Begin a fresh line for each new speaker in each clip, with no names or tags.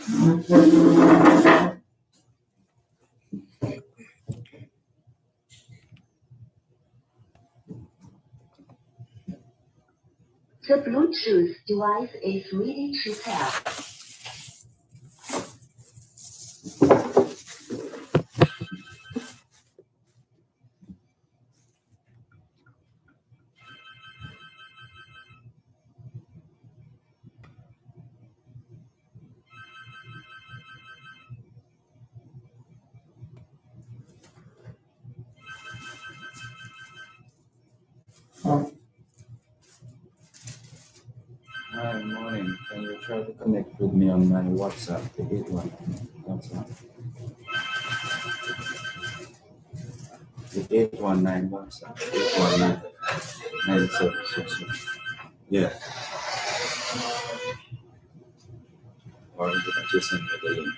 The Bluetooth device is ready to pair.
Hi, morning. Can you try to connect with me on my WhatsApp, the 81 WhatsApp? The 819 WhatsApp, 819 9766. Yeah. Or you can just send me the link.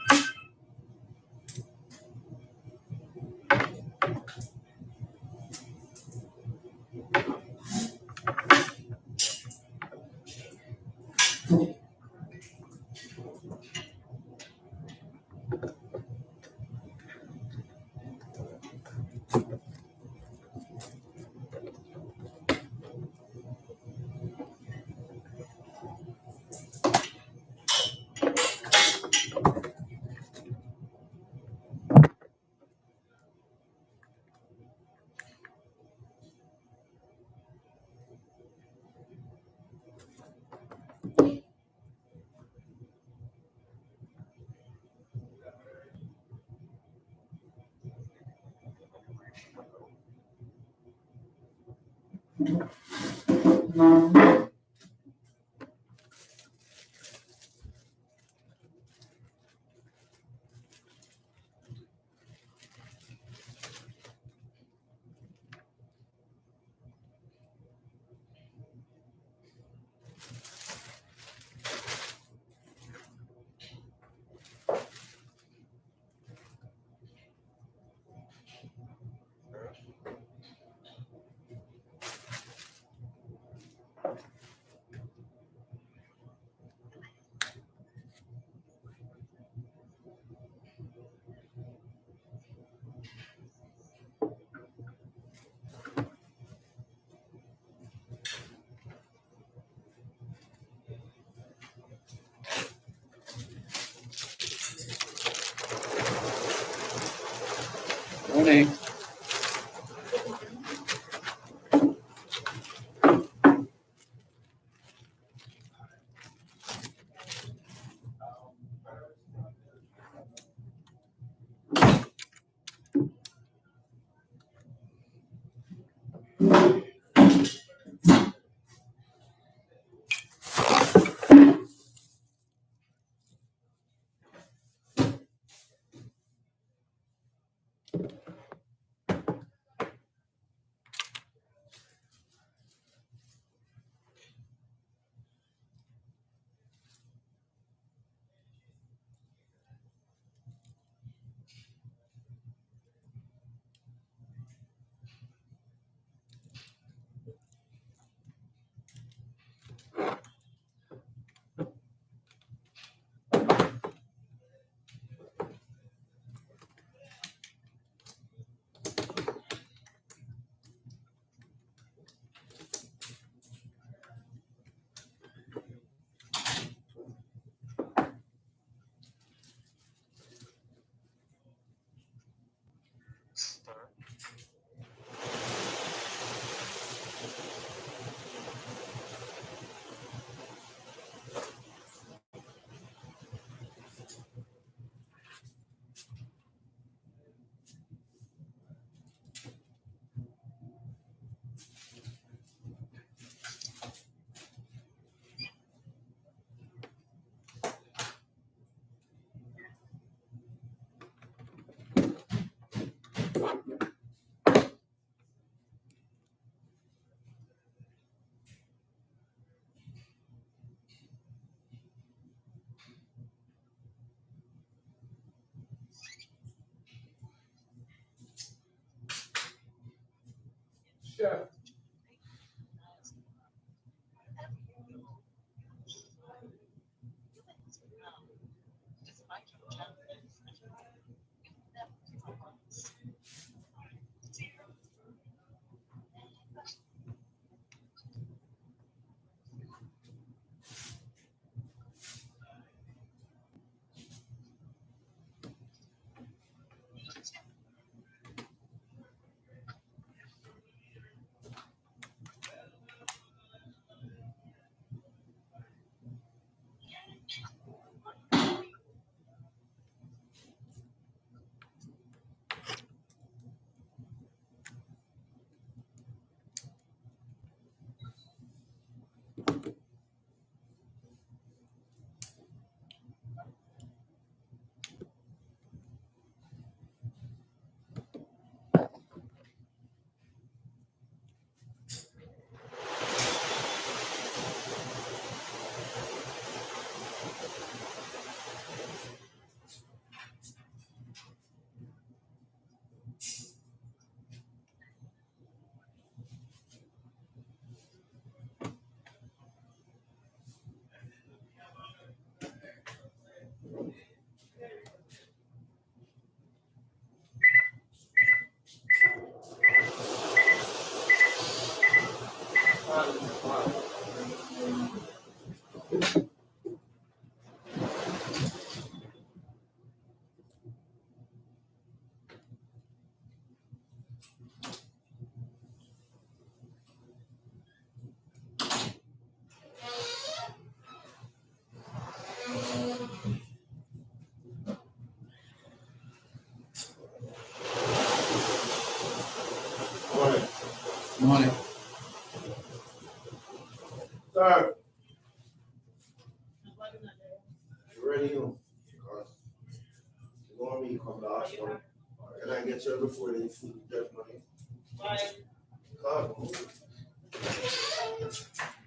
Morning. Morning.
Sir. You ready? You want me to come last one? Can I get you before they food that money?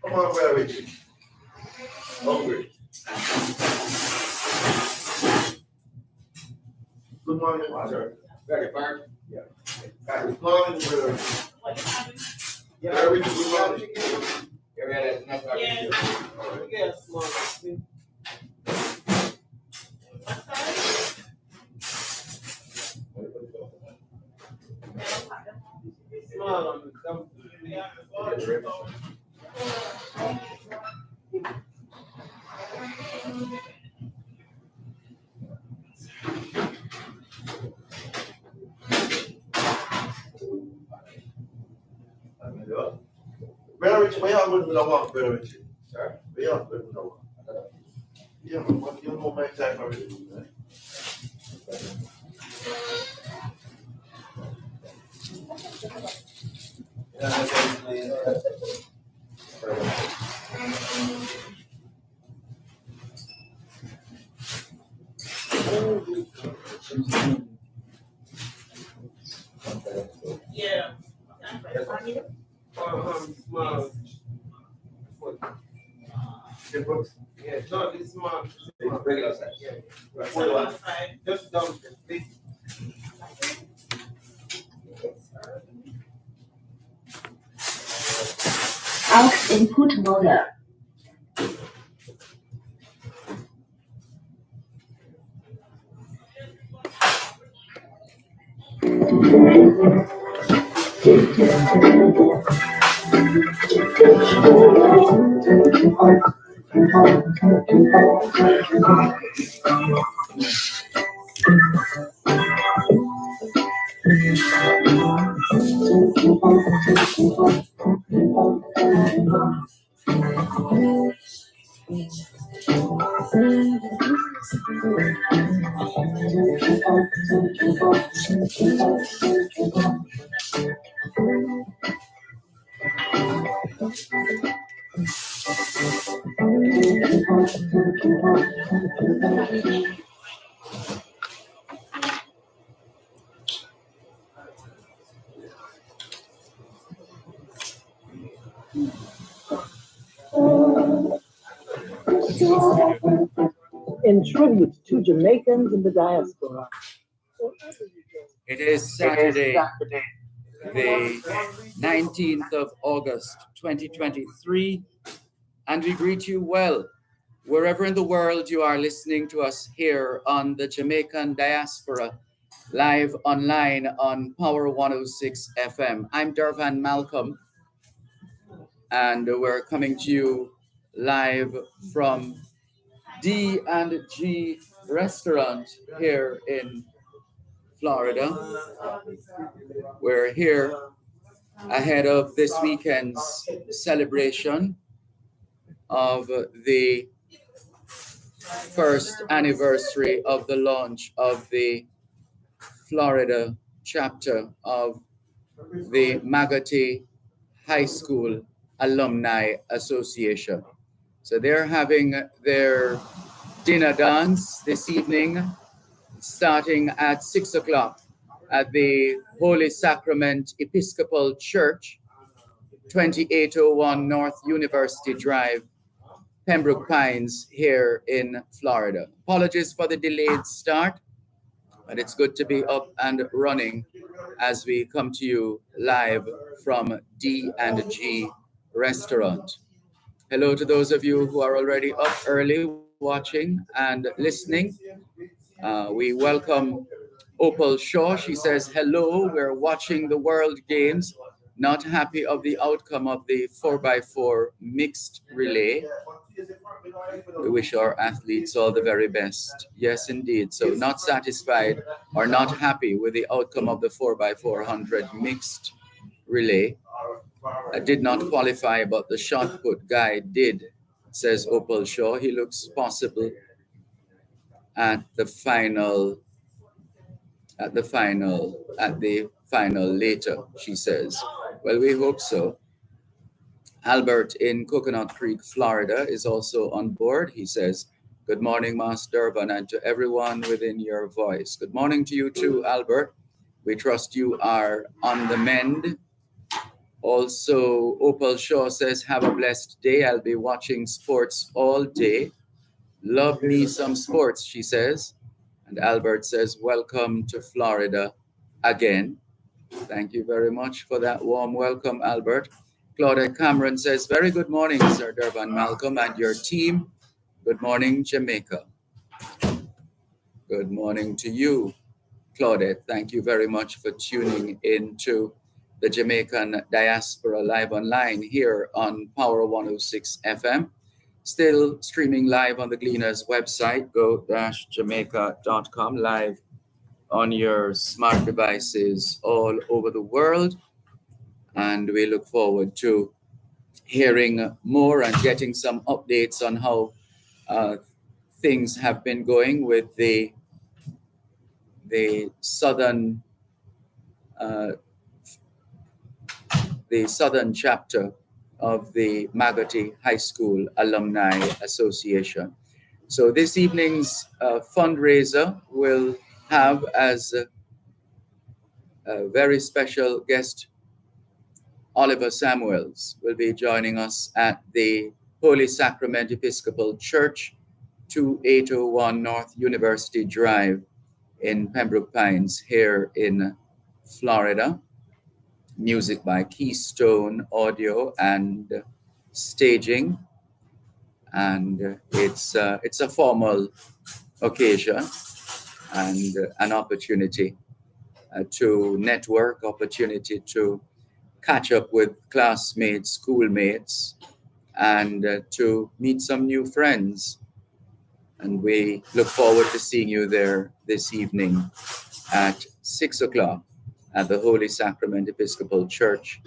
Come on, where are you? Hungry. Good morning, sir.
Very fine.
Yeah. Good morning, brother. Yeah, everything good morning.
Yeah, man, that's not
Yeah.
All right.
Yes, Mom. Mom, come.
Where are you? Where are you? Where are you? Sir? Where are you? Yeah, man, what you know my time already, man?
Yeah. Mom. Yeah, no, this mom.
regular size.
Yeah.
Right.
Outside, just down the big.
Aux input mode.
In tribute to Jamaicans in the diaspora.
It is Saturday, the 19th of August, 2023, and we greet you well
wherever in the world you are listening to us here on the Jamaican Diaspora, live online on Power 106 FM. I'm Dervan Malcolm, and we're coming to you live from D&G Restaurant here in Florida. We're here ahead of this weekend's celebration of the first anniversary of the launch of the Florida chapter of the Magotty High School Alumni Association. So they're having their dinner dance this evening, starting at 6 o'clock at the Holy Sacrament Episcopal Church, 2801 North University Drive, Pembroke Pines, here in Florida. Apologies for the delayed start, but it's good to be up and running as we come to you live from D&G Restaurant. Hello to those of you who are already up early watching and listening. We welcome Opal Shaw. She says, hello, we're watching the World Games. Not happy of the outcome of the 4x4 mixed relay. We wish our athletes all the very best. Yes, indeed. So not satisfied or not happy with the outcome of the 4x400 mixed relay. I did not qualify, but the shot put guy did, says Opal Shaw. He looks possible at the final later, she says. Well, we hope so. Albert in Coconut Creek, Florida is also on board. He says, good morning, Master Durban, and to everyone within your voice. Good morning to you too, Albert. We trust you are on the mend. Also, Opal Shaw says, have a blessed day. I'll be watching sports all day. Love me some sports, she says. And Albert says, welcome to Florida again. Thank you very much for that warm welcome, Albert. Claudette Cameron says, very good morning, Sir Durban Malcolm and your team. Good morning, Jamaica. Good morning to you, Claudette. Thank you very much for tuning in to the Jamaican Diaspora live online here on Power 106 FM. Still streaming live on the Gleaners website, go-jamaica.com, live on your smart devices all over the world. And we look forward to hearing more and getting some updates on how things have been going with the southern chapter of the Magotty High School Alumni Association. So this evening's fundraiser will have as a very special guest, Oliver Samuels will be joining us at the Holy Sacrament Episcopal Church, 2801 North University Drive in Pembroke Pines here in Florida. Music by Keystone Audio and staging. And it's a formal occasion and an opportunity to network, opportunity to catch up with classmates, schoolmates, and to meet some new friends. And we look forward to seeing you there this evening at 6 o'clock at the Holy Sacrament Episcopal Church,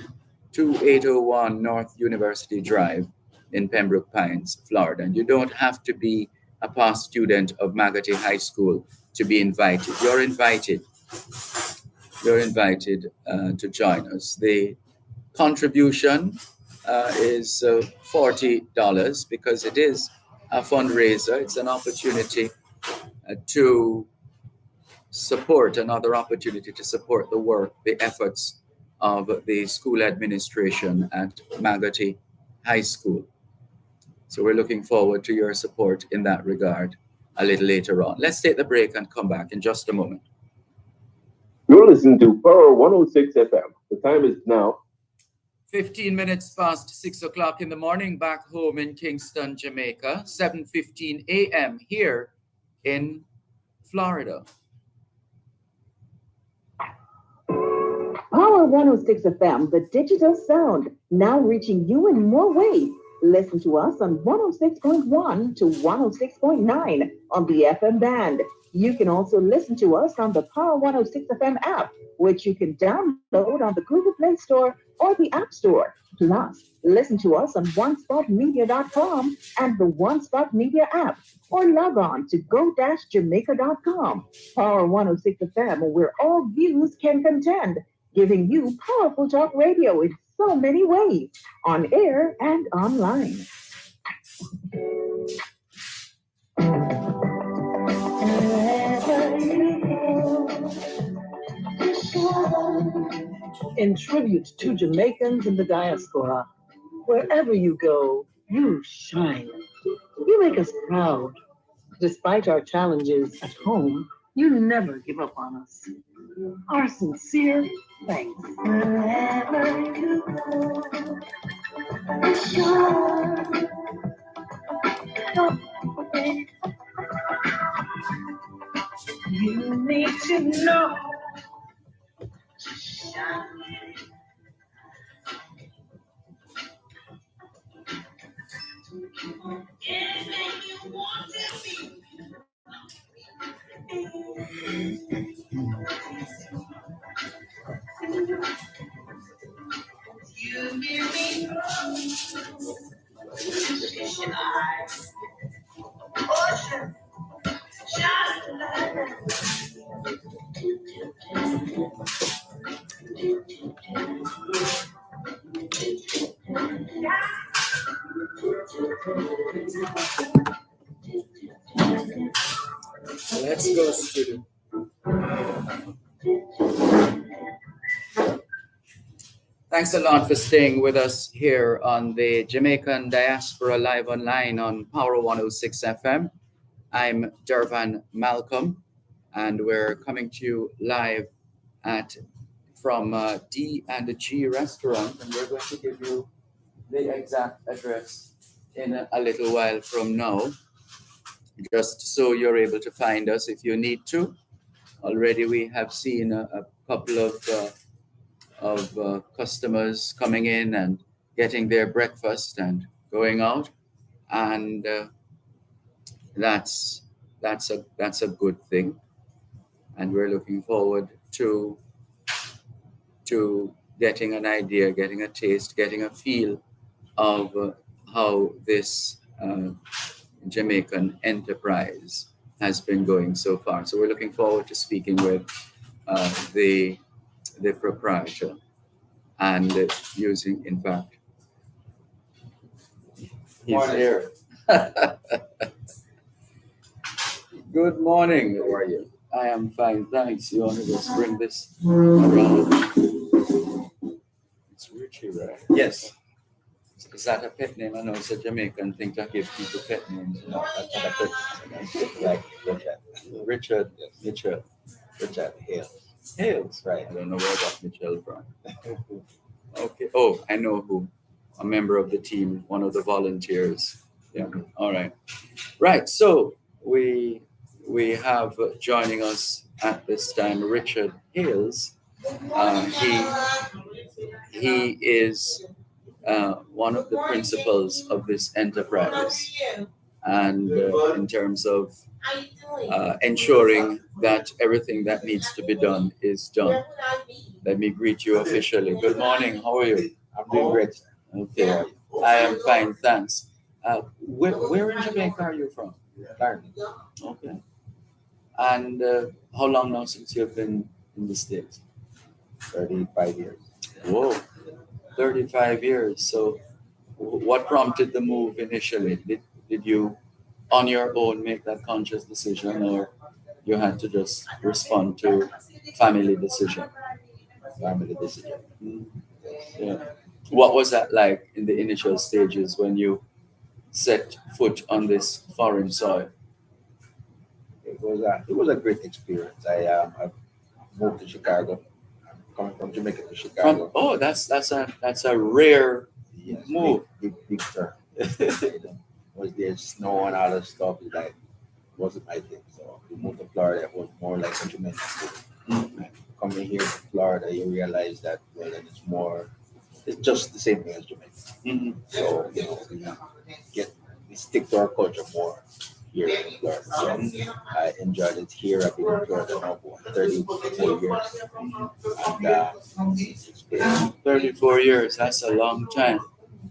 2801 North University Drive in Pembroke Pines, Florida. And you don't have to be a past student of Magotty High School to be invited. You're invited. You're invited to join us. The contribution is $40 because it is a fundraiser. It's an opportunity to support, another opportunity to support the work, the efforts of the school administration at Magotty High School. So we're looking forward to your support in that regard a little later on. Let's take the break and come back in just a moment.
You're listening to Power 106 FM. The time is now
15 minutes past 6 o'clock in the morning back home in Kingston, Jamaica. 7:15 a.m. here in Florida.
Power 106 FM, the digital sound, now reaching you in more ways. Listen to us on 106.1 to 106.9 on the FM band. You can also listen to us on the Power 106 FM app, which you can download on the Google Play Store or the App Store. Plus, listen to us on onespotmedia.com and the One Spot Media app, or log on to go-jamaica.com. Power 106 FM, where all views can contend, giving you powerful talk radio in so many ways, on air and online. In tribute to Jamaicans in the diaspora, wherever you go, you shine. You make us proud. Despite our challenges at home, you never give up on us. Our sincere thanks. Wherever you go, you shine. You need to know.
Let's go, student. Thanks a lot for staying with us here on the Jamaican Diaspora Live Online on Power 106 FM. I'm Dervan Malcolm, and we're coming to you live from D and G restaurant, and we're going to give you the exact address in a little while from now, just so you're able to find us if you need to. Already we have seen a couple of customers coming in and getting their breakfast and going out, and that's a good thing, and we're looking forward to getting an idea, getting a taste, getting a feel of how this Jamaican enterprise has been going so far. So we're looking forward to speaking with the proprietor and using, in fact, he's here. Good morning. How are you? I am fine, thanks. You want to just bring this around? It's Richie, right?
Yes.
Is that a pet name? I know it's a Jamaican thing to give people pet names.
No, that's not a pet. Like Richard.
Richard.
Richard Hale.
Hales.
Right.
I don't know where I got Mitchell from. Okay. Oh, I know who. A member of the team, one of the volunteers. Yeah. All right. Right. So we have joining us at this time Richard Hales. He is one of the principals of this enterprise, and in terms of ensuring that everything that needs to be done is done. Let me greet you officially. Good morning. How are you?
I'm doing great.
Okay. I am fine, thanks. Where in Jamaica are you from?
Darn.
Okay. And how long now since you've been in the States?
35 years.
Whoa, 35 years. So what prompted the move initially? Did you on your own make that conscious decision, or you had to just respond to family decision?
Family decision.
Yeah. What was that like in the initial stages when you set foot on this foreign soil?
It was a great experience. I moved to Chicago,
coming from Jamaica to Chicago.
That's a rare
Yes,
move.
big turn. Was there snow and all that stuff? It like wasn't my thing. So we moved to Florida. It was more like a Jamaican food. And coming here to Florida, you realize that well, then it's just the same thing as Jamaica.
Mhm.
So we stick to our culture more here in Florida. So I enjoyed it here. I've been in Florida now for 34 years, and it's been
34 years. That's a long time.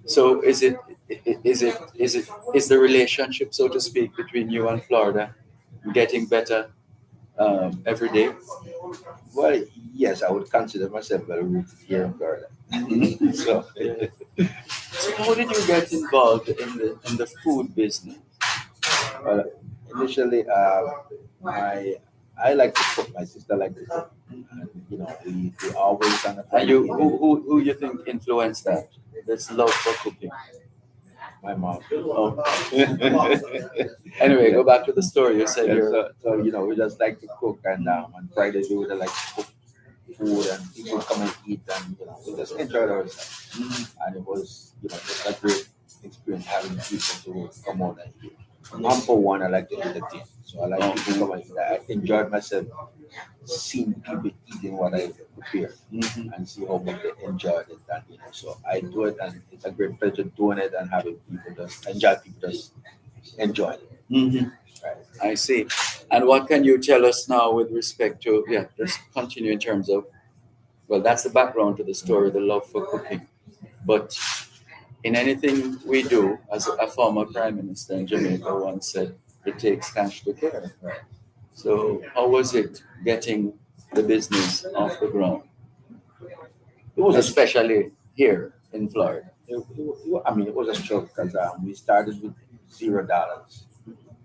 So is the relationship, so to speak, between you and Florida getting better every day?
well, yes, I would consider myself well rooted here in Florida. So
So how did you get involved in the food business?
well, initially, I like to cook. My sister liked to cook, and we always kind of
And who you think influenced that? This love for cooking.
my mom.
Oh. Anyway, go back to the story. You said
Yeah,
you're
so we just like to cook, and on Fridays we would like to cook food, and people come and eat, and we just enjoyed ourselves. And it was just a great experience having people to come out and eat. I'm for one, I like to entertain, so I like people to come and eat. I enjoyed myself seeing people eating what I prepare and see how much they enjoyed it, and so I do it, and it's a great pleasure doing it and having people just enjoy it.
Mhm.
Right.
I see. And what can you tell us now with respect to, just continue in terms of, well, that's the background to the story, the love for cooking. But in anything we do, as a former prime minister in Jamaica once said, it takes cash to care. So how was it getting the business off the ground,
It was
especially here in Florida?
it was a struggle because we started with $0,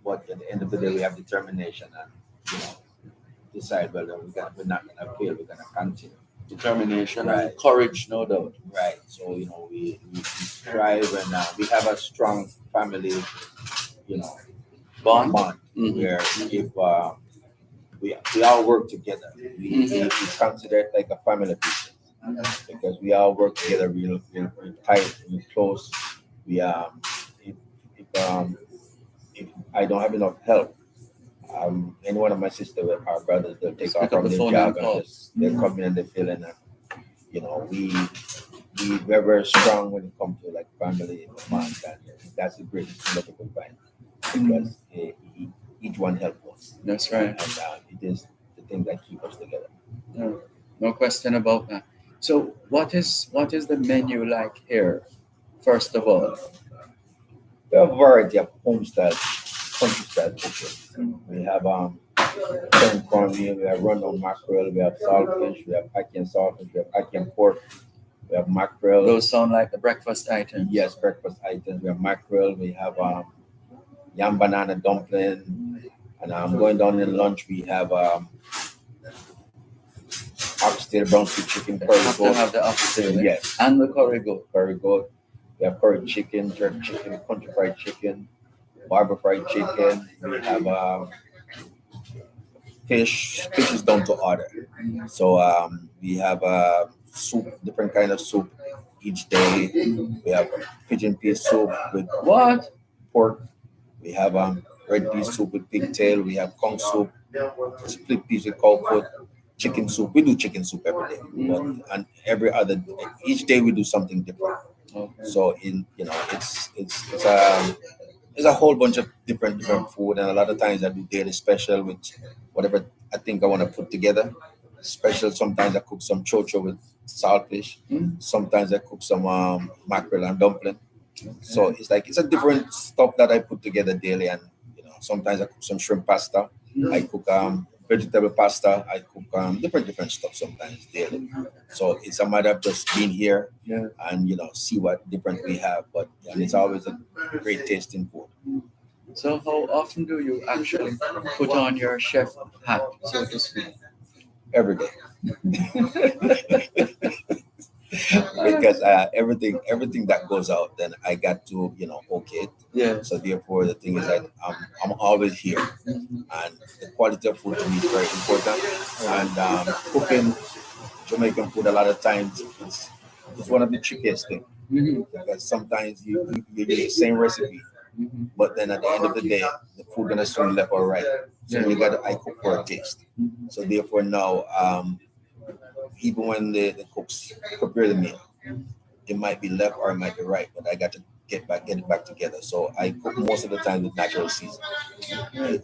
but at the end of the day, we have determination and decide whether we're not gonna fail, we're gonna continue.
Determination
Right.
and courage, no doubt.
Right. So we strive, and we have a strong family,
Bond?
bond
Mhm.
where if we all work together, we consider it like a family business because we all work together real tight, real close. We if if I don't have enough help, any one of my sisters or our brothers, they'll take off
Pick up
from
the
their
phone
job
and
and
call.
they'll come in and they fill in. We're very strong when it comes to like family bonds, and that's the greatest thing that you can find because each one helps us,
That's right.
and it is the thing that keeps us together.
No question about that. So what is the menu like here? First of all,
We have a variety of home style, country style cooking. We have corn cornmeal, we have rundown mackerel, we have saltfish, we have ackee and saltfish, we have ackee and pork, we have mackerel.
those sound like the breakfast items.
Yes, breakfast items. We have mackerel. We have yam banana dumpling, and going down in lunch. We have oxtail, brown stew chicken,
You
curry
have to
goat.
have the opposite.
Yes,
And the curry goat.
curry goat. We have curry chicken, jerk chicken, country fried chicken, barber fried chicken. We have fish. Fish is down to order. So we have soup, different kind of soup each day. We have pigeon pea soup with
What?
pork. We have red pea soup with pigtail. We have conch soup, split peas with cow foot, chicken soup. We do chicken soup every day, but and every other each day we do something different.
Okay.
So it's a whole bunch of different food, and a lot of times I do daily special with whatever I think I want to put together. Special sometimes I cook some chocho with saltfish. Sometimes I cook some mackerel and dumpling. So it's a different stuff that I put together daily, and sometimes I cook some shrimp pasta. I cook vegetable pasta. I cook different stuff sometimes daily. So it's a matter of just being here and see what different we have. But and it's always a great tasting food.
So how often do you actually put on your chef hat, so to speak?
Every day. Because everything that goes out, then I got to okay it.
Yeah.
So therefore, the thing is that I'm always here, and the quality of food to me is very important. And cooking Jamaican food a lot of times it's one of the trickiest things
Mhm.
because sometimes you use the same recipe,
Mhm.
but then at the end of the day, the food gonna swing left or right. So you gotta I cook for a taste.
Mhm.
So therefore now, even when the cooks prepare the meal, it might be left or it might be right, but I got to get it back together. So I cook most of the time with natural season.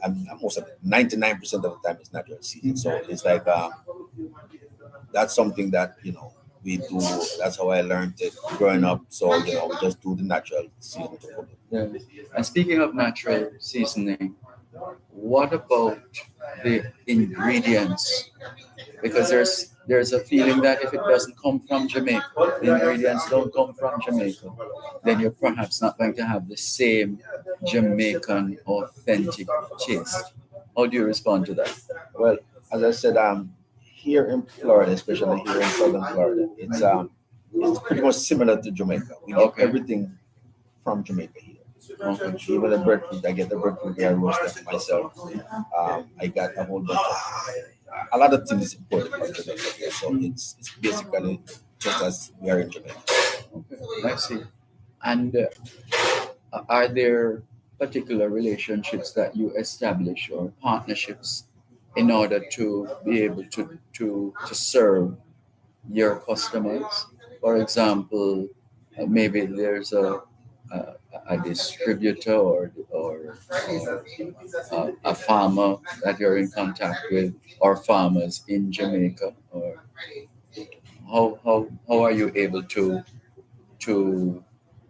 I'm most of it, 99% of the time it's natural season. So it's like that's something that we do. That's how I learned it growing up. So we just do the natural season to cook it.
Yeah. And speaking of natural seasoning, what about the ingredients? Because there's a feeling that if it doesn't come from Jamaica, the ingredients don't come from Jamaica, then you're perhaps not going to have the same Jamaican authentic taste. How do you respond to that?
Well, as I said, here in Florida, especially here in southern Florida, it's pretty much similar to Jamaica. We get
Okay.
everything from Jamaica here.
Okay.
Even the breadfruit, I get the breadfruit there roasted myself. I got a whole bunch a lot of things imported from Jamaica here. So it's basically just as we are in Jamaica.
Okay, I see. And are there particular relationships that you establish or partnerships in order to be able to serve your customers? For example, maybe there's a, a distributor or a farmer that you're in contact with, or farmers in Jamaica, or how are you able to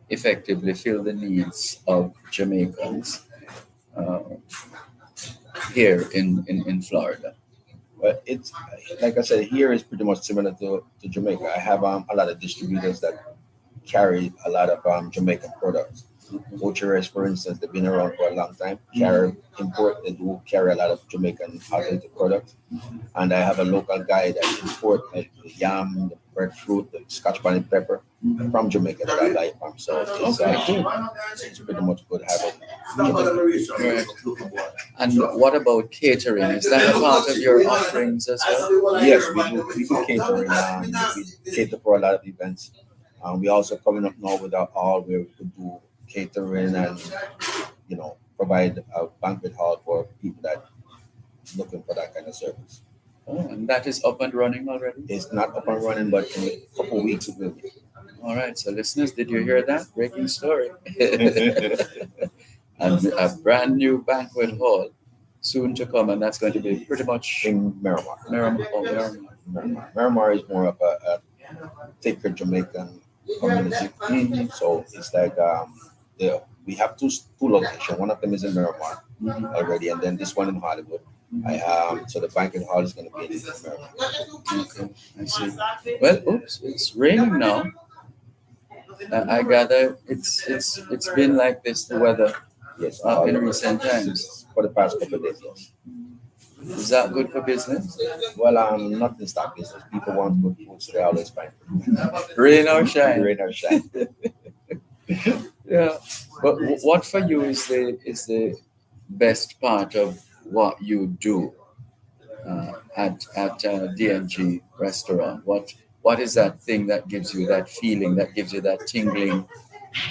effectively fill the needs of Jamaicans uh, here in Florida?
But it's like I said, here is pretty much similar to Jamaica. I have a lot of distributors that carry a lot of Jamaican products. Butchers, for instance, they've been around for a long time. Carry import, they do carry a lot of Jamaican authentic products. And I have a local guy that import like the yam, the breadfruit, the Scotch bonnet pepper from Jamaica that I buy from. So it's pretty much good having.
Right. And what about catering? Is that a part of your offerings as well?
Yes, we do catering. We cater for a lot of events. We also coming up now with our hall where we could do catering and provide a banquet hall for people that looking for that kind of service.
Oh, and that is up and running already?
It's not up and running, but in a couple of weeks it will be.
All right, so listeners, did you hear that? Breaking story. And a brand new banquet hall soon to come, and that's going to be pretty much
In Miramar.
Miramar.
Miramar is more of a thicker Jamaican community. So it's like we have two locations. One of them is in Miramar already, and then this one in Hollywood. So the banquet hall is going to be in Miramar.
Okay, I see. Well, oops, it's raining now. I gather it's been like this, the weather
Yes,
in recent times.
for the past couple of days. Yes.
Is that good for business?
Well, not in stock business. People want good food, so they always find
Rain or shine?
rain or shine.
Yeah. But what for you is the best part of what you do at D&G restaurant? What is that thing that gives you that feeling, that gives you that tingling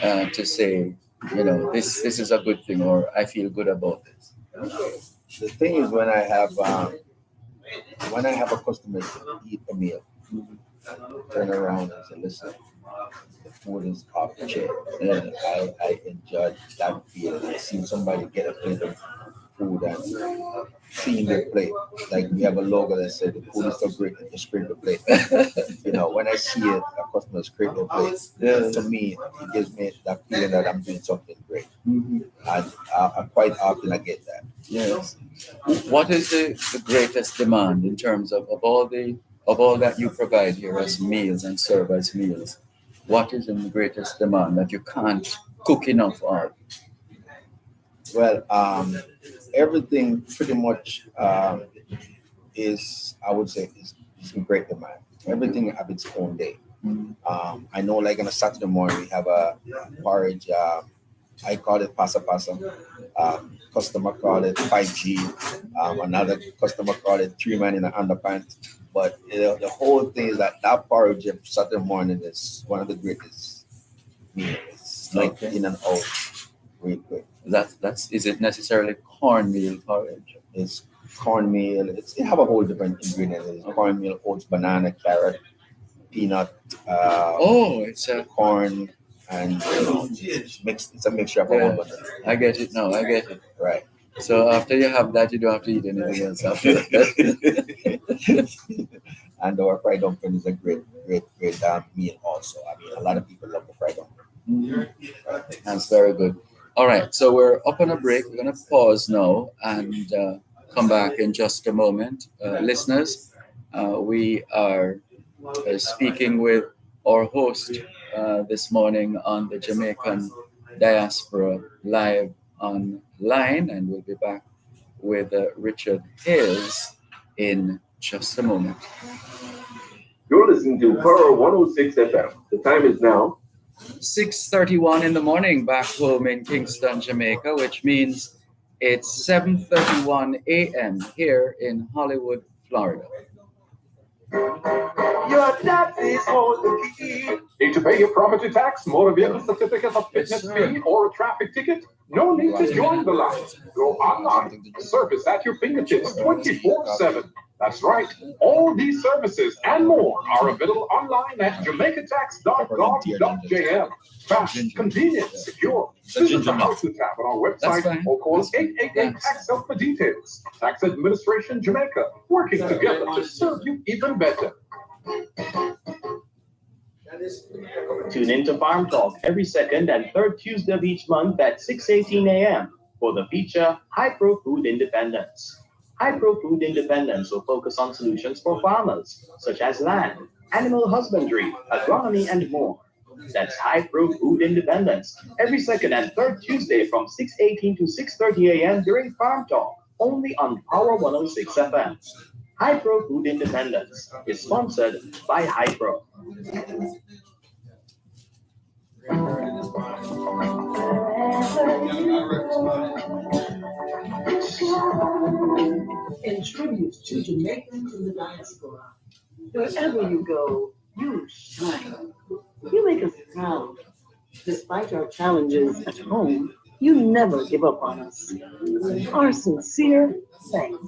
to say, this is a good thing, or I feel good about this?
The thing is, when I have a customer eat a meal, turn around and say, "Listen, the food is off the chain," and I enjoy that feeling. Seeing somebody get a plate of food and seeing their plate. Like we have a logo that said the food is so great that you scrape the plate. When I see it, a customer scrape the plate, to me, it gives me that feeling that I'm doing something great.
Mhm.
And quite often I get that.
Yes. What is the greatest demand in terms of all that you provide here as meals and serve as meals? What is in the greatest demand that you can't cook enough of?
Well, everything pretty much is, I would say, is in great demand. Everything have its own day. I know, like on a Saturday morning, we have a porridge. I call it pasa pasa. Customer call it 5G. Another customer call it 3 man in an underpants. But the whole thing is that porridge of Saturday morning is one of the greatest meals. It's like
Okay.
in and out real quick.
That's is it necessarily cornmeal porridge?
It's cornmeal. It have a whole different ingredients. It's cornmeal, oats, banana, carrot, peanut,
It's a
corn, and it's mixed. It's a mixture of a whole bunch of
I get it now. I get it.
right.
So after you have that, you don't have to eat anything else after that.
And our fried dumpling is a great meal also. I mean, a lot of people love the fried dumpling.
That's very good. All right, so we're up on a break. We're going to pause now and come back in just a moment. Listeners, we are speaking with our host this morning on the Jamaican Diaspora Live Online, and we'll be back with Richard Hayes in just a moment.
You're listening to Power 106 FM. The time is now
6:31 in the morning back home in Kingston, Jamaica, which means it's 7:31 a.m. here in Hollywood, Florida.
Your taxes hold the key. Need to pay your property tax, motor vehicle certificate of fitness fee, or a traffic ticket? No need to join the line. Go online. Service at your fingertips 24/7. That's right. All these services and more are available online at jamaicatax.gov.jm. Fast, convenient, secure. Visit the Housing tab on our website or call 888-TAX-HELP for details. Tax Administration Jamaica, working together to serve you even better.
Tune into Farm Talk every second and third Tuesday of each month at 6:18 a.m. for the feature High Pro Food Independence. High Pro Food Independence will focus on solutions for farmers, such as land, animal husbandry, agronomy, and more. That's High Pro Food Independence every second and third Tuesday from 6:18 to 6:30 a.m. during Farm Talk, only on Power 106 FM. High Pro Food Independence is sponsored by High Pro.
In tribute to Jamaicans in the diaspora, wherever you go, you shine. You make us proud. Despite our challenges at home, you never give up on us. Our sincere thanks.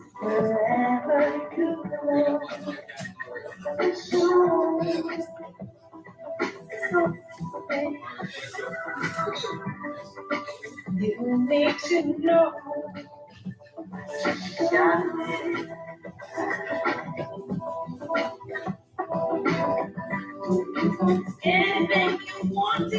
You need to know. Anything you want to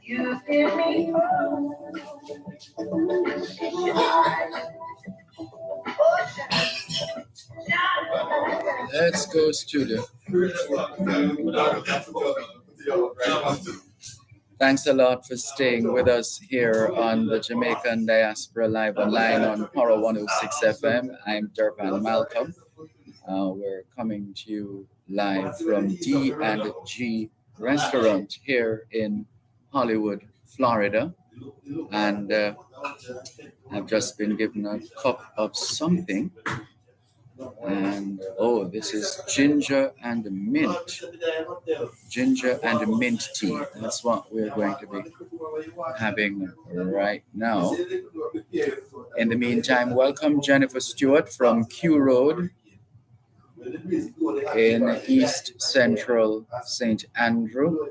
you give me
Let's go, studio. Thanks a lot for staying with us here on the Jamaican Diaspora Live Online on Power 106 FM. I'm Durban Malcolm. We're coming to you live from D&G Restaurant here in Hollywood, Florida. And I've just been given a cup of something. And this is ginger and mint. Ginger and mint tea. That's what we're going to be having right now. In the meantime, welcome Jennifer Stewart from Q Road in East Central St. Andrew,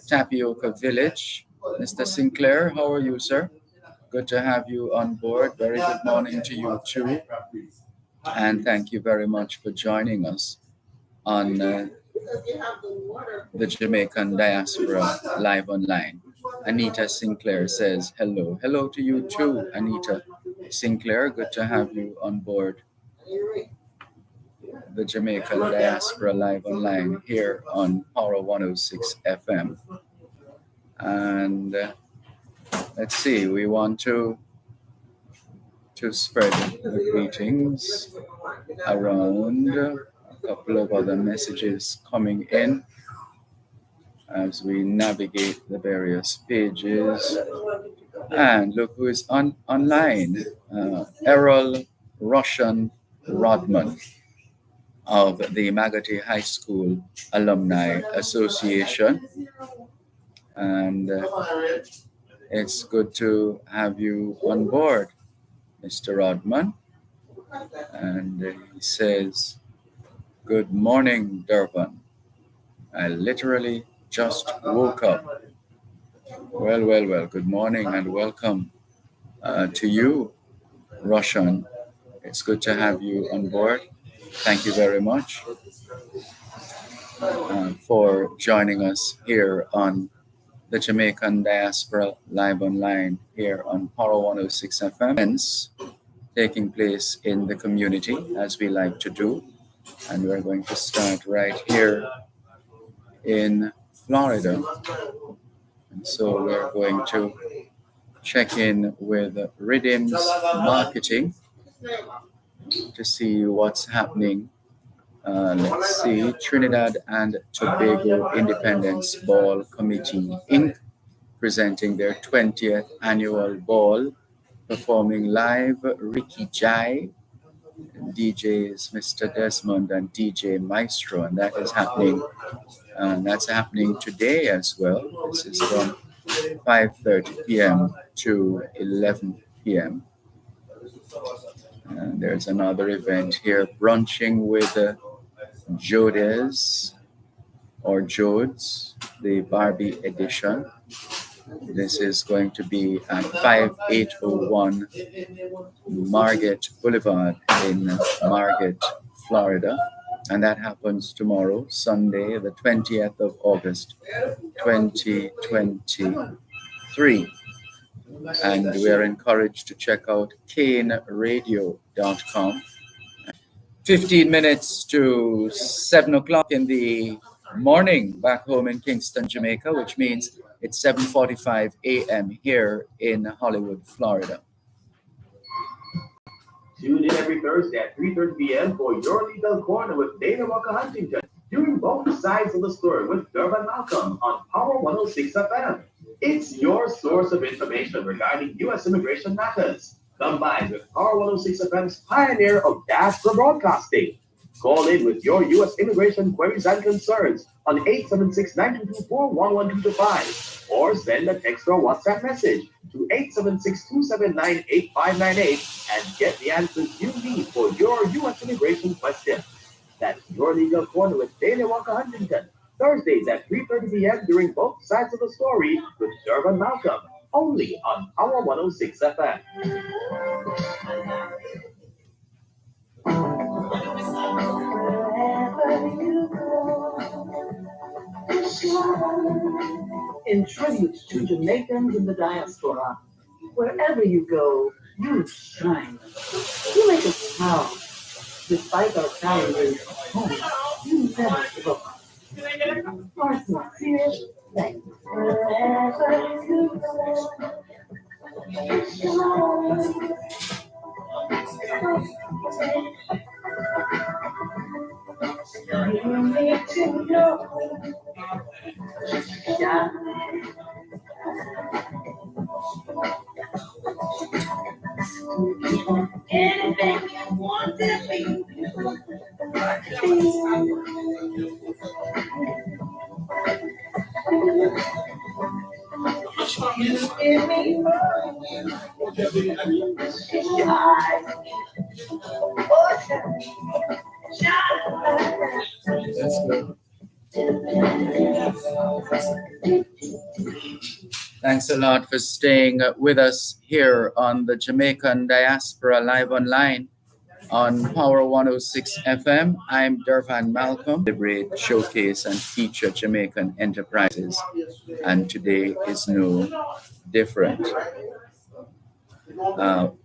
Tapioca Village. Mr. Sinclair, how are you, sir? Good to have you on board. Very good morning to you too. And thank you very much for joining us on the Jamaican Diaspora Live Online. Anita Sinclair says hello. Hello to you too, Anita Sinclair. Good to have you on board the Jamaican Diaspora Live Online here on Power 106 FM. And let's see, we want to spread the greetings around. A couple of other messages coming in. as we navigate the various pages. And look who is online. Errol Russian Rodman of the Magotty High School Alumni Association. And it's good to have you on board, Mr. Rodman. And he says, "Good morning, Durban. I literally just woke up." Well. Good morning and welcome to you, Roshan. It's good to have you on board. Thank you very much for joining us here on the Jamaican Diaspora Live Online here on Power 106 FM. Events taking place in the community, as we like to do. And we're going to start right here in Florida. And so we're going to check in with Rhythms Marketing to see what's happening. Let's see, Trinidad and Tobago Independence Ball Committee, Inc., presenting their 20th annual ball, performing live Ricky Jai, DJs Mr. Desmond and DJ Maestro, and that is happening. That's happening today as well. This is from 5:30 p.m. to 11 p.m. And there's another event here, brunching with Jodes or Jodes, the Barbie edition. This is going to be at 5801 Margate Boulevard in Margate, Florida. And that happens tomorrow, Sunday, the 20th of August, 2023. And we are encouraged to check out caneradio.com. 15 minutes to 7 o'clock in the morning back home in Kingston, Jamaica, which means it's 7:45 a.m. here in Hollywood, Florida.
Tune in every Thursday at 3:30 p.m. for Your Legal Corner with Dana Walker Huntington, hearing both sides of the story with Durban Malcolm on Power 106 FM. It's your source of information regarding U.S. immigration matters, combined with Power 106 FM's pioneer of diaspora broadcasting. Call in with your U.S. immigration queries and concerns on 876-924-11225 or send a text or WhatsApp message to 876-279-8598 and get the answers you need for your U.S. immigration question. That's Your Legal Corner with Dana Walker Huntington, Thursdays at 3:30 p.m. during both sides of the story with Durban Malcolm, only on Power 106 FM.
In tribute to Jamaicans in the diaspora, wherever you go, you shine. You make us proud. Despite our challenges at home, you never give up. Our sincere thanks. Wherever you you need to know. Anything you want to be. You give me
That's good. Thanks a lot for staying with us here on the Jamaican Diaspora Live Online on Power 106 FM. I'm Durvan Malcolm. Celebrate, showcase, and feature Jamaican enterprises. And today is no different.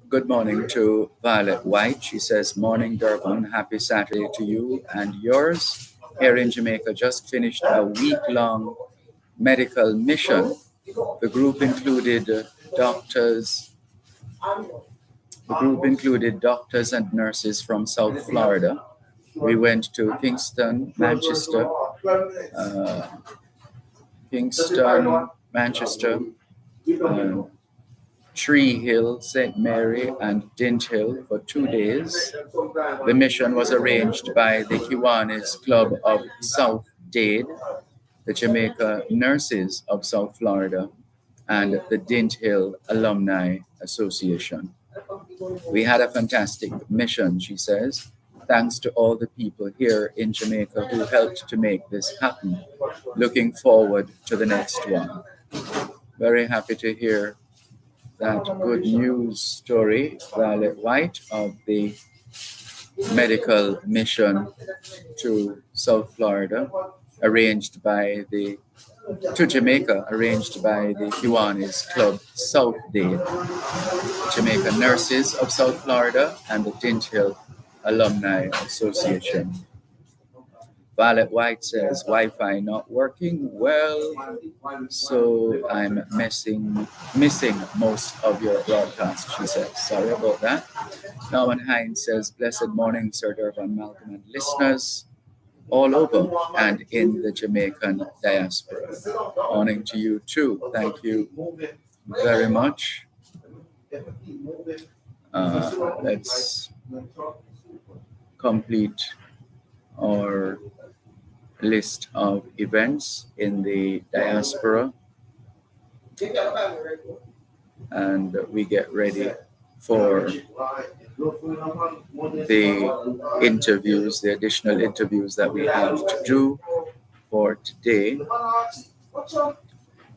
Good morning to Violet White. She says, "Morning, Durban. Happy Saturday to you and yours. Here in Jamaica, just finished a week-long medical mission. The group included doctors and nurses from South Florida. We went to Kingston, Manchester, Kingston, Manchester, Tree Hill, St. Mary, and Dint Hill for 2 days. The mission was arranged by the Kiwanis Club of South Dade, the Jamaica Nurses of South Florida, and the Dint Hill Alumni Association. We had a fantastic mission, she says. Thanks to all the people here in Jamaica who helped to make this happen. Looking forward to the next one. Very happy to hear that good news story, Violet White, of the medical mission to South Florida, to Jamaica, arranged by the Kiwanis Club South Dade, Jamaica Nurses of South Florida, and the Dint Hill Alumni Association. Violet White says, Wi-Fi not working well, so I'm missing most of your broadcast, she says. Sorry about that. Norman Hines says, blessed morning, Sir Dervan Malcolm and listeners all over and in the Jamaican diaspora. Morning to you too. Thank you very much. Let's complete our list of events in the diaspora, and we get ready for the interviews, the additional interviews that we have to do for today.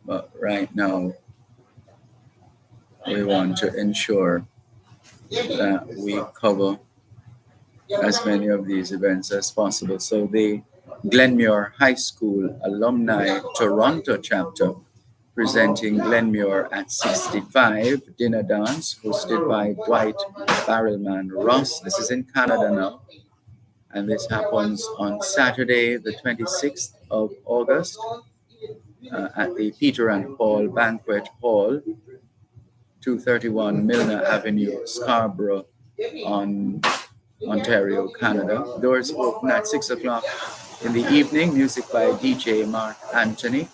But right now, we want to ensure that we cover as many of these events as possible. So the Glenmuir High School Alumni Toronto chapter presenting Glenmuir at 65 dinner dance hosted by Dwight Barrelman Ross. This is in Canada now, and this happens on Saturday the 26th of August at the Peter and Paul Banquet Hall, 231 Milner Avenue, Scarborough, Ontario, Canada. Doors open at 6 o'clock in the evening. Music by DJ Mark Anthony,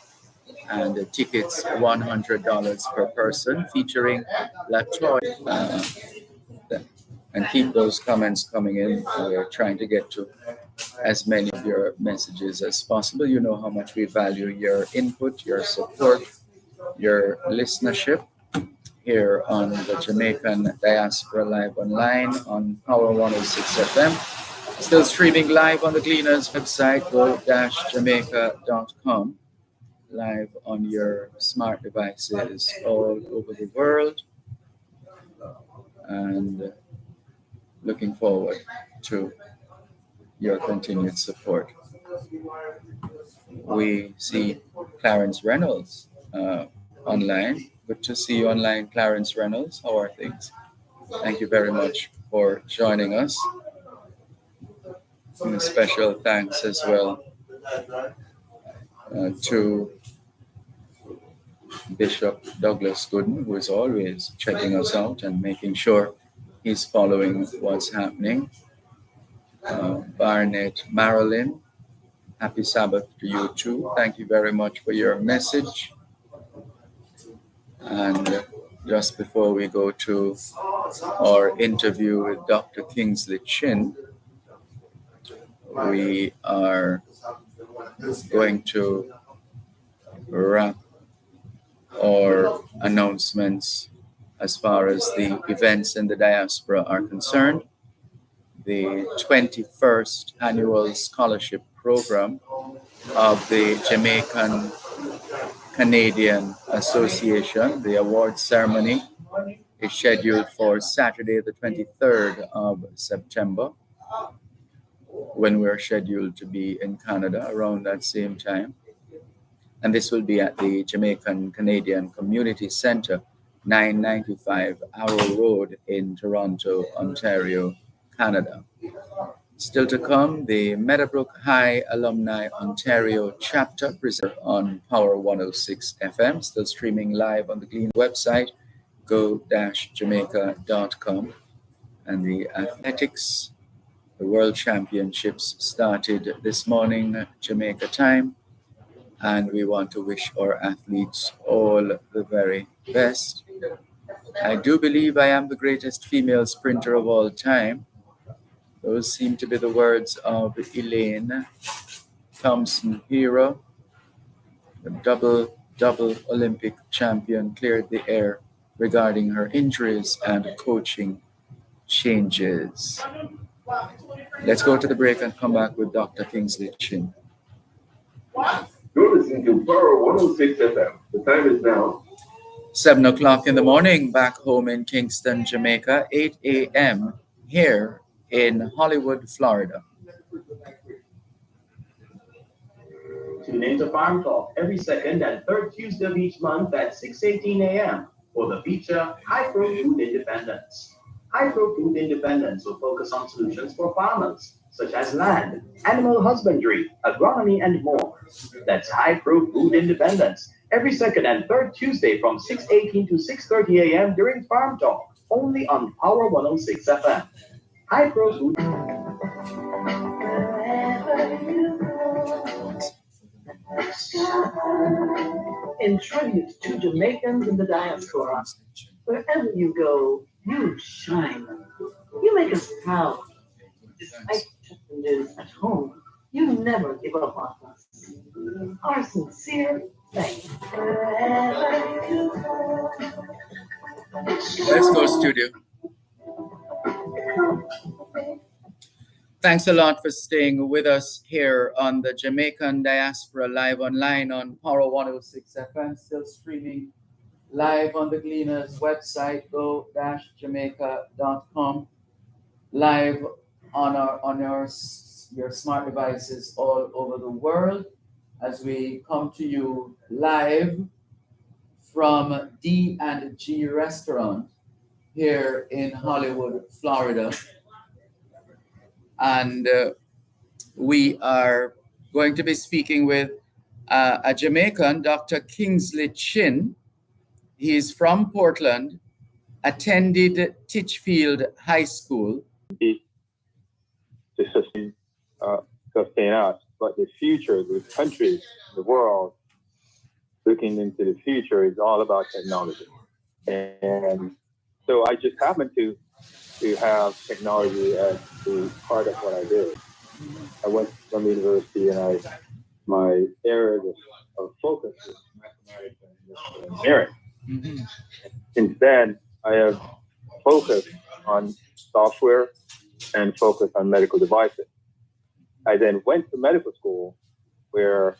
and the tickets $100 per person, featuring Latoya. And keep those comments coming in. We're trying to get to as many of your messages as possible. You know how much we value your input, your support, your listenership here on the Jamaican Diaspora Live Online on Power 106 FM. Still streaming live on the Gleaners website, go-jamaica.com. Live on your smart devices all over the world. And looking forward to your continued support. We see Clarence Reynolds online. Good to see you online, Clarence Reynolds. How are things? Thank you very much for joining us. And a special thanks as well to Bishop Douglas Gooden, who is always checking us out and making sure he's following what's happening. Barnett Marilyn, happy Sabbath to you too. Thank you very much for your message. And just before we go to our interview with Dr. Kingsley Chin, we are going to wrap our announcements as far as the events in the diaspora are concerned. The 21st annual scholarship program of the Jamaican Canadian Association, the award ceremony, is scheduled for Saturday, the 23rd of September, when we're scheduled to be in Canada around that same time. And this will be at the Jamaican Canadian Community Centre, 995 Arrow Road in Toronto, Ontario, Canada. Still to come, the Meadowbrook High Alumni Ontario chapter present on Power 106 FM, still streaming live on the Glean website, go-jamaica.com. And the athletics, the World Championships started this morning, Jamaica time, and we want to wish our athletes all the very best. I do believe I am the greatest female sprinter of all time. Those seem to be the words of Elaine Thompson Hero, the double Olympic champion, cleared the air regarding her injuries and coaching changes. Let's go to the break and come back with Dr. Kingsley Chin.
You're listening to Power 106 FM. The time is now
7 o'clock in the morning, back home in Kingston, Jamaica, 8 a.m. here in Hollywood, Florida.
Tune into Farm Talk every second and third Tuesday of each month at 6:18 a.m. for the feature High Pro Food Independence. High Pro Food Independence will focus on solutions for farmers, such as land, animal husbandry, agronomy, and more. That's High Pro Food Independence every second and third Tuesday from 6:18 to 6:30 a.m. during Farm Talk, only on Power 106 FM. High Pro Food.
In tribute to Jamaicans in the diaspora, wherever you go, you shine. You make us proud. Despite challenges at home, you never give up on us. Our sincere thanks.
Let's go, studio. Thanks a lot for staying with us here on the Jamaican Diaspora live online on Power 106 FM, still streaming live on the Gleaners website, go-jamaica.com, live on your smart devices all over the world as we come to you live from D&G Restaurant here in Hollywood, Florida. And we are going to be speaking with a Jamaican, Dr. Kingsley Chin. He's from Portland, attended Titchfield High School.
To sustain us, but the future, the country, the world, looking into the future is all about technology. And so I just happen to have technology as the part of what I did. I went from university and my area of focus was mathematics and engineering.
Mm-hmm.
Since then, I have focused on software and focused on medical devices. I then went to medical school where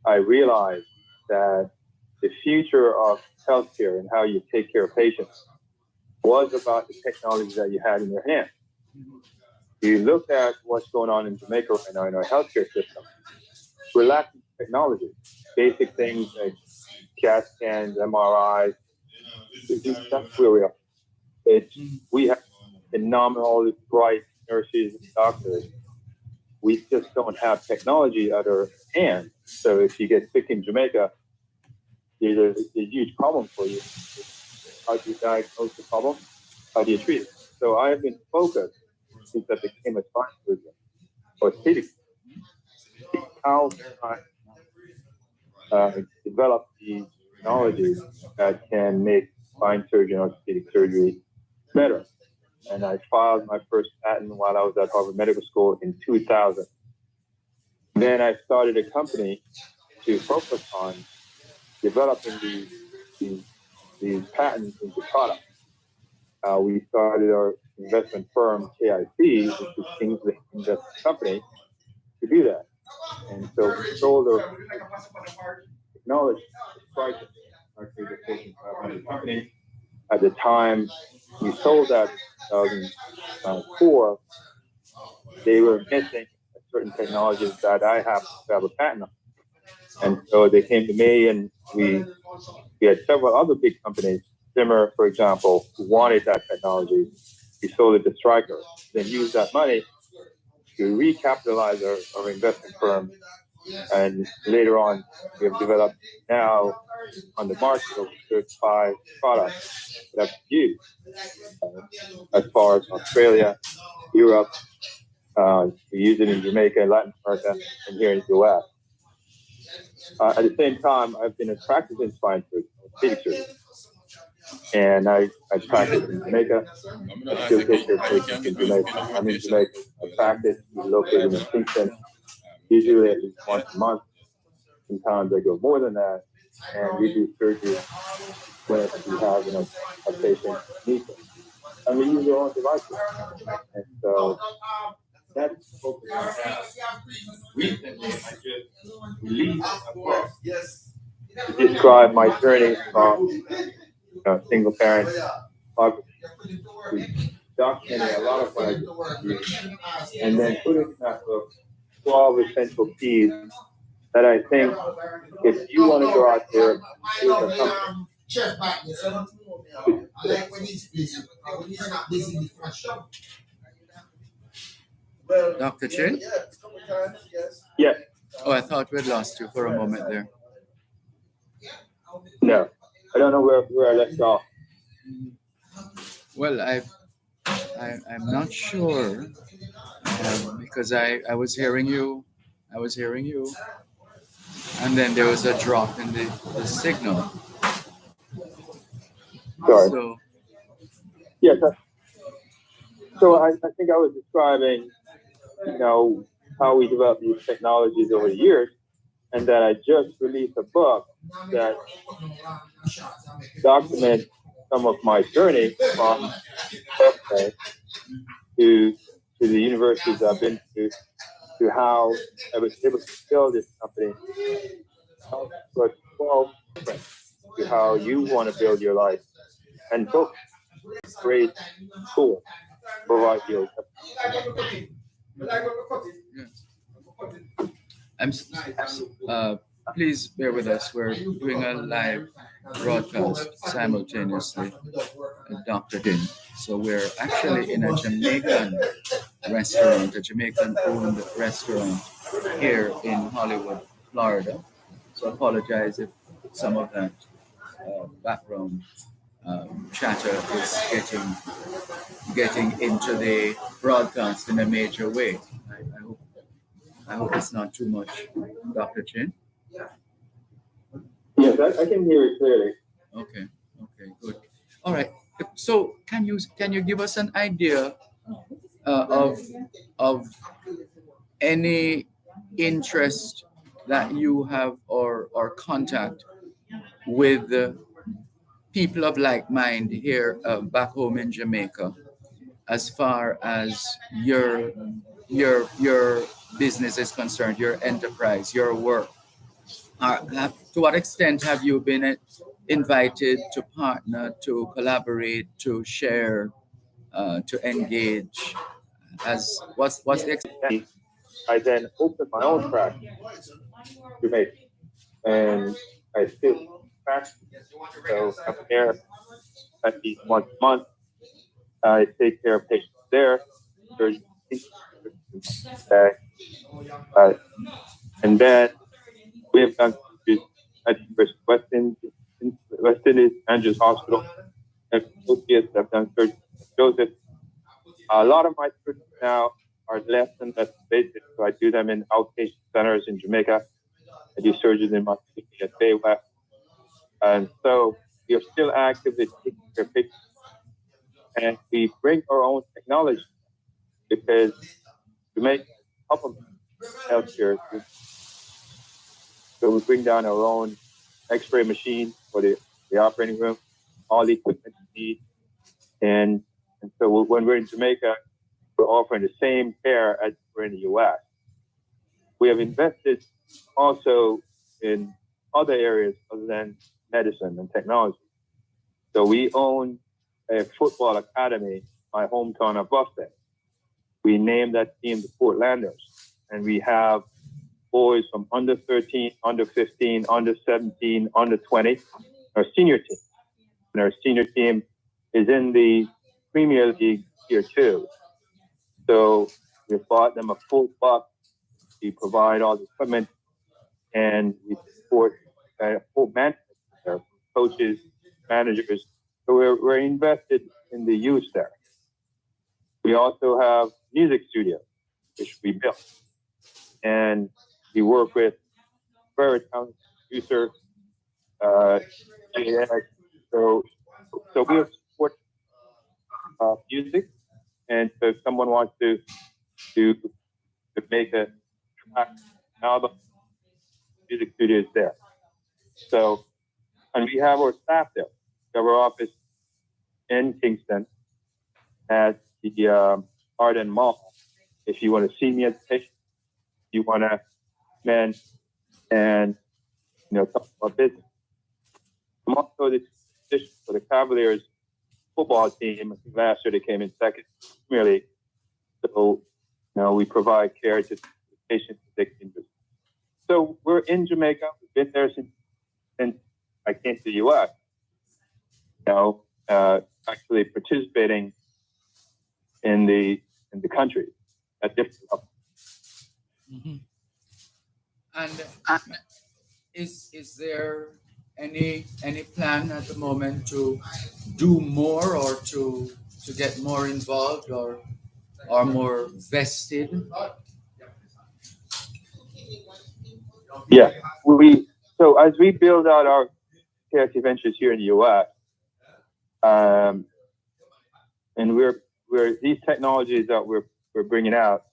I realized that the future of healthcare and how you take care of patients was about the technology that you had in your hand. You look at what's going on in Jamaica right now in our healthcare system. We're lacking technology, basic things like CAT scans, MRIs. That's where we are. We have phenomenal, bright nurses and doctors. We just don't have technology at our hand. So if you get sick in Jamaica, there's a huge problem for you. How do you diagnose the problem? How do you treat it? So I have been focused since I became a spine surgeon or orthopedic. How can I develop these technologies that can make spine surgery and orthopedic surgery better? And I filed my first patent while I was at Harvard Medical School in 2000. Then I started a company to focus on developing these patents into products. We started our investment firm, KIC, which is Kingsley Investment Company, to do that. And so we sold our technology price our Fortune 500 company. At the time we sold that in 2004, they were missing certain technologies that I have to have a patent on. And so they came to me, and we had several other big companies, Zimmer, for example, who wanted that technology. We sold it to Stryker, then used that money to recapitalize our investment firm. And later on, we have developed now on the market over 35 products that have been used as far as Australia, Europe. We use it in Jamaica, Latin America, and here in the US. At the same time, I've been a practicing spine surgeon, and I practice in Jamaica. I still take care of patients in Jamaica. I'm in Jamaica. I practice. We're located in Kingston, usually at least once a month. Sometimes I go more than that, and we do surgery when we have a patient needs it. And we use our own devices. And so that's the focus I have. Recently, I just released a book to describe my journey from single parent photography to documenting a lot of what I do, and then putting in that book 12 essential keys that I think if you want to go out there with a company,
Dr. Chin?
Yes.
Oh, I thought we'd lost you for a moment there.
No, I don't know where I left off.
Well, I'm not sure because I was hearing you, and then there was a drop in the signal.
Sorry.
So,
Yes. So I think I was describing, how we develop these technologies over the years, and that I just released a book that documents some of my journey from birthday to the universities I've been to how I was able to build this company. But 12 different to how you want to build your life, and so great tool provide you.
Please bear with us. We're doing a live broadcast simultaneously at Dr. Din. So we're actually in a Jamaican restaurant, a Jamaican-owned restaurant here in Hollywood, Florida. So I apologize if some of that background chatter is getting into the broadcast in a major way. I hope it's not too much, Dr. Chin.
Yes, I can hear it clearly.
Okay, good. All right. So can you give us an idea of any interest that you have or contact with people of like mind here back home in Jamaica, as far as your business is concerned, your enterprise, your work? To what extent have you been invited to partner, to collaborate, to share, to engage? As what's the extent?
I then opened my own practice to make, and I still practice. So I'm here at least once a month. I take care of patients there. And then we have done at West Indies Andrews Hospital, and associates have done surgery at Joseph. A lot of my surgeries now are less than that basic, so I do them in outpatient centers in Jamaica. I do surgeries in Montego at Bay West. And so we are still actively taking care of patients. And we bring our own technology because we make a couple of healthcare. So we bring down our own X-ray machine for the operating room, all the equipment we need. And so when we're in Jamaica, we're offering the same care as we're in the U.S. We have invested also in other areas other than medicine and technology. So we own a football academy, my hometown of Boston. We named that team the Portlanders, and we have boys from under 13, under 15, under 17, under 20, our senior team. And our senior team is in the Premier League Tier 2. So we bought them a full bus. We provide all the equipment, and we support full management, coaches, managers. So we're invested in the youth there. We also have music studios, which we built. And we work with very talented producer. Yeah, so we support music, and so if someone wants to make a track album, music studio is there. So, and we have our staff there. We have our office in Kingston at the Arden Mall. If you want to see me at the station, you want to come in and talk about business. I'm also the position for the Cavaliers football team. I think last year they came in second, really. So, we provide care to patients with injuries. So we're in Jamaica. We've been there since I came to the U.S. Actually participating in the country at different levels.
Mm-hmm. And is there any plan at the moment to do more or to get more involved or more vested?
Yeah, so as we build out our charity ventures here in the U.S., and we're these technologies that we're bringing out,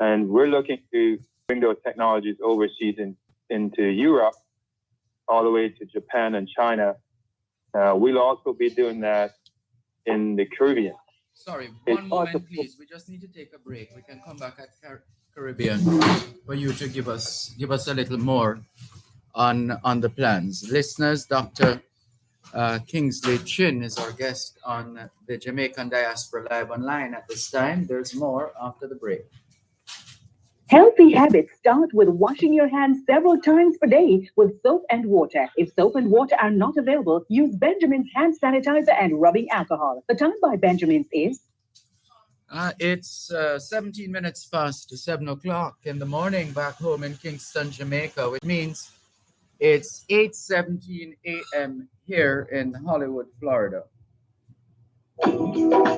and we're looking to bring those technologies overseas into Europe, all the way to Japan and China. We'll also be doing that in the Caribbean.
Sorry, one moment, please. We just need to take a break. We can come back at Caribbean for you to give us a little more on the plans. Listeners, Dr. Kingsley Chin is our guest on the Jamaican Diaspora Live Online at this time. There's more after the break.
Healthy habits start with washing your hands several times per day with soap and water. If soap and water are not available, use Benjamin's hand sanitizer and rubbing alcohol. The time by Benjamin's is?
It's 17 minutes past 7 o'clock in the morning back home in Kingston, Jamaica, which means it's 8:17 a.m. here in Hollywood, Florida.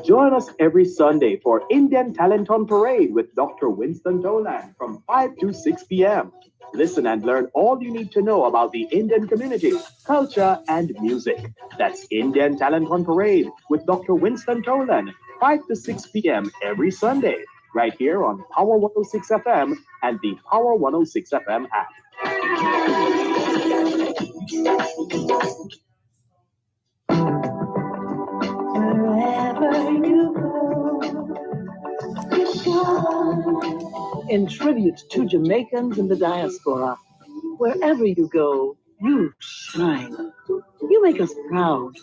Join us every Sunday for Indian Talent on Parade with Dr. Winston Toland from 5 to 6 p.m. Listen and learn all you need to know about the Indian community, culture, and music. That's Indian Talent on Parade with Dr. Winston Toland, 5 to 6 p.m. every Sunday, right here on Power 106 FM and the Power 106 FM app.
Wherever you go, you shine. In tribute to Jamaicans in the diaspora, wherever you go, you shine. You make us proud.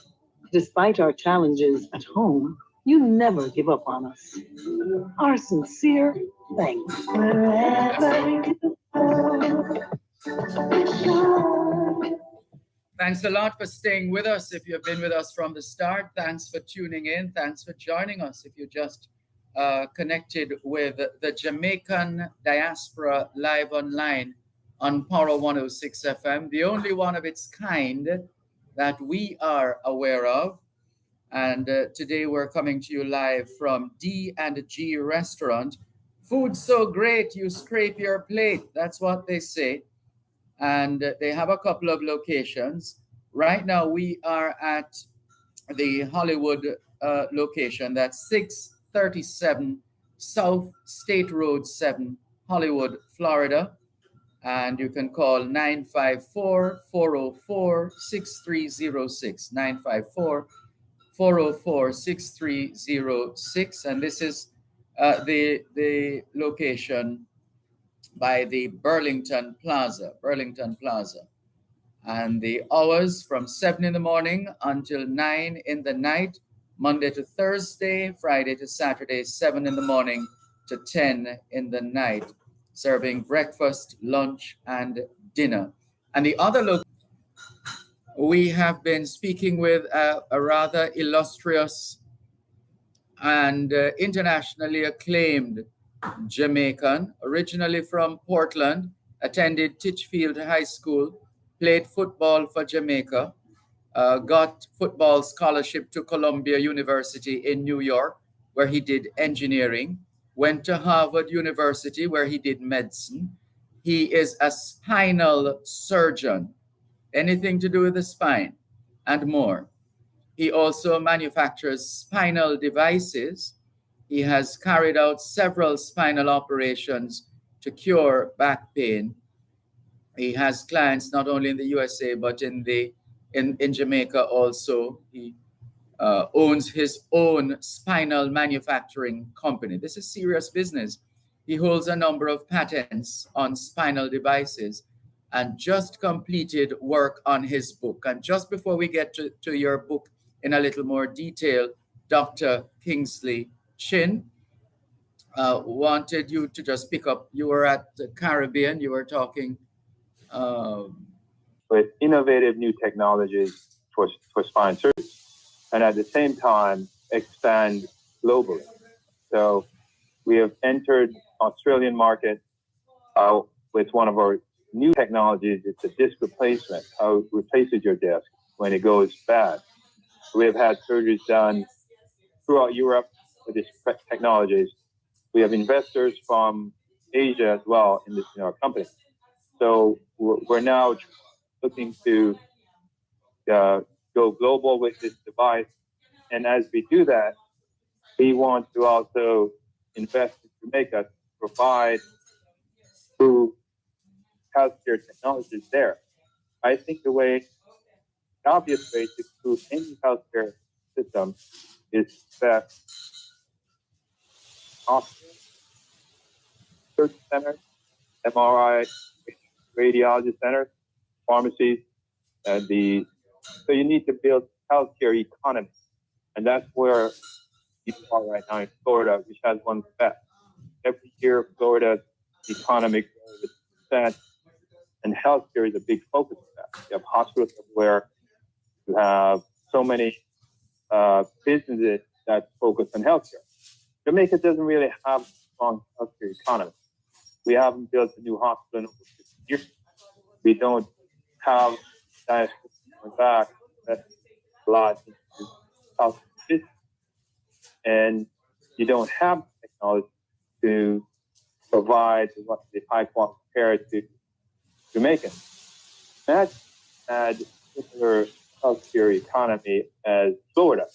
Despite our challenges at home, you never give up on us. Our sincere thanks. Wherever you go, you shine.
Thanks a lot for staying with us. If you've been with us from the start, thanks for tuning in. Thanks for joining us. If you just connected with the Jamaican Diaspora Live Online on Power 106 FM, the only one of its kind that we are aware of. And today we're coming to you live from D&G Restaurant. Food so great, you scrape your plate. That's what they say. And they have a couple of locations. Right now, we are at the Hollywood location. That's 637 South State Road 7, Hollywood, Florida. And you can call 954-404-6306, 954-404-6306. And this is the location by the Burlington Plaza. And the hours from 7 in the morning until 9 in the night, Monday to Thursday, Friday to Saturday, 7 in the morning to 10 in the night, serving breakfast, lunch, and dinner. And the other look, we have been speaking with a rather illustrious and internationally acclaimed Jamaican, originally from Portland, attended Titchfield High School, played football for Jamaica, got football scholarship to Columbia University in New York, where he did engineering, went to Harvard University, where he did medicine, He is a spinal surgeon, anything to do with the spine and more. He also manufactures spinal devices. He has carried out several spinal operations to cure back pain. He has clients not only in the USA, but in Jamaica also. He owns his own spinal manufacturing company. This is serious business. He holds a number of patents on spinal devices and just completed work on his book. And just before we get to your book in a little more detail, Dr. Kingsley Chin wanted you to just pick up. You were at the Caribbean, you were talking.
With innovative new technologies for spine surgery, and at the same time expand globally. So we have entered Australian market with one of our new technologies. It's a disc replacement, how it replaces your disc when it goes bad. We have had surgeries done throughout Europe with these technologies. We have investors from Asia as well in our company. So we're now looking to go global with this device. And as we do that, we want to also invest in Jamaica to provide through healthcare technologies there. I think the obvious way to improve any healthcare system is that hospitals, surgery centers, MRI, radiology centers, pharmacies, so you need to build healthcare economy. And that's where you are right now in Florida, which has one of the best. Every year, Florida's economy grows with percent, and healthcare is a big focus of that. You have hospitals where you have so many businesses that focus on healthcare. Jamaica doesn't really have a strong healthcare economy. We haven't built a new hospital in over 50 years. We don't have that back that's a lot into health business. And you don't have technology to provide the high quality care to Jamaicans. That's had a similar healthcare economy as Florida.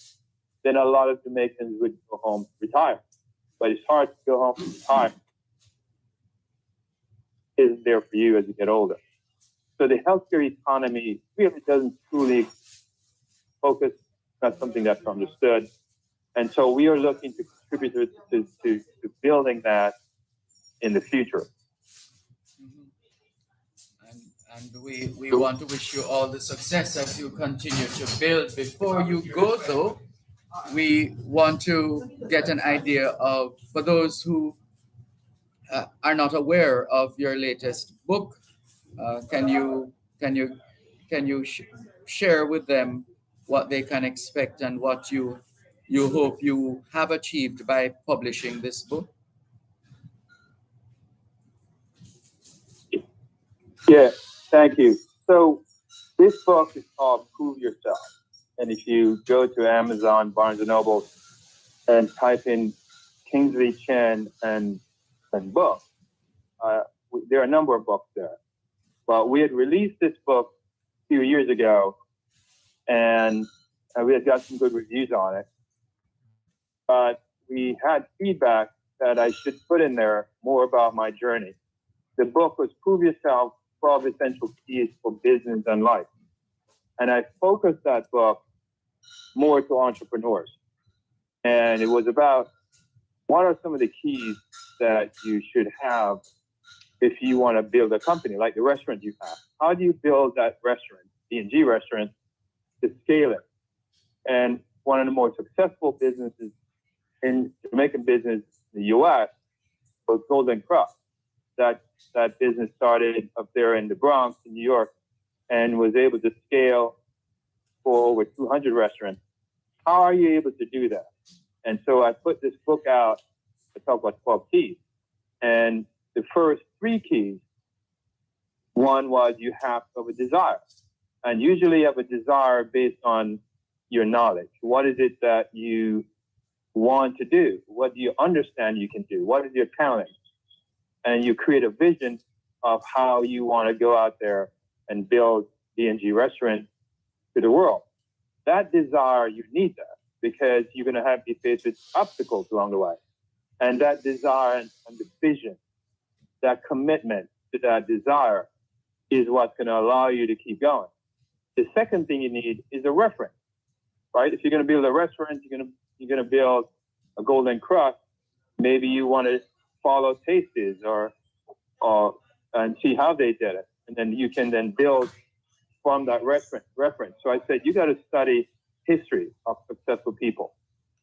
Then a lot of Jamaicans would go home to retire. But it's hard to go home to retire. It isn't there for you as you get older. So the healthcare economy really doesn't truly focus. It's not something that's understood. And so we are looking to contribute to building that in the future.
And we want to wish you all the success as you continue to build. Before you go, though, we want to get an idea of, for those who are not aware of your latest book, can you share with them what they can expect and what you hope you have achieved by publishing this book?
Yeah, thank you. So this book is called Prove Yourself. And if you go to Amazon, Barnes & Noble, and type in Kingsley Chin and book, there are a number of books there. But we had released this book a few years ago, and we had got some good reviews on it. But we had feedback that I should put in there more about my journey. The book was Prove Yourself, 12 Essential Keys for Business and Life. And I focused that book more to entrepreneurs. And it was about what are some of the keys that you should have if you want to build a company like the restaurant you have. How do you build that restaurant, D&G restaurant, to scale it? And one of the more successful businesses in Jamaican business in the US was Golden Cross. That business started up there in the Bronx in New York and was able to scale for over 200 restaurants. How are you able to do that? And so I put this book out to talk about 12 keys. And the first 3 keys, one was you have to have a desire. And usually you have a desire based on your knowledge. What is it that you want to do? What do you understand you can do? What is your talent? And you create a vision of how you want to go out there and build D&G restaurant to the world. That desire, you need that because you're going to have to face with obstacles along the way. And that desire and the vision, that commitment to that desire is what's going to allow you to keep going. The second thing you need is a reference, right? If you're going to build a restaurant, you're going to build a golden crust. Maybe you want to follow tastes or and see how they did it, and then you can then build from that reference. So I said you got to study history of successful people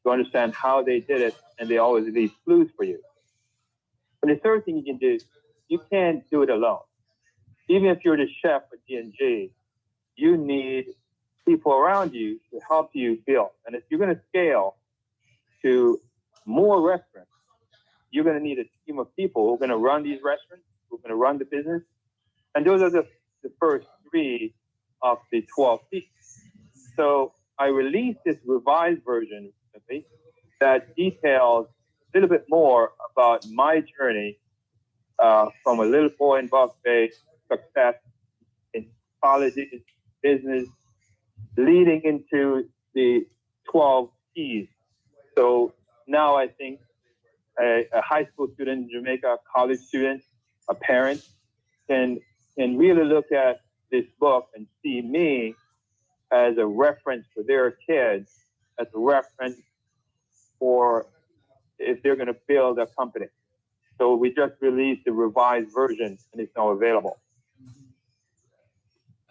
to understand how they did it, and they always leave clues for you. And the third thing you can do, you can't do it alone. Even if you're the chef at D&G, you need people around you to help you build. And if you're going to scale to more restaurants, you're going to need a team of people who are going to run these restaurants, who are going to run the business. And those are the first 3 of the 12 C's. So I released this revised version recently that details a little bit more about my journey from a little boy in Bucks Bay, success in colleges, business, leading into the 12 C's. So now I think a high school student in Jamaica, a college student, a parent can really look at this book and see me as a reference for their kids, as a reference for if they're going to build a company. So we just released the revised version and it's now available.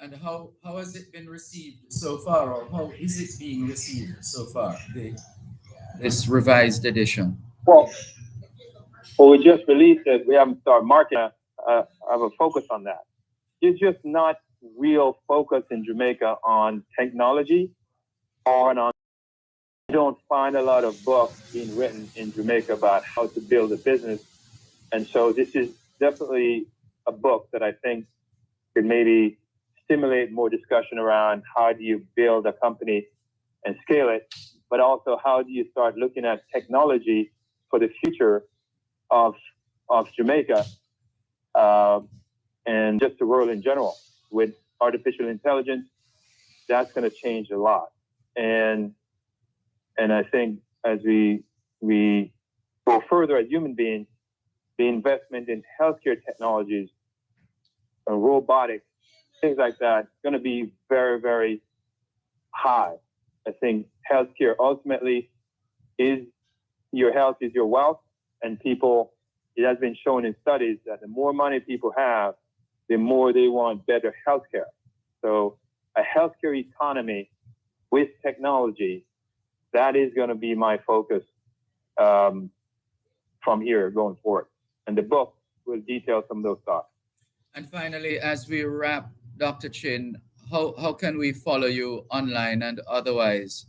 And how has it been received so far, or how is it being received so far, this revised edition?
Well, we just released it. We haven't started marketing. I have a focus on that. It's just not real focus in Jamaica on technology or on. You don't find a lot of books being written in Jamaica about how to build a business. And so this is definitely a book that I think could maybe stimulate more discussion around how do you build a company and scale it, but also how do you start looking at technology for the future of Jamaica and just the world in general. With artificial intelligence, that's going to change a lot. And I think as we go further as human beings, the investment in healthcare technologies, robotics, things like that, is going to be very, very high. I think healthcare ultimately is your health is your wealth, and people, it has been shown in studies that the more money people have, the more they want better healthcare. So a healthcare economy with technology, that is going to be my focus from here going forward. And the book will detail some of those thoughts.
And finally, as we wrap, Dr. Chin, how can we follow you online and otherwise?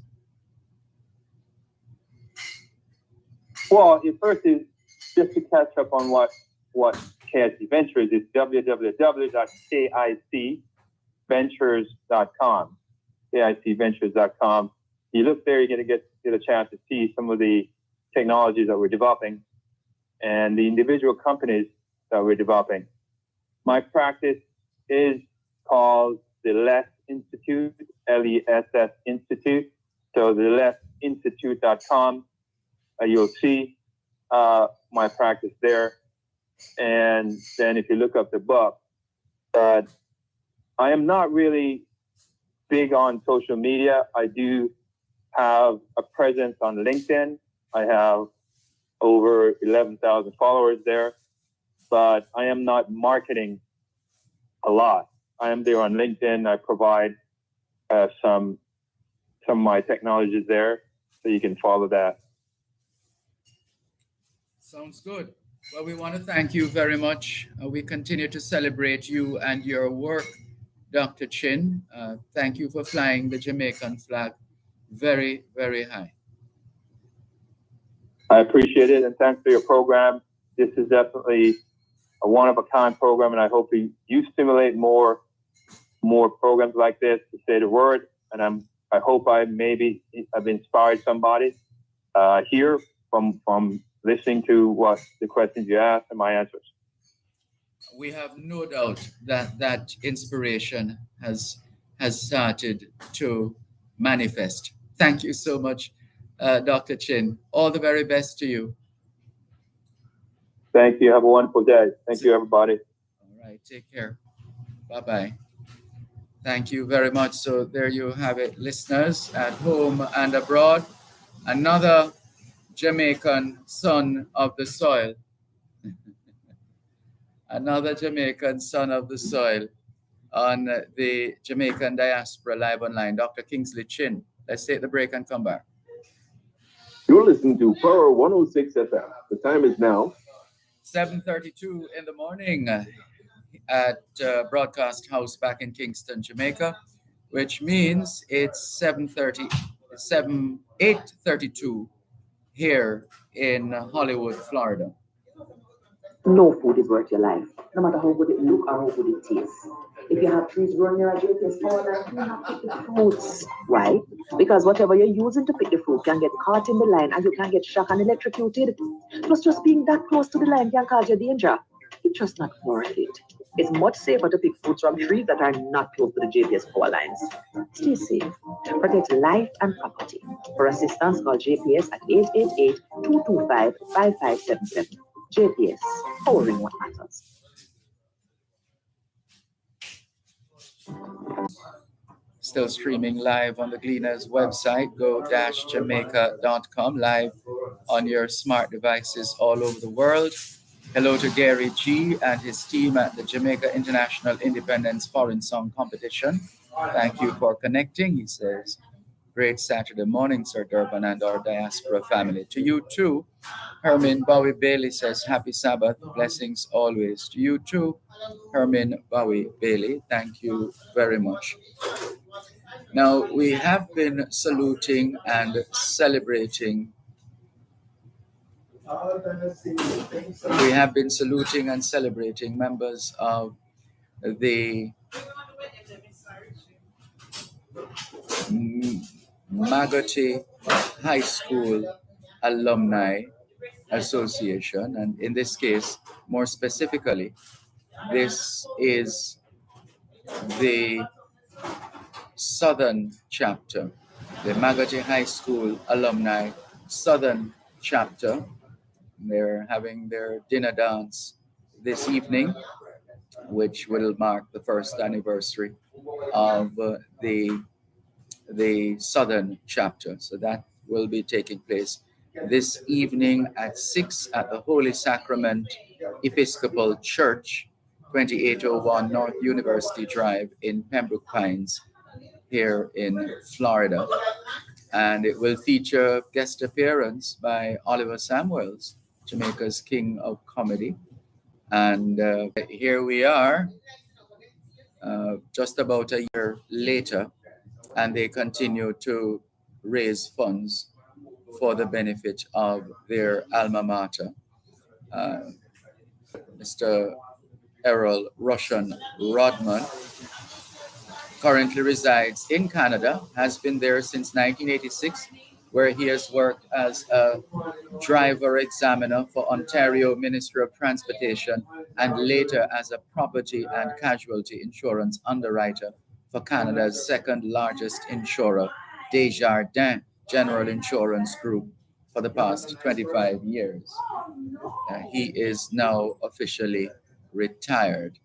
Well, the first is just to catch up on what KIC Ventures is, www.kicventures.com, kicventures.com. You look there, you're going to get a chance to see some of the technologies that we're developing and the individual companies that we're developing. My practice is called the LESS Institute, LESS Institute. So the lessinstitute.com. You'll see my practice there. And then if you look up the book, I am not really big on social media. I do have a presence on LinkedIn. I have over 11,000 followers there, but I am not marketing a lot. I am there on LinkedIn. I provide some of my technologies there, so you can follow that.
Sounds good. Well, we want to thank you very much. We continue to celebrate you and your work, Dr. Chin. Thank you for flying the Jamaican flag very, very high.
I appreciate it, and thanks for your program. This is definitely a one-of-a-kind program, and I hope you stimulate more programs like this to say the word. And I hope I've inspired somebody here from listening to what the questions you asked and my answers.
we have no doubt that that inspiration has started to manifest. Thank you so much, Dr. Chin. All the very best to you.
Thank you. Have a wonderful day. Thank you, everybody.
All right, take care. Bye-bye. Thank you very much. So there you have it, listeners at home and abroad. Another Jamaican son of the soil. Another Jamaican son of the soil on the Jamaican Diaspora Live Online, Dr. Kingsley Chin. Let's take the break and come back.
You're listening to Power 106 FM. The time is now
7:32 in the morning at Broadcast House back in Kingston, Jamaica, which means it's 8:32 here in Hollywood, Florida.
No food is worth your life, no matter how good it look or how good it tastes. If you have trees growing near a JPS power line, you have to pick the fruits. Why? Because whatever you're using to pick the fruit can get caught in the line and you can get shocked and electrocuted. Plus, just being that close to the line can cause you danger. It's just not worth it. It's much safer to pick fruits from trees that are not close to the JPS power lines. Stay safe. Protect life and property. For assistance, call JPS at 888-225-5577. JPS, powering what matters.
Still streaming live on the Gleaners website, go-jamaica.com, live on your smart devices all over the world. Hello to Gary G and his team at the Jamaica International Independence Foreign Song Competition. Thank you for connecting, he says. Great Saturday morning, Sir Durban and our diaspora family. To you too. Hermin Bowie Bailey says, happy Sabbath, blessings always. To you too, Hermin Bowie Bailey. Thank you very much. Now, we have been saluting and celebrating. We have been saluting and celebrating members of the Magotty High School Alumni Association, and in this case, more specifically, this is the Southern chapter, the Magotty High School Alumni Southern chapter. They're having their dinner dance this evening, which will mark the first anniversary of the Southern chapter. So that will be taking place this evening at 6 at the Holy Sacrament Episcopal Church, 2801 North University Drive in Pembroke Pines, here in Florida. And it will feature guest appearance by Oliver Samuels, Jamaica's King of Comedy. And here we are, just about a year later, and they continue to raise funds for the benefit of their alma mater. Mr. Errol Russian Rodman currently resides in Canada, has been there since 1986, where he has worked as a driver examiner for Ontario Ministry of Transportation and later as a property and casualty insurance underwriter for Canada's second largest insurer, Desjardins General Insurance Group, for the past 25 years. He is now officially retired.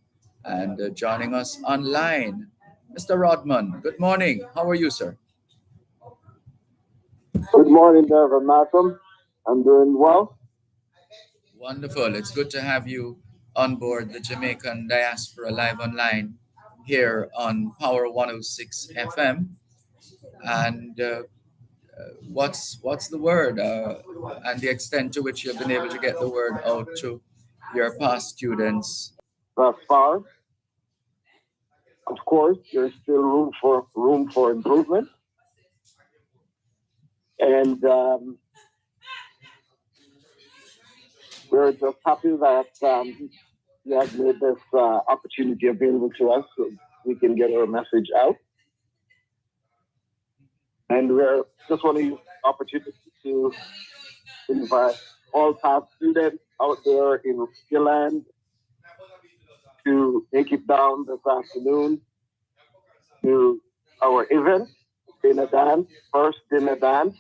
And joining us online, Mr. Rodman, good morning. How are you, sir?
Good morning, Reverend Malcolm. I'm doing well.
Wonderful. It's good to have you on board the Jamaican Diaspora Live Online here on Power 106 FM. And what's the word and the extent to which you've been able to get the word out to your past students?
Thus far, of course, there's still room for improvement. And we're just happy that you have made this opportunity available to us so we can get our message out. And we're just want to use the opportunity to invite all past students out there in Skilland to take it down this afternoon to our event, dinner dance, first dinner dance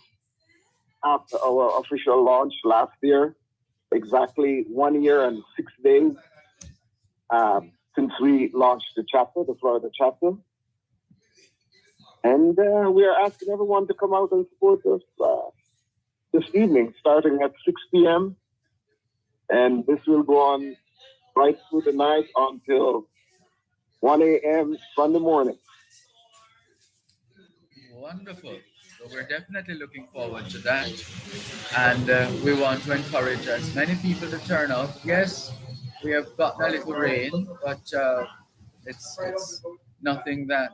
after our official launch last year, exactly 1 year and 6 days since we launched the chapter, the Florida chapter. And we are asking everyone to come out and support us this evening, starting at 6 p.m. And this will go on right through the night until 1 a.m. Sunday morning.
Wonderful. So we're definitely looking forward to that. And we want to encourage as many people to turn out. Yes, we have gotten a little rain, but it's nothing that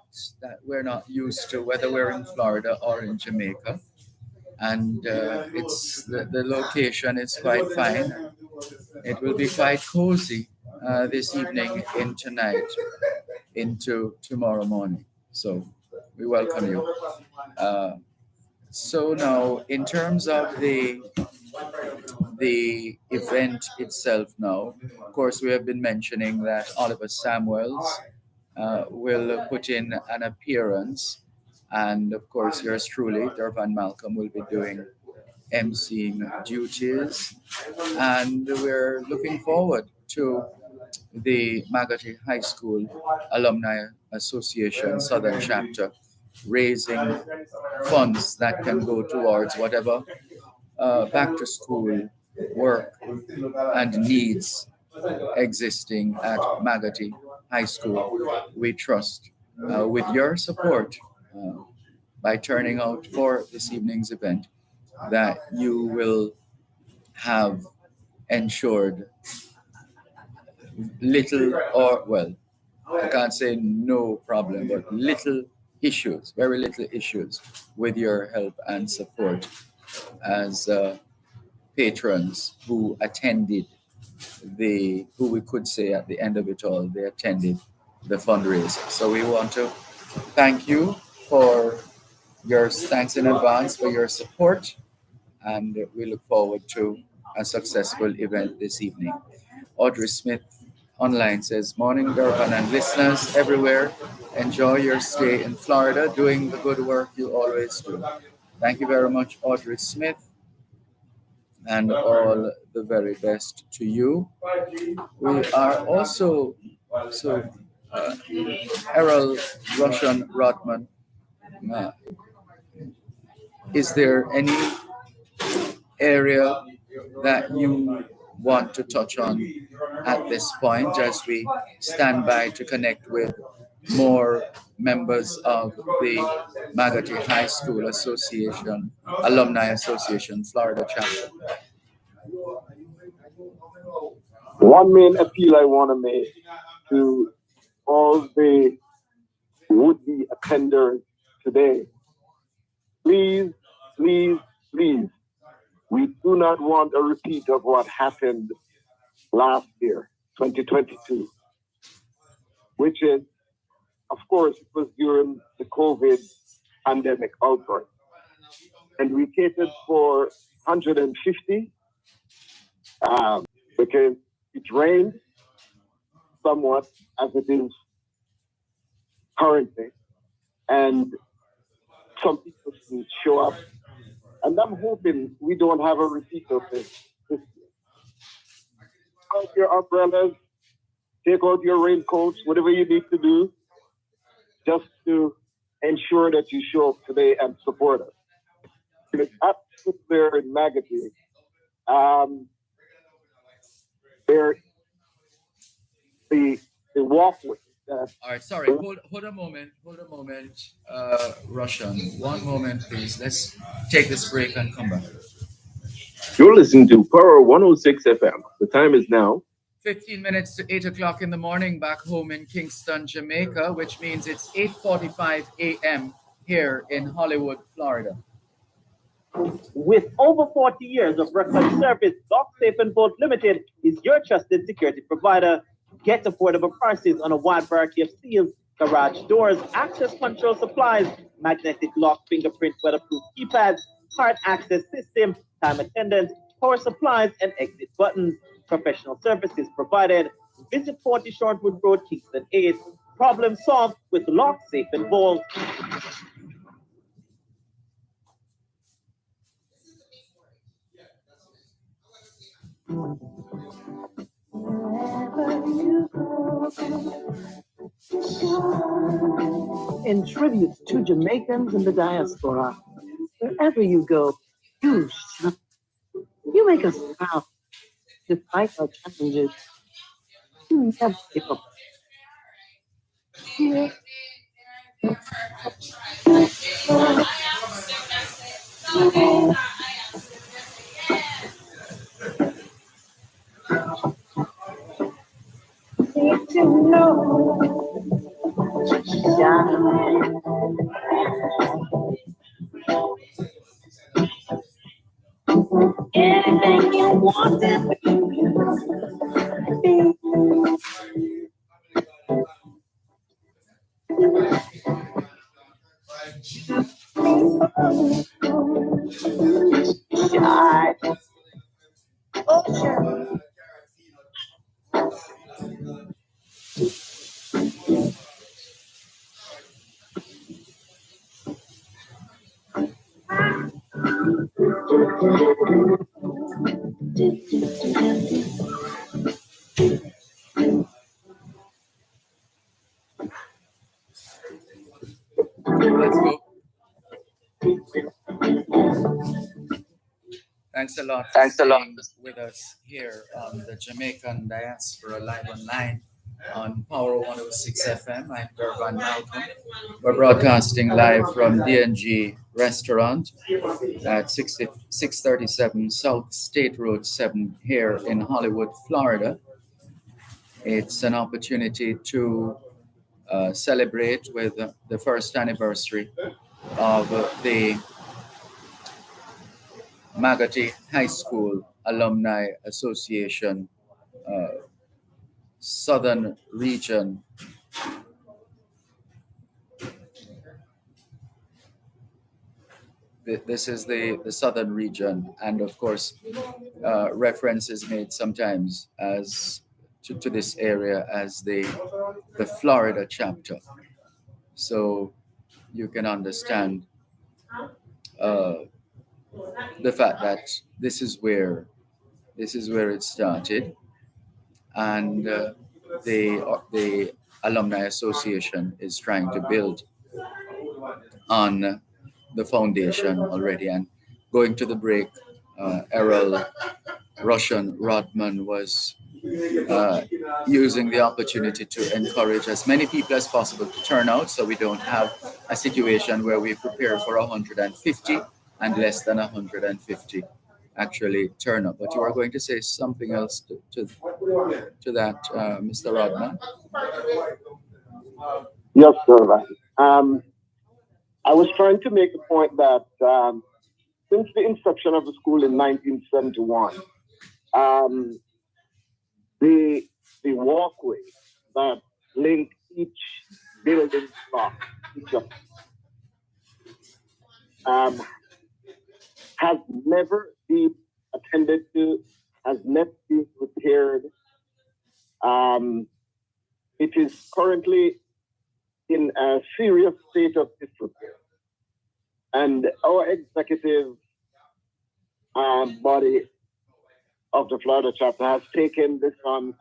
we're not used to, whether we're in Florida or in Jamaica. And it's the location is quite fine. It will be quite cozy this evening and tonight into tomorrow morning. So we welcome you. So now, in terms of the event itself, now, of course, we have been mentioning that Oliver Samuels will put in an appearance, and of course, yours truly, Dervan Malcolm, will be doing emceeing duties, and we're looking forward to the Magotty High School Alumni Association Southern Chapter raising funds that can go towards whatever back to school work and needs existing at Magotty High School. We trust with your support by turning out for this evening's event that you will have ensured little or, well, I can't say no problem, but little issues, very little issues with your help and support as patrons who attended who we could say at the end of it all, they attended the fundraiser. So we want to thank you for thanks in advance for your support, and we look forward to a successful event this evening. Audrey Smith online says, morning, Durban and listeners everywhere. Enjoy your stay in Florida, doing the good work you always do. Thank you very much, Audrey Smith, and all the very best to you. We are also, Errol Russian Rodman, is there any area that you want to touch on at this point as we stand by to connect with more members of the Magotty High School Association, Alumni Association, Florida chapter?
One main appeal I want to make to all the would-be attenders today, please, please, please, we do not want a repeat of what happened last year, 2022, which is, of course, it was during the COVID pandemic outbreak. And we catered for 150 because it rained somewhat as it is currently. And some people didn't show up. And I'm hoping we don't have a repeat of this year. Take out your umbrellas, take out your raincoats, whatever you need to do, just to ensure that you show up today and support us. It's absolutely there in Magotty. The walkway.
All right, sorry, hold a moment, Russian. One moment, please. Let's take this break and come back.
You're listening to Power 106 FM. The time is now
15 minutes to 8 o'clock in the morning back home in Kingston, Jamaica, which means it's 8:45 a.m. here in Hollywood, Florida.
With over 40 years of record service, Dock Safe and Boat Limited is your trusted security provider. Get affordable prices on a wide variety of seals, garage doors, access control supplies, magnetic lock, fingerprint, weatherproof keypads, card access system, time attendance, power supplies, and exit buttons. Professional services provided. Visit 40 Shortwood Road, Kingston 8. Problem solved with Lock Safe and Vault.
In tribute to Jamaicans in the diaspora, wherever you go, you shine. You make us proud. Despite our challenges, you never give up. Yeah. Need to know. Shine. Anything you want to be. Shine. Oh, shine.
Let's go. Thanks a lot for staying with us here on the Jamaican Diaspora Live Online on Power 106 FM. I'm Gervan Malcolm. We're broadcasting live from D&G Restaurant at 637 South State Road 7 here in Hollywood, Florida. It's an opportunity to celebrate with the first anniversary of the Magotty High School Alumni Association Southern Region. This is the Southern Region, and of course, reference is made sometimes as to this area as the Florida chapter. So you can understand the fact that this is where it started, and the Alumni Association is trying to build on the foundation already. And going to the break, Errol Russian Rodman was using the opportunity to encourage as many people as possible to turn out, so we don't have a situation where we prepare for 150 and less than 150 actually turn up. But you are going to say something else to that, Mr. Rodman?
Yes, sir. I was trying to make the point that since the inception of the school in 1971, the walkway that link each building block, each of has never been attended to, has never been repaired. It is currently in a serious state of disrepair. And our executive body of the Florida chapter has taken this on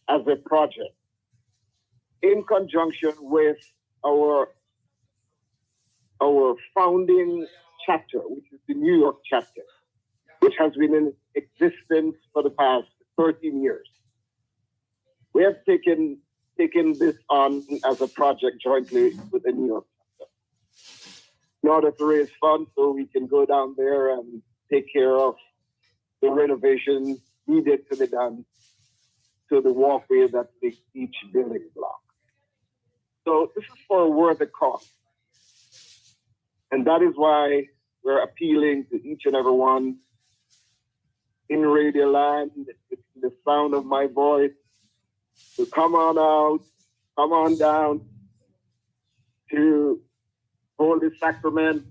as a project in conjunction with our founding chapter, which is the New York chapter, which has been in existence for the past 13 years. We have taken this on as a project jointly with the New York chapter in order to raise funds so we can go down there and take care of the renovation needed to be done to the walkway that makes each building block. So this is for a worthy cause. And that is why we're appealing to each and every one in Radio Land, the sound of my voice, to come on out, come on down to Holy Sacrament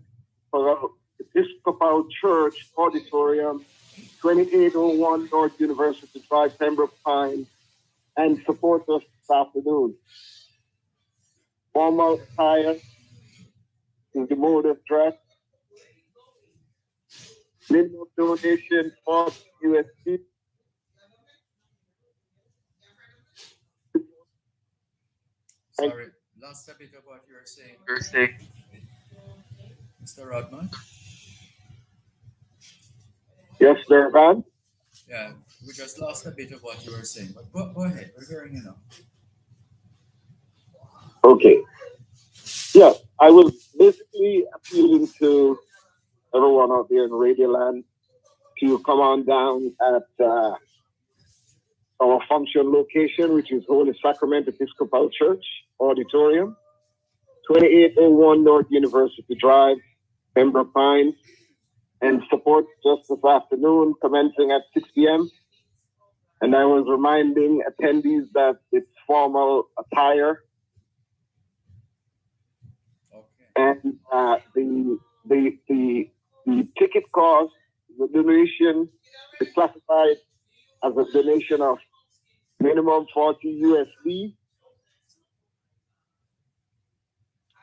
for the Episcopal Church Auditorium 2801 North University Drive, Pembroke Pines, and support us this afternoon. Formal attire is the mode of dress. Minimum donation for USD.
Sorry, lost a bit of what you were saying. Mr. Rodman?
Yes, sir, Van.
Yeah, we just lost a bit of what you were saying, but go ahead, we're hearing you now.
Okay. Yeah, I was basically appealing to everyone out there in Radio Land to come on down at our function location, which is Holy Sacrament Episcopal Church Auditorium, 2801 North University Drive, Pembroke Pines, and support just this afternoon, commencing at 6 p.m. And I was reminding attendees that it's formal attire. And the ticket cost, the donation is classified as a donation of minimum 40 USD.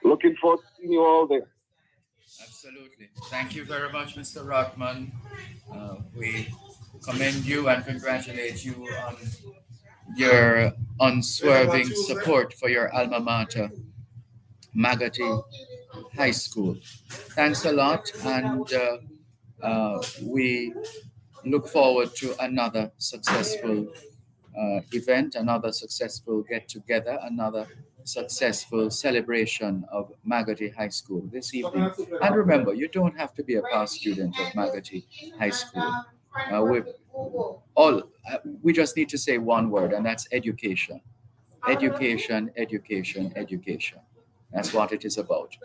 Looking forward to seeing you all there.
Absolutely. Thank you very much, Mr. Rothman. We commend you and congratulate you on your unswerving support for your alma mater, Magotty High School. Thanks a lot, and we look forward to another successful event, another successful get-together, another successful celebration of Magotty High School this evening. And remember, you don't have to be a past student of Magotty High School. We just need to say one word, and that's education. Education, education, education. That's what it is about.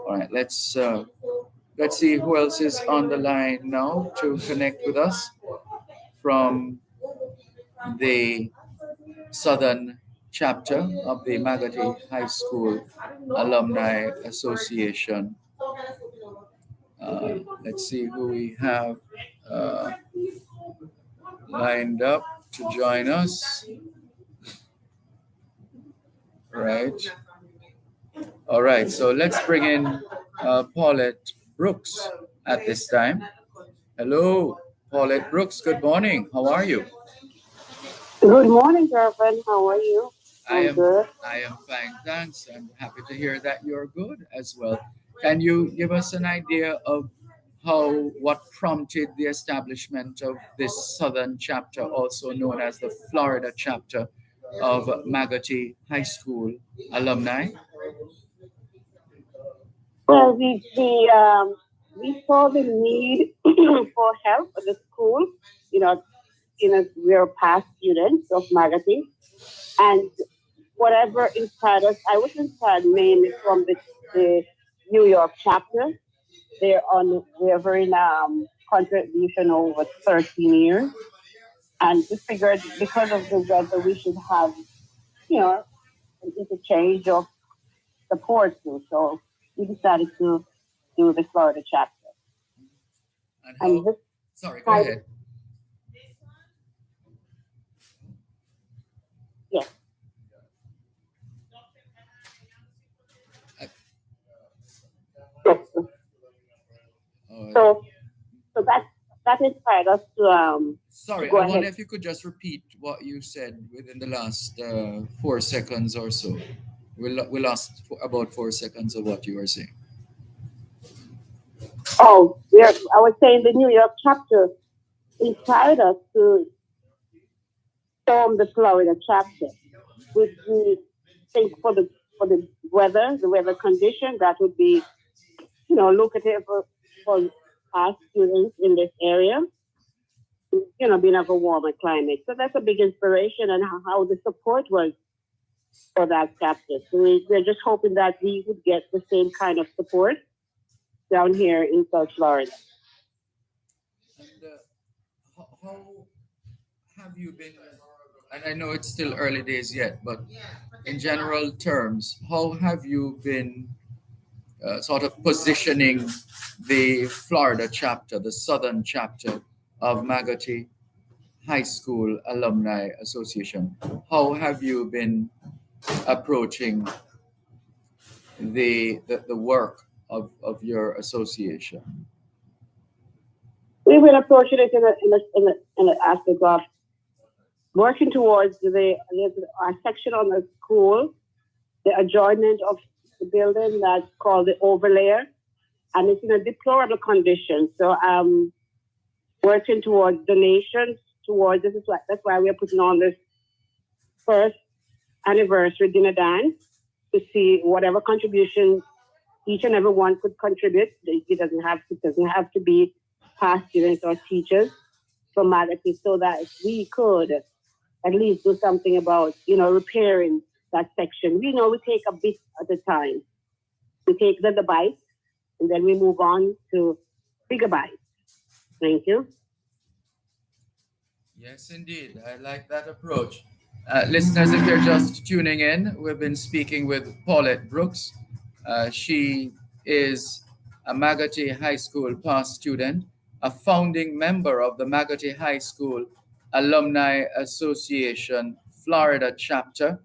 All right, let's see who else is on the line now to connect with us from the Southern chapter of the Magotty High School Alumni Association. Let's see who we have lined up to join us. Right. All right, so let's bring in Paulette Brooks at this time. Hello, Paulette Brooks. Good morning. How are you?
Good morning, Gervin. How are you?
I am
good.
I am fine, thanks. I'm happy to hear that you're good as well. Can you give us an idea of what prompted the establishment of this Southern chapter, also known as the Florida chapter of Magotty High School alumni?
Well, we saw the need for help at the school. We're past students of Magotty, and whatever inspired us, I was inspired mainly from the New York chapter. They're very contribution over 13 years, and we figured because of the weather, we should have, an interchange of support too. So we decided to do the Florida chapter.
Sorry, go ahead.
Yes. So that inspired us to
Sorry,
go
I
ahead.
wonder if you could just repeat what you said within the last 4 seconds or so. We lost about 4 seconds of what you were saying.
I was saying the New York chapter inspired us to form the Florida chapter, which we think for the weather condition, that would be, lucrative for our students in this area, being of a warmer climate. So that's a big inspiration, and how the support was for that chapter. So we're just hoping that we would get the same kind of support down here in South Florida.
And how have you been, and I know it's still early days yet, but in general terms, how have you been sort of positioning the Florida chapter, the Southern chapter of Magotty High School Alumni Association. How have you been approaching the work of your association?
We will approach it in the aspect of working towards there's a section on the school, the adjournment of the building that's called the overlayer, and it's in a deplorable condition. So working towards donations towards that's why we're putting on this first anniversary dinner dance to see whatever contribution each and every one could contribute. It doesn't have to be past students or teachers from Magotty, so that we could at least do something about, repairing that section. We take a bit at a time. We take the bite, and then we move on to bigger bites. Thank you.
Yes, indeed. I like that approach. Listeners, if you're just tuning in, we've been speaking with Paulette Brooks. She is a Magotty High School past student, a founding member of the Magotty High School Alumni Association Florida chapter,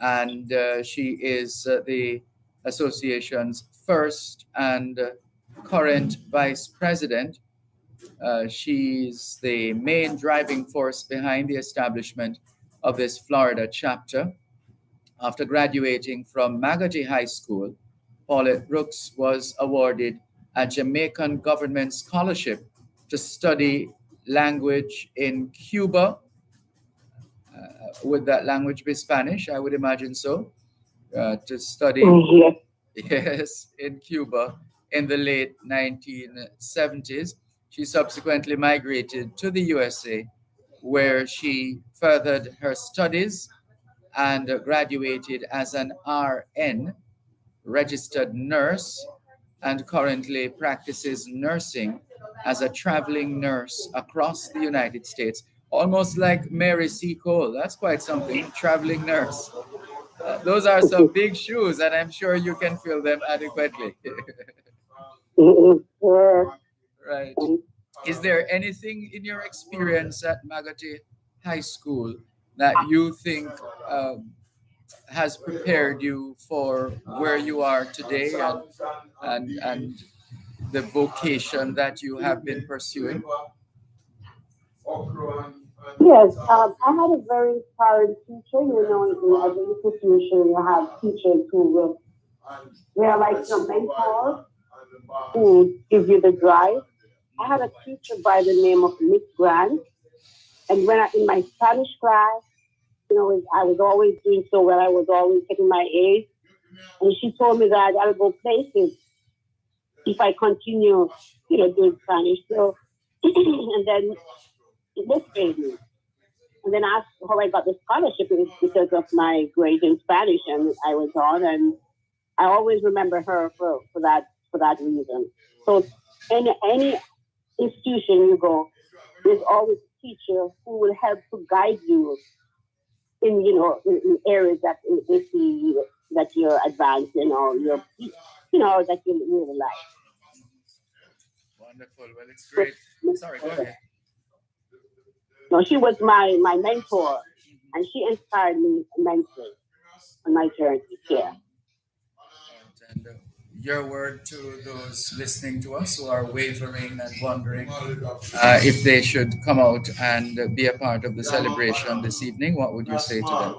and she is the association's first and current vice president. She's the main driving force behind the establishment of this Florida chapter. After graduating from Magotty High School, Paulette Brooks was awarded a Jamaican government scholarship to study language in Cuba. Would that language be Spanish? I would imagine so. To study, yes, in Cuba in the late 1970s. She subsequently migrated to the USA, where she furthered her studies and graduated as an RN, registered nurse, and currently practices nursing as a traveling nurse across the United States, almost like Mary C. Cole. That's quite something, traveling nurse. Those are some big shoes, and I'm sure you can fill them adequately. Right. Is there anything in your experience at Magotty High School that you think has prepared you for where you are today and the vocation that you have been pursuing?
Yes, I had a very inspiring teacher. In every institution, you have teachers who they're like your mentors who give you the drive. I had a teacher by the name of Miss Grant, and in my Spanish class, I was always doing so well. I was always getting my A's, and she told me that I'll go places if I continue, doing Spanish. So, and then it motivated me. And then asked how I got the scholarship. It was because of my grade in Spanish, and I was on, and I always remember her for that reason. So, in any institution you go, there's always a teacher who will help to guide you in areas that they see that you're advancing or that you really like.
Wonderful. Well, it's great. Sorry, go ahead.
No, she was my mentor, and she inspired me immensely on my journey here.
And your word to those listening to us who are wavering and wondering if they should come out and be a part of the celebration this evening, what would you say to them?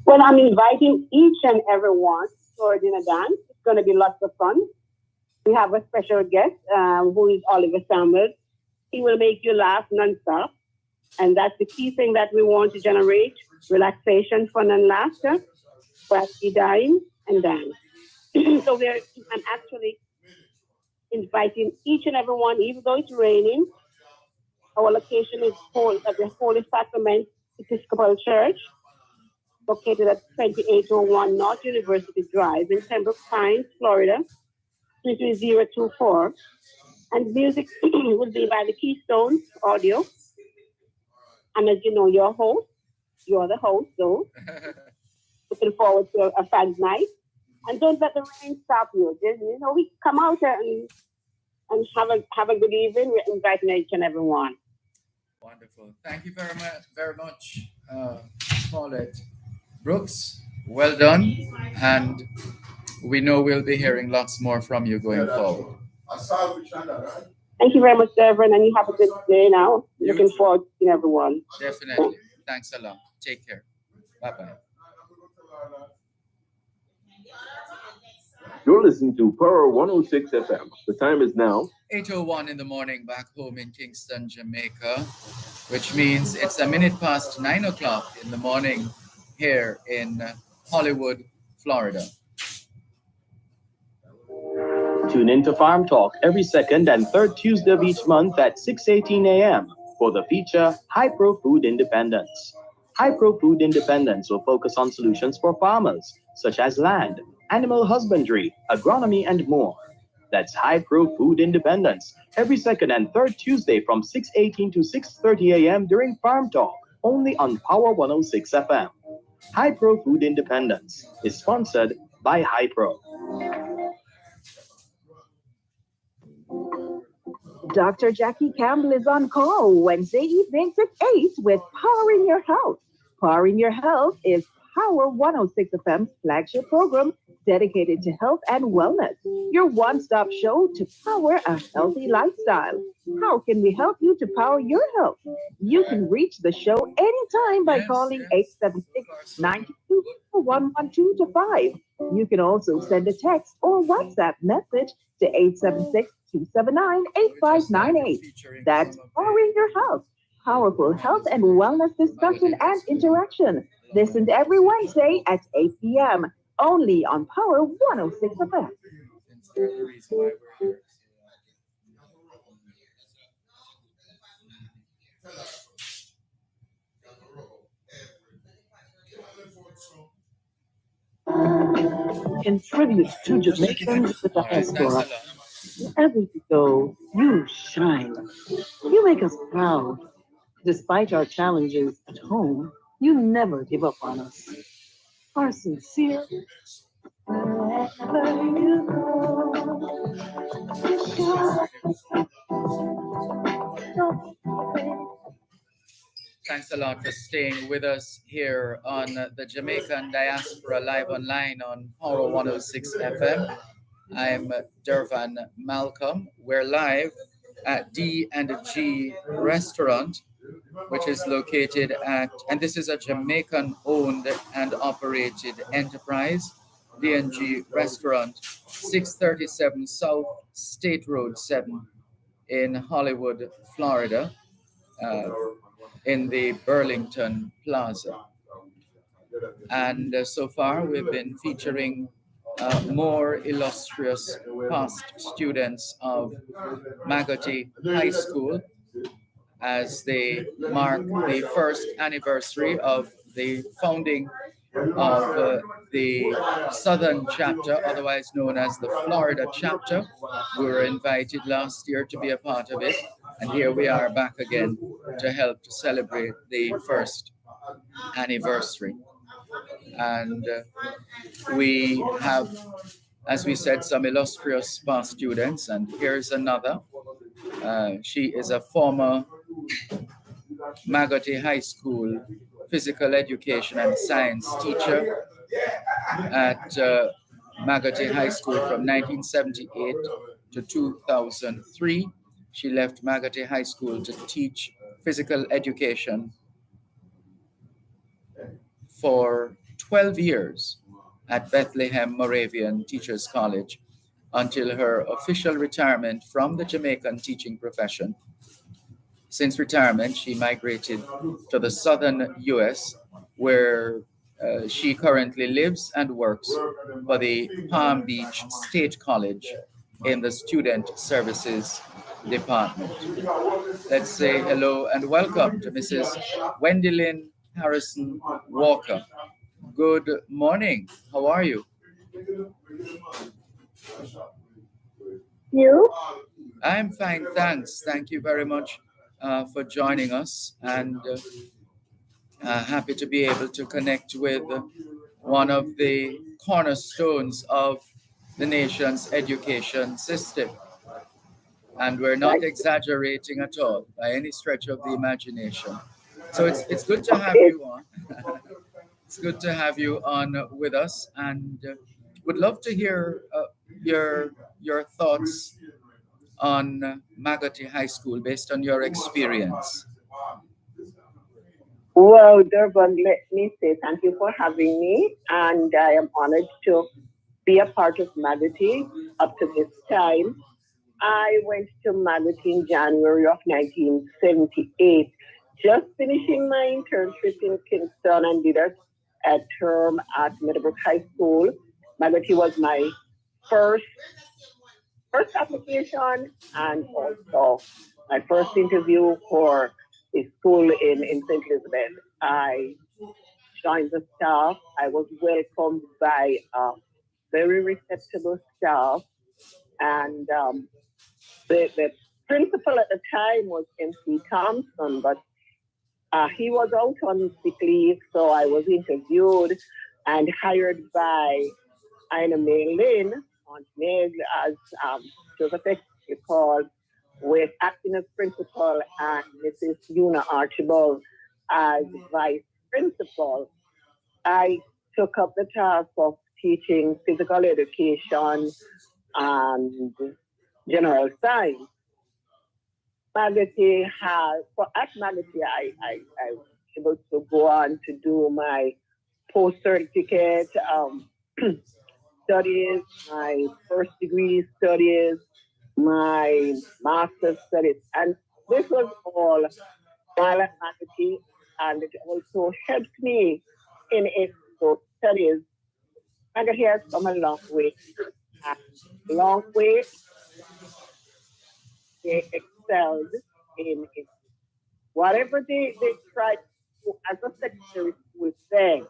Well, I'm inviting each and every one to our dinner dance. It's going to be lots of fun. We have a special guest who is Oliver Samuels. He will make you laugh nonstop. And that's the key thing that we want to generate: relaxation, fun, and laughter, happy dying and dance. So I'm actually inviting each and every one, even though it's raining. Our location is at the Holy Sacrament Episcopal Church, located at 2801 North University Drive in Pembroke Pines, Florida, 33024. And music will be by the Keystone Audio. And as you know, you're the host, so looking forward to a fun night. And don't let the rain stop you. We come out and and have a good evening. We're inviting each and everyone.
Wonderful. Thank you very much, Paulette Brooks. Well done. And we know we'll be hearing lots more from you going forward.
Thank you very much, Reverend, and you have a good day now. Looking forward to seeing everyone.
Definitely. Thanks a lot. Take care. Bye-bye.
You're listening to Power 106 FM. The time is now
8:01 in the morning back home in Kingston, Jamaica, which means it's a minute past 9 o'clock in the morning here in Hollywood, Florida.
Tune in to Farm Talk every second and third Tuesday of each month at 6:18 a.m. for the feature High Pro Food Independence. High Pro Food Independence will focus on solutions for farmers, such as land, animal husbandry, agronomy, and more. That's High Pro Food Independence every second and third Tuesday from 6:18 to 6:30 a.m. during Farm Talk, only on Power 106 FM. High Pro Food Independence is sponsored by High Pro.
Dr. Jackie Campbell is on call Wednesday evenings at 8 with Powering Your Health. Powering Your Health is Power 106 FM's flagship program dedicated to health and wellness, your one-stop show to power a healthy lifestyle. How can we help you to power your health? You can reach the show anytime by calling 876-922-11225. You can also send a text or WhatsApp message to 876-279-8598. That's Powering Your Health. Powerful health and wellness discussion and interaction. Listen every Wednesday at 8 p.m. only on Power 106 FM.
In tribute to Jamaicans with the diaspora, wherever you go, you shine. You make us proud. Despite our challenges at home, you never give up on us. Our sincere, wherever you go, you shine.
Thanks a lot for staying with us here on the Jamaican Diaspora live online on Power 106 FM. I'm Dervan Malcolm. We're live at D&G Restaurant, which is located at, and this is a Jamaican owned and operated enterprise, D&G Restaurant, 637 South State Road 7 in Hollywood, Florida, in the Burlington Plaza. And so far we've been featuring more illustrious past students of Magotty High School as they mark the first anniversary of the founding of the Southern chapter, otherwise known as the Florida chapter. We were invited last year to be a part of it, and here we are back again to help to celebrate the first anniversary. And we have, as we said, some illustrious past students, and here's another. She is a former Magotty High School physical education and science teacher at Magotty High School from 1978 to 2003. She left Magotty High School to teach physical education for 12 years at Bethlehem Moravian Teachers College until her official retirement from the Jamaican teaching profession. Since retirement, she migrated to the southern U.S., where she currently lives and works for the Palm Beach State College in the Student Services Department. Let's say hello and welcome to Mrs. Wendylyn Harrison Walker. Good morning. How are you?
You?
I'm fine, thanks. Thank you very much for joining us, and happy to be able to connect with one of the cornerstones of the nation's education system. And we're not exaggerating at all by any stretch of the imagination. So it's good to have you on. It's good to have you on with us, and would love to hear your thoughts on Magotty High School based on your experience.
Well, Durban, let me say thank you for having me, and I am honored to be a part of Magotty up to this time. I went to Magotty in January of 1978, just finishing my internship in Kingston, and did a term at Meadowbrook High School. Magotty was my first application, and also my first interview for a school in St. Elizabeth. I joined the staff. I was welcomed by very respectable staff, and the principal at the time was MC Thompson, but he was out on sick leave, so I was interviewed and hired by Ina May Lynn, Aunt Meg, as Joseph called, with acting as principal, and Mrs. Una Archibald as vice principal. I took up the task of teaching physical education and general science. Magotty at Magotty, I was able to go on to do my post-certificate studies, my first degree studies, my master's studies, and this was all while at Magotty, and it also helped me in its studies. Magotty has come a long way. They excelled in whatever they tried to do as a secondary school thing,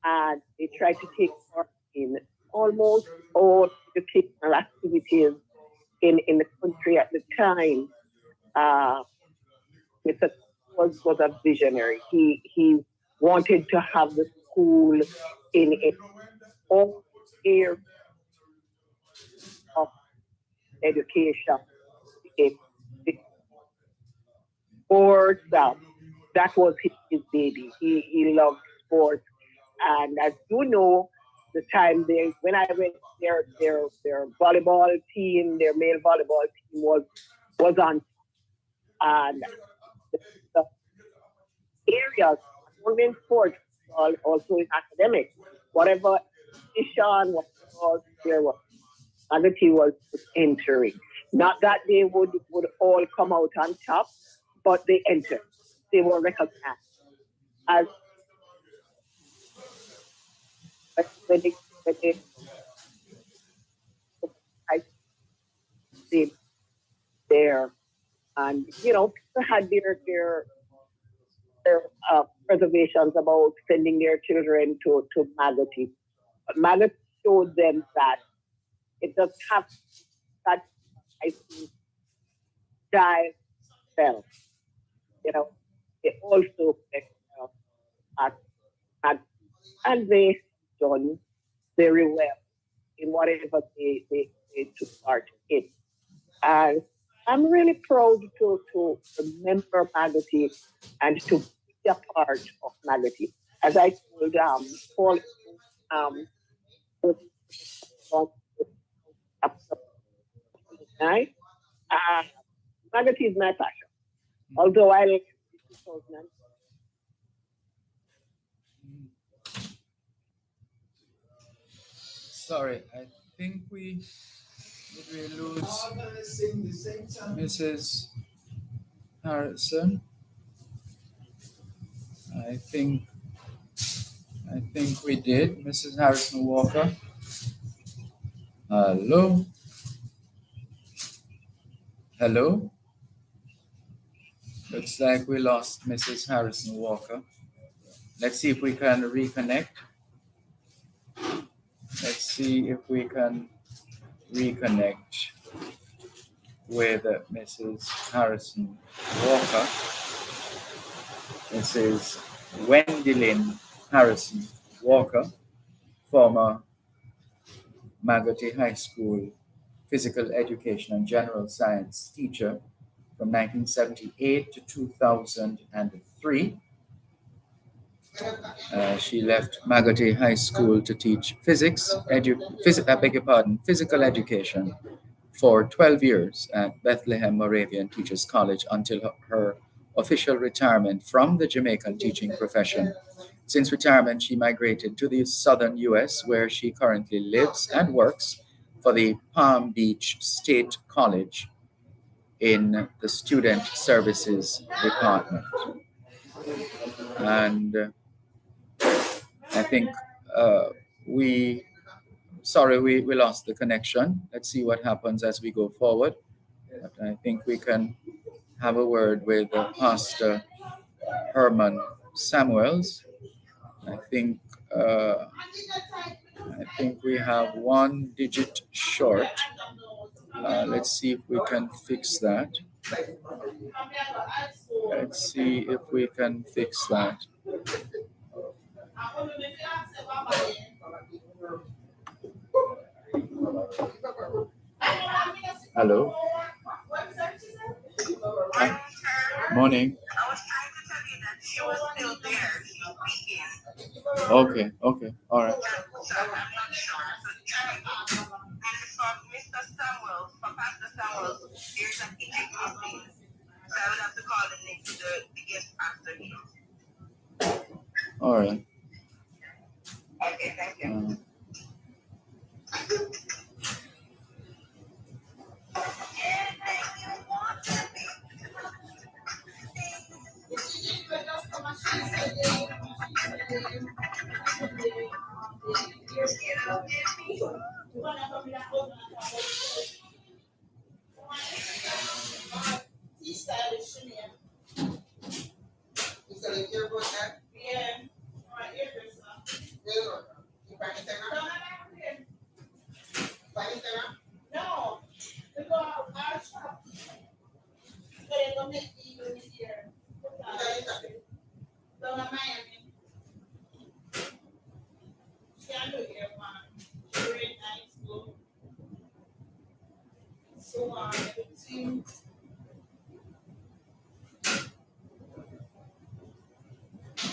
and they tried to take part in almost all educational activities in the country at the time. Mr. was a visionary. He wanted to have the school in its own area of education. Sports, that was his baby. He loved sports, and as you know, the time when I went there, their volleyball team, their male volleyball team was on, and the areas only in sports, also in academics, whatever issue was there was. Magotty was entering. Not that they would all come out on top, but they entered. They were recognized as when they there, and people had their reservations about sending their children to Magotty. But Magotty showed them that it does have that child self. They also and they done very well in whatever they took part in. And I'm really proud to remember Magotty and to be a part of Magotty. As I told Paul, Magotty is my passion. Although I like 2000.
Sorry, I think we lose Mrs. Harrison. I think we did. Mrs. Harrison Walker. Hello. Hello. Looks like we lost Mrs. Harrison Walker. Let's see if we can reconnect. Let's see if we can reconnect with Mrs. Harrison Walker. This is Wendy Lynn Harrison Walker, former Magotty High School physical education and general science teacher from 1978 to 2003. She left Magotay High School to teach physical education for 12 years at Bethlehem Moravian Teachers College until her official retirement from the Jamaican teaching profession. Since retirement, she migrated to the southern U.S., where she currently lives and works for the Palm Beach State College in the Student Services Department. And I think we lost the connection. Let's see what happens as we go forward. But I think we can have a word with Pastor Herman Samuels. I think we have one digit short. Let's see if we can fix that. Let's see if we can fix that. Hello. Hi. Morning. Okay, all right. All right. Okay, thank you.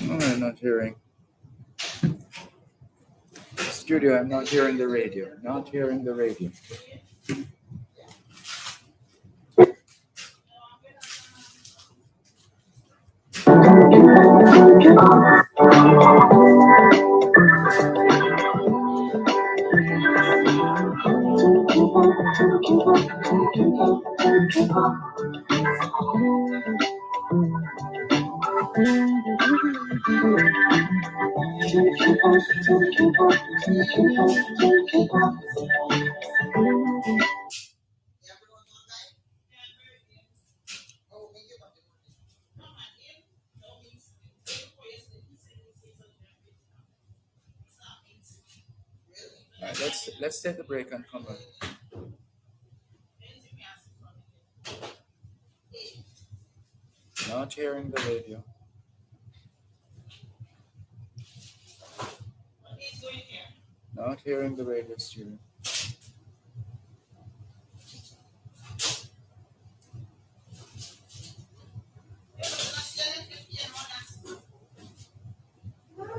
No, I'm not hearing. Studio, I'm not hearing the radio. Not hearing the radio. All right, let's take a break and come back. Not hearing the radio. Not hearing the radio, student.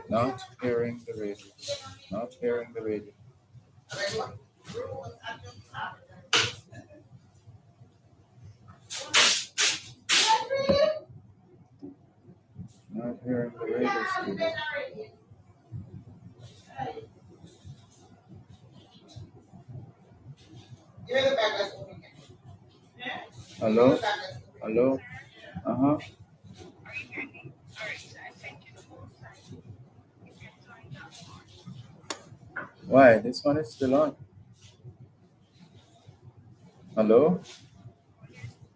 Not hearing the radio. Not hearing the radio. Not hearing the radio, student. Hello? Hello? Uh-huh. Why? This one is still on. Hello?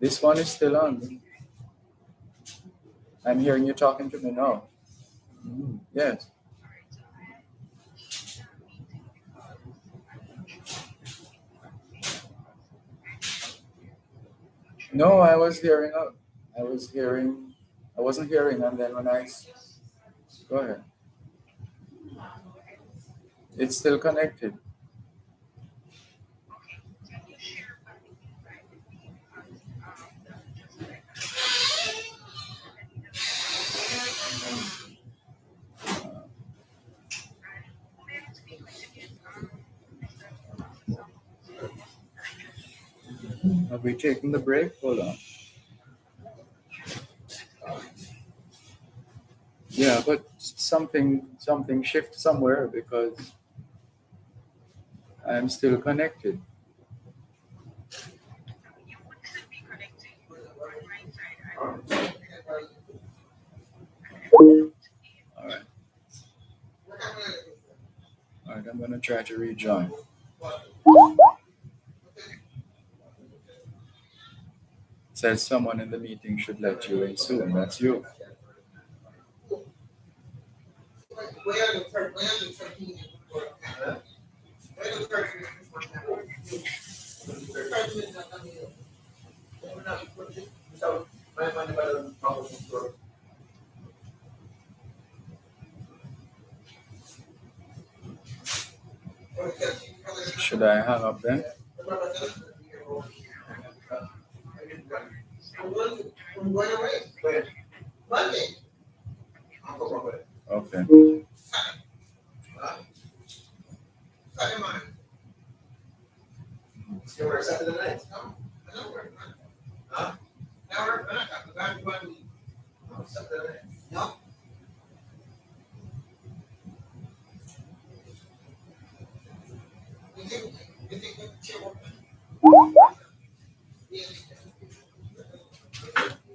This one is still on. I'm hearing you talking to me now. Yes. No, I was hearing. I wasn't hearing, and then when go ahead. It's still connected. Have we taken the break? Hold on. Yeah, but something shift somewhere because I'm still connected. All right. All right, I'm gonna try to rejoin. Says someone in the meeting should let you in soon. That's you. Should I hang up then? Okay.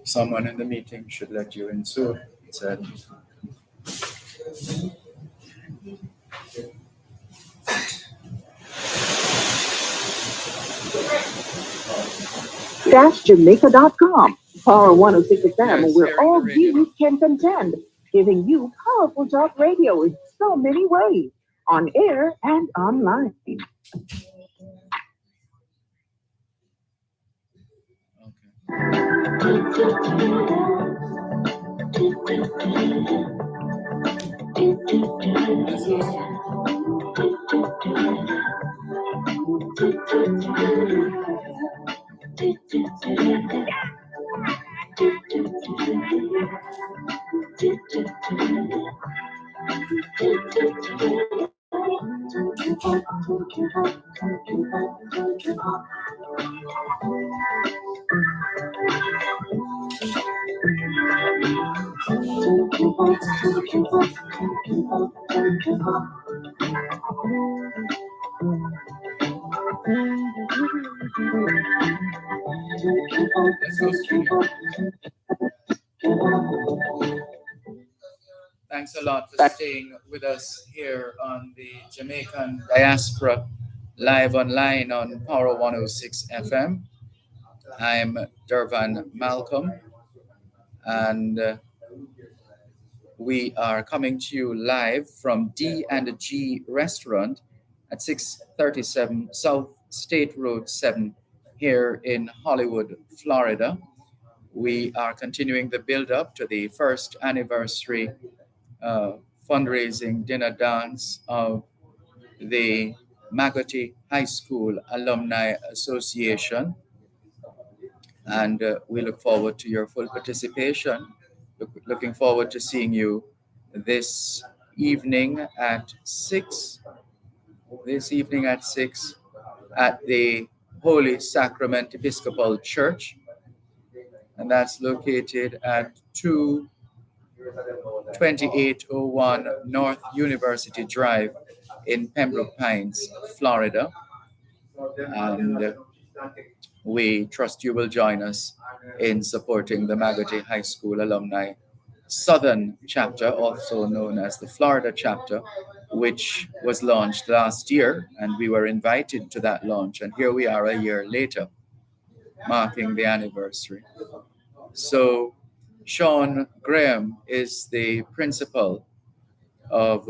Someone in the meeting should let you in soon, it said.
Jamaica.com. Power 106 FM, where all views can contend, giving you powerful talk radio in so many ways, on air and online.
Thanks a lot for staying with us here on the Jamaican Diaspora live online on Power 106 FM. I'm Durvan Malcolm, and we are coming to you live from D&G Restaurant at 637 South State Road 7 here in Hollywood, Florida. We are continuing the build-up to the first anniversary fundraising dinner dance of the Magotty High School Alumni Association. And we look forward to your full participation. Looking forward to seeing you this evening at 6. This evening at 6 at the Holy Sacrament Episcopal Church. And that's located at 2801 North University Drive in Pembroke Pines, Florida. And we trust you will join us in supporting the Magotty High School Alumni Southern Chapter, also known as the Florida Chapter, which was launched last year, and we were invited to that launch. And here we are a year later, marking the anniversary. So Sean Graham is the principal of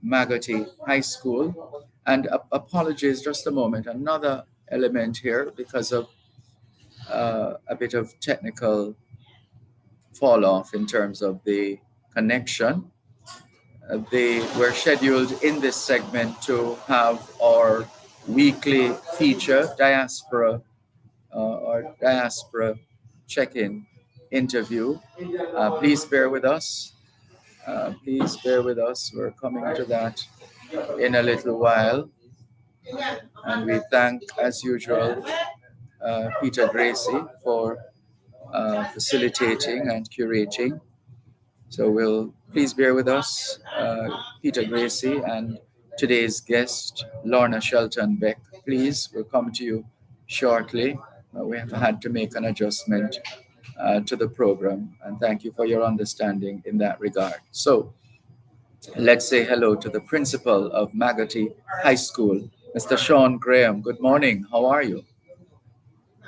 Magotty High School. And apologies, just a moment, another element here because of a bit of technical fall off in terms of the connection. They were scheduled in this segment to have our weekly feature, Diaspora check-in interview. Please bear with us. We're coming to that in a little while. And we thank, as usual, Peter Gracie for facilitating and curating. So please bear with us, Peter Gracie and today's guest, Lorna Shelton Beck. Please, we'll come to you shortly. We have had to make an adjustment to the program, and thank you for your understanding in that regard. So let's say hello to the principal of Magotty High School, Mr. Sean Graham. Good morning. How are you?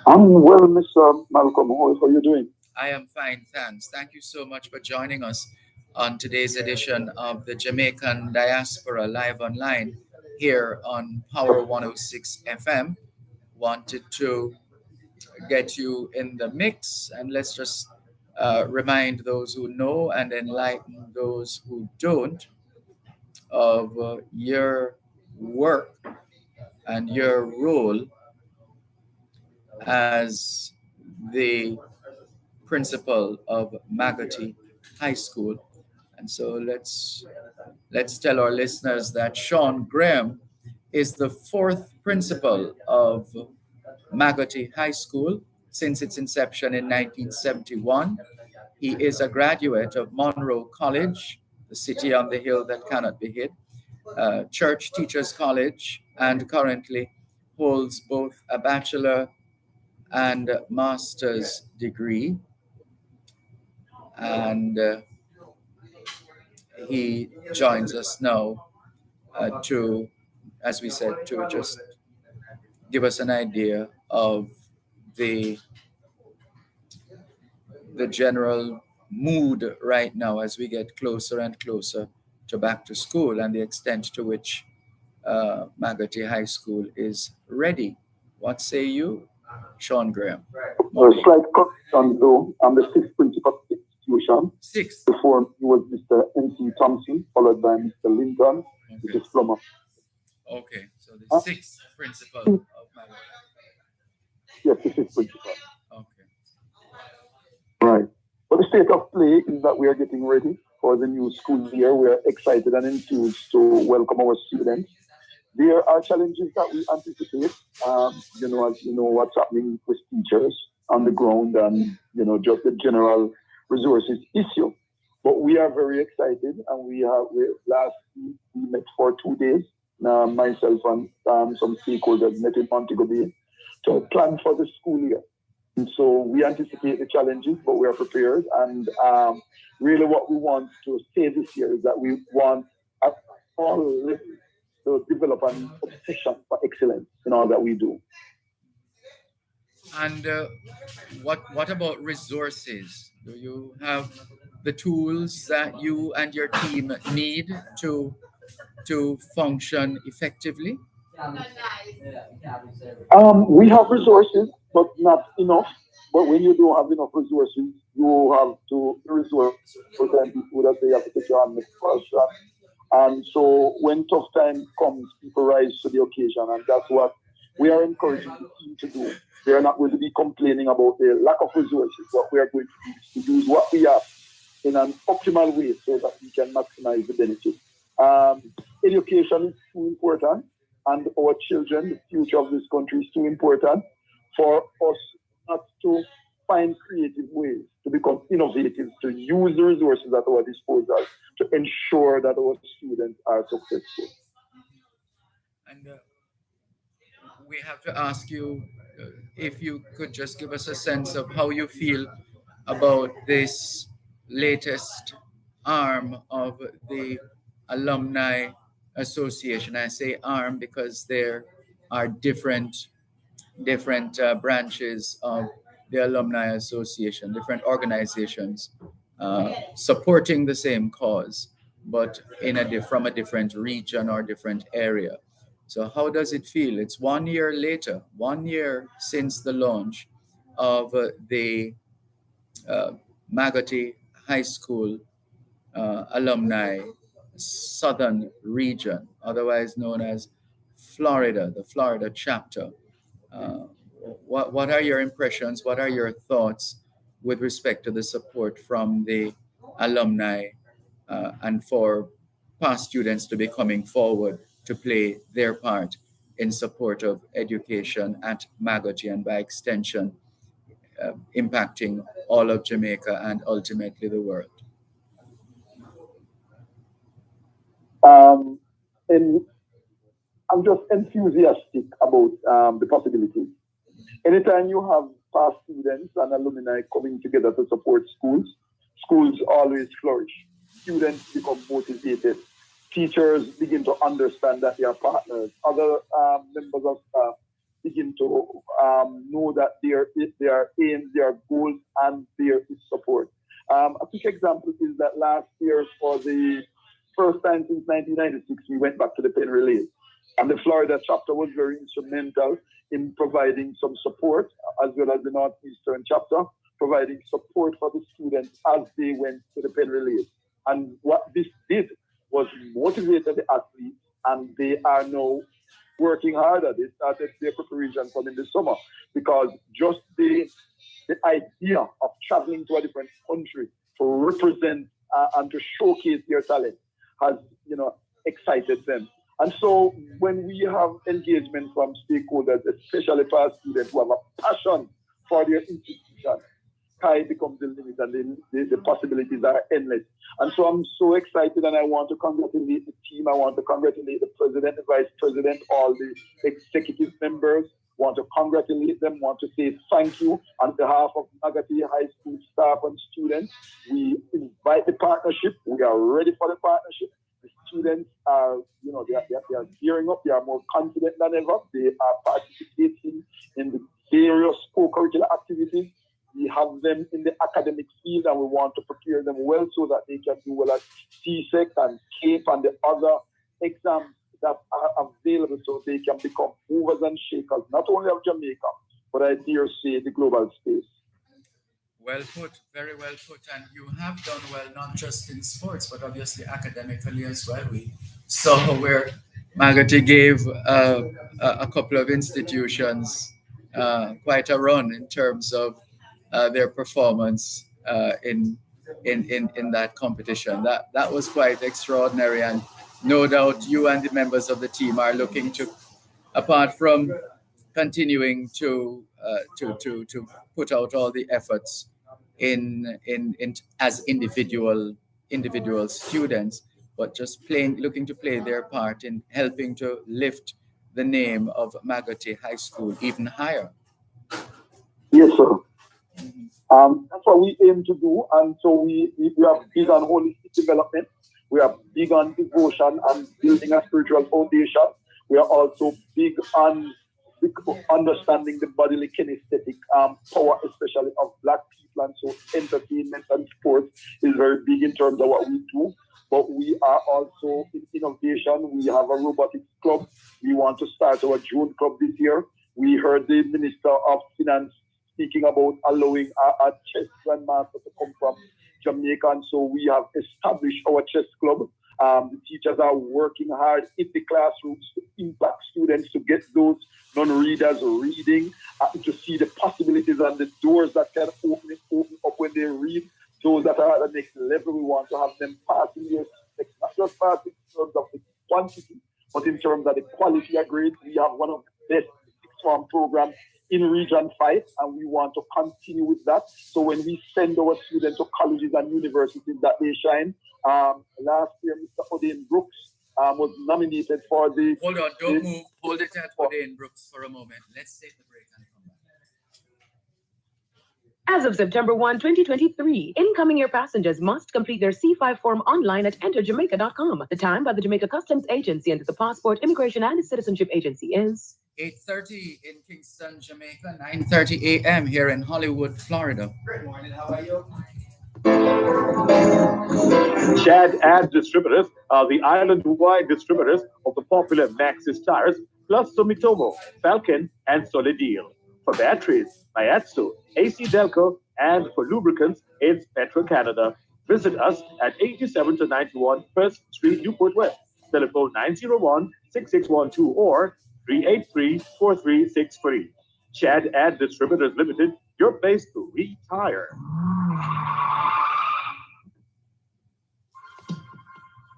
I'm well, Mr. Malcolm. How are you doing?
I am fine, thanks. Thank you so much for joining us on today's edition of the Jamaican Diaspora Live Online here on Power 106 FM. Wanted to get you in the mix, and let's just remind those who know and enlighten those who don't of your work and your role as the principal of Magotty High School. And so let's tell our listeners that Sean Graham is the fourth principal of Magotty High School since its inception in 1971. He is a graduate of Monroe College, the city on the hill that cannot be hid, Church Teachers College, and currently holds both a bachelor and master's degree. And he joins us now to, as we said, to just give us an idea of the general mood right now as we get closer and closer to back to school, and the extent to which Magotty High School is ready. What say you, Sean Graham?
A slight correction though. I'm the sixth principal of the institution.
Sixth.
Before me was Mr. N.C. Thompson, followed by Mr. Linton, which is Plummer.
Okay, so the sixth principal of Magotty.
Yes, the sixth principal.
Okay.
Right. But the state of play is that we are getting ready for the new school year. We are excited and enthused to welcome our students. There are challenges that we anticipate, as you know, what's happening with teachers on the ground and, just the general resources issue. But we are very excited, and last week we met for 2 days, myself and some stakeholders met in Montego Bay to plan for the school year. And so we anticipate the challenges, but we are prepared. And really what we want to say this year is that we want at all levels to develop an obsession for excellence in all that we do.
And what about resources? Do you have the tools that you and your team need to function effectively?
We have resources, but not enough. But when you don't have enough resources, you have to resource for them people that they have to take your hand first. And so when tough time comes, people rise to the occasion, and that's what we are encouraging the team to do. We are not going to be complaining about the lack of resources. What we are going to do is to use what we have in an optimal way so that we can maximize the benefit. Education is too important, and our children, the future of this country, is too important for us not to find creative ways to become innovative, to use the resources at our disposal to ensure that our students are successful.
And we have to ask you if you could just give us a sense of how you feel about this latest arm of the Alumni Association. I say arm because there are different branches of the Alumni Association, different organizations supporting the same cause, but from a different region or different area. So how does it feel? It's 1 year later, 1 year since the launch of the Magotty High School Alumni Southern Region, otherwise known as Florida, the Florida chapter. What are your impressions? What are your thoughts with respect to the support from the alumni and for past students to be coming forward to play their part in support of education at Magotty and by extension impacting all of Jamaica and ultimately the world.
And I'm just enthusiastic about the possibilities. Anytime you have past students and alumni coming together to support schools, schools always flourish. Students become motivated. Teachers begin to understand that they are partners. Other members of staff begin to know that their aims, their goals, and there is support. A quick example is that last year, for the first time since 1996, we went back to the Pen Relay. And the Florida chapter was very instrumental in providing some support, as well as the Northeastern chapter, providing support for the students as they went to the Pen Relay. And what this did was motivated the athletes, and they are now working harder. They started their preparation from in the summer, because just the idea of traveling to a different country to represent and to showcase their talent has, excited them. And so when we have engagement from stakeholders, especially past students who have a passion for their institution, sky becomes the limit, and the possibilities are endless. And so I'm so excited, and I want to congratulate the team. I want to congratulate the president, the vice president, all the executive members. Want to congratulate them, want to say thank you on behalf of Magotty High School staff and students. We invite the partnership. We are ready for the partnership. The students are, they are gearing up. They are more confident than ever. They are participating in the various co-curricular activities. We have them in the academic field, and we want to prepare them well so that they can do well at CSEC and CAPE and the other exams that are available, so they can become movers and shakers, not only of Jamaica, but I dare say the global space.
Well put, very well put. And you have done well, not just in sports, but obviously academically as well. We saw where Magotty gave a couple of institutions quite a run in terms of their performance in that competition. That was quite extraordinary, and no doubt you and the members of the team are looking to, apart from continuing to put out all the efforts in as individual students, but just looking to play their part in helping to lift the name of Magotty High School even higher.
Yes, sir. That's what we aim to do, and so we are big on holistic development. We are big on devotion and building a spiritual foundation. We are also big on understanding the bodily kinesthetic power, especially of Black people, and so entertainment and sports is very big in terms of what we do. But we are also in innovation. We have a robotics club. We want to start our drone club this year. We heard the Minister of Finance speaking about allowing a chess grandmaster to come from Jamaica, and so we have established our chess club. The teachers are working hard in the classrooms to impact students, to get those non-readers reading, to see the possibilities and the doors that can open up when they read. Those that are at the next level, we want to have them passing their subjects, not just passing in terms of the quantity, but in terms of the quality of grades. We have one of the best sixth form programs in Region 5, and we want to continue with that. So when we send our students to colleges and universities, that they shine. Last year, Mr. Odean Brooks was nominated for the...
Hold on, don't move. Hold it at Odean Brooks for a moment. Let's take the break and come back.
As of September 1, 2023, incoming air passengers must complete their C5 form online at enterjamaica.com. The time by the Jamaica Customs Agency and the Passport, Immigration and Citizenship Agency is
8:30 in Kingston, Jamaica, 9:30 a.m. here in Hollywood, Florida.
Good morning, how are you?
Chad Ad Distributors are the island-wide distributors of the popular Maxxis tires, plus Sumitomo, Falcon, and Solidil. For batteries, Mayatsu, AC Delco, and for lubricants, it's Petro Canada. Visit us at 87 to 91 First Street, Newport West. Telephone 901-6612 or 383-4363. Chad Ad Distributors Limited, your place to retire.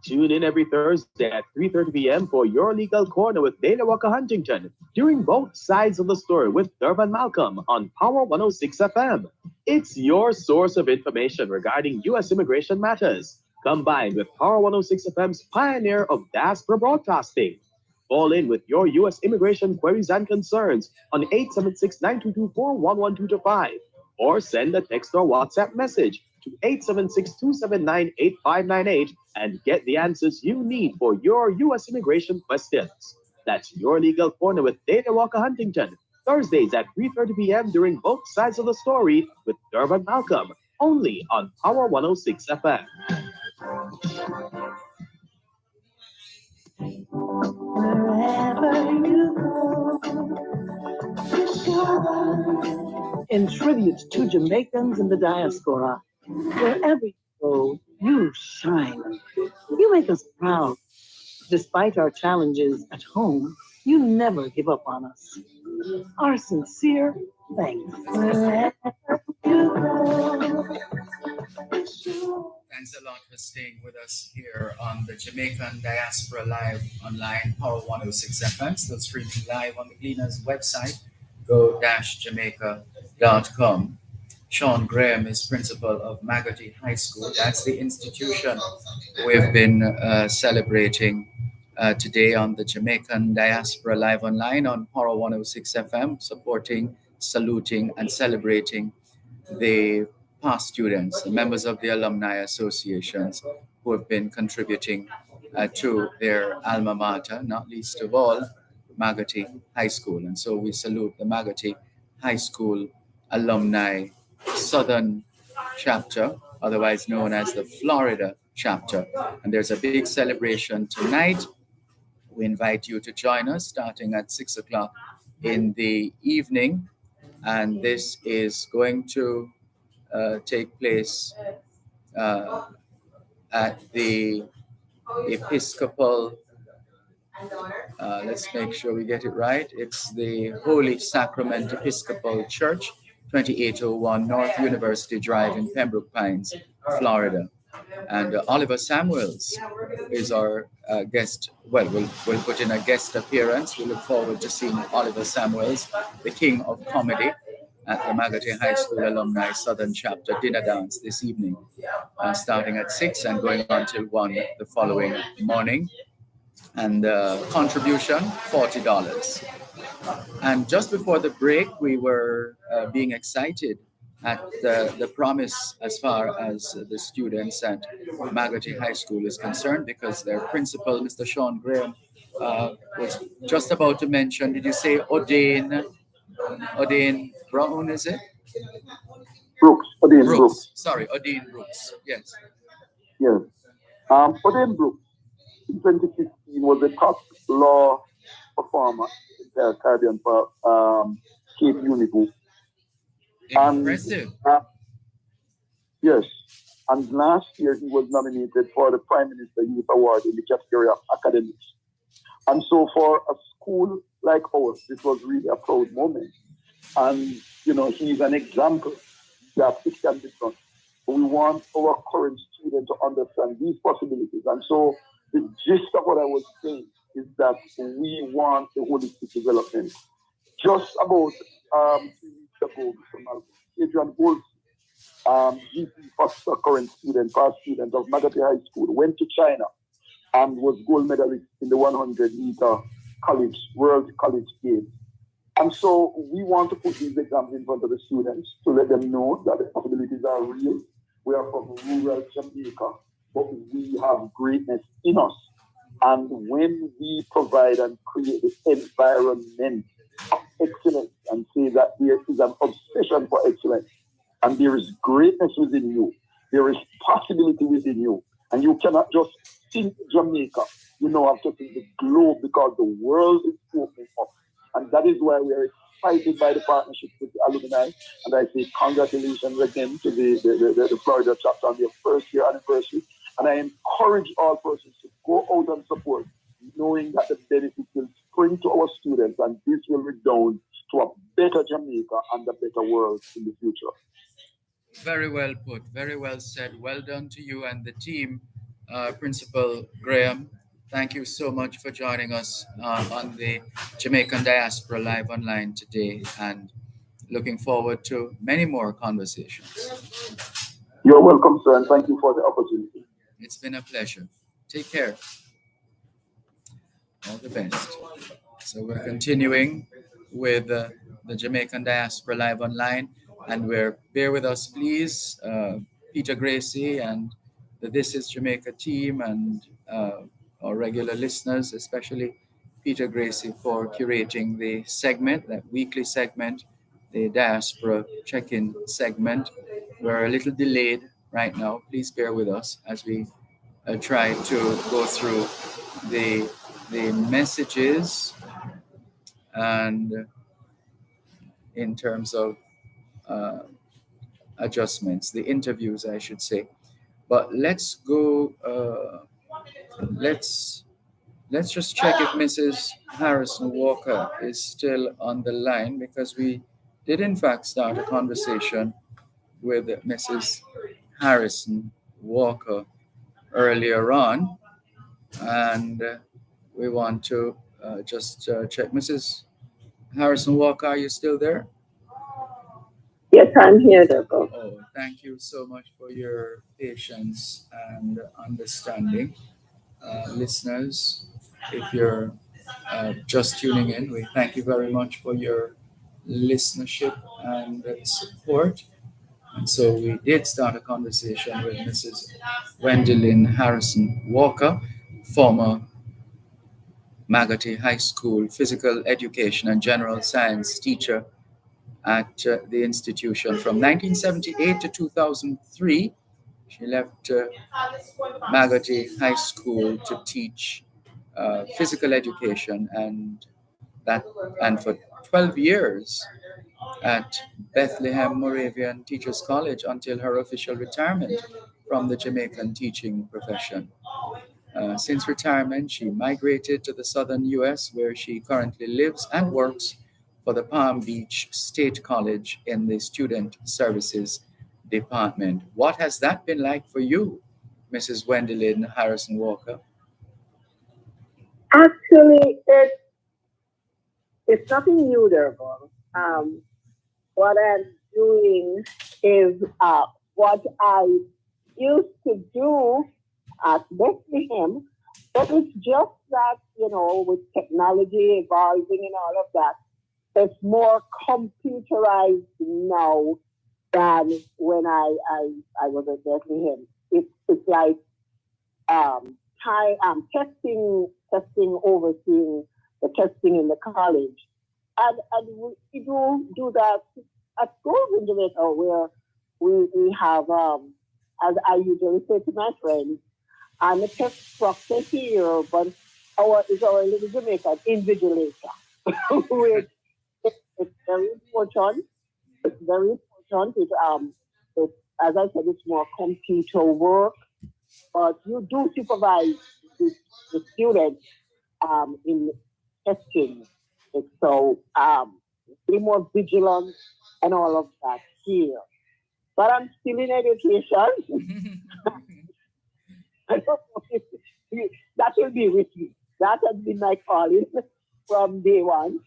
Tune in every Thursday at 3:30 p.m. for Your Legal Corner with Dana Walker Huntington, during both sides of the story with Durban Malcolm on Power 106 FM. It's your source of information regarding U.S. immigration matters, combined with Power 106 FM's pioneer of diaspora broadcasting. Call in with your U.S. immigration queries and concerns on 876-9224-11225, or send a text or WhatsApp message to 876-279-8598 and get the answers you need for your U.S. immigration questions. That's Your Legal Corner with Dana Walker Huntington, Thursdays at 3:30 p.m. during both sides of the story with Durban Malcolm, only on Power 106 FM.
Wherever you go, in tribute to Jamaicans in the diaspora, wherever you go, you shine. You make us proud. Despite our challenges at home, you never give up on us. Our sincere thanks. Wherever you go.
Thanks a lot for staying with us here on the Jamaican Diaspora Live online, Power 106 FM, still streaming live on the Gleaners website, go-jamaica.com. Sean Graham is principal of Magotty High School. That's the institution we've been celebrating today on the Jamaican Diaspora Live online on Power 106 FM, supporting, saluting, and celebrating the past students, the members of the alumni associations who have been contributing to their alma mater, not least of all, Magotty High School. And so we salute the Magotty High School alumni Southern chapter, otherwise known as the Florida chapter. And there's a big celebration tonight. We invite you to join us starting at 6 o'clock in the evening. And this is going to take place at the Episcopal, let's make sure we get it right. It's the Holy Sacrament Episcopal Church, 2801 North University Drive in Pembroke Pines, Florida. And Oliver Samuels is our guest. Well, we'll put in a guest appearance. We look forward to seeing Oliver Samuels, the king of comedy, at the Magotty High School Alumni Southern Chapter dinner dance this evening, starting at 6 and going on till 1 the following morning. And contribution, $40. And just before the break, we were being excited at the promise as far as the students at Magotty High School is concerned, because their principal, Mr. Sean Graham, was just about to mention, did you say Odane Brown, is it?
Odane Brooks.
Sorry, Odane Brooks, yes.
Yes. Odane Brooks in 2015 was a top law performer in the Caribbean for Cape Unico.
Impressive.
Yes. And last year he was nominated for the Prime Minister Youth Award in the category of academics. And so for a school like ours, this was really a proud moment. And, you know, he's an example that it can be done. But we want our current students to understand these possibilities. And so the gist of what I was saying is that we want a holistic development. Just about 3 weeks ago, Mr. Malcolm, Adrian Gold, GP first current student, past student of Magotty High School, went to China and was gold medalist in the 100-meter World College Games. And so we want to put these examples in front of the students to let them know that the possibilities are real. We are from rural Jamaica, but we have greatness in us. And when we provide and create the environment of excellence and say that there is an obsession for excellence, and there is greatness within you, there is possibility within you, and you cannot just think Jamaica, you know, have to think the globe, because the world is opening up. And that is why we are excited by the partnership with the alumni. And I say congratulations again to the Florida chapter on their first year anniversary. And I encourage all persons to go out and support, knowing that the benefits will spring to our students, and this will redound to a better Jamaica and a better world in the future.
Very well put, very well said. Well done to you and the team Principal Graham, thank you so much for joining us on the Jamaican Diaspora Live Online today, and looking forward to many more conversations.
You're welcome, sir, and thank you for the opportunity.
It's been a pleasure. Take care. All the best. So we're continuing with the Jamaican Diaspora Live Online, and bear with us, please, Peter Gracie and the This Is Jamaica team, and our regular listeners, especially Peter Gracie, for curating the segment, that weekly segment, the Diaspora Check-in segment. We're a little delayed right now. Please bear with us as we try to go through the messages, and in terms of adjustments, the interviews, I should say. But let's go. Let's just check if Mrs. Harrison Walker is still on the line, because we did in fact start a conversation with Mrs. Harrison Walker earlier on, and we want to just check. Mrs. Harrison Walker, are you still there?
Yes, I'm here, Deborah.
Oh, thank you so much for your patience and understanding. Listeners, if you're just tuning in, we thank you very much for your listenership and support. And so we did start a conversation with Mrs. Wendelin Harrison Walker, former Magotty High School physical education and general science teacher at the institution from 1978 to 2003. She left Magotty High School to teach physical education, and for 12 years at Bethlehem Moravian Teachers College until her official retirement from the Jamaican teaching profession. Since retirement, she migrated to the southern U.S., where she currently lives and works for the Palm Beach State College in the Student Services Department. What has that been like for you, Mrs. Wendelin Harrison Walker?
Actually, it's nothing new there, Bob. What I'm doing is what I used to do at Bethlehem, but it's just that, with technology evolving and all of that, it's more computerized now than when I was at Bethlehem. It's like testing, overseeing the testing in the college. And we do that at schools in Jamaica, where we have, as I usually say to my friends, I'm a test instructor here, but our little Jamaican invigilator. Which it's very important. It's very important. It's, as I said, it's more computer work, but you do supervise the students in testing. So be more vigilant and all of that here. But I'm still in education. I don't know if that will be with me. That has been my calling from day one.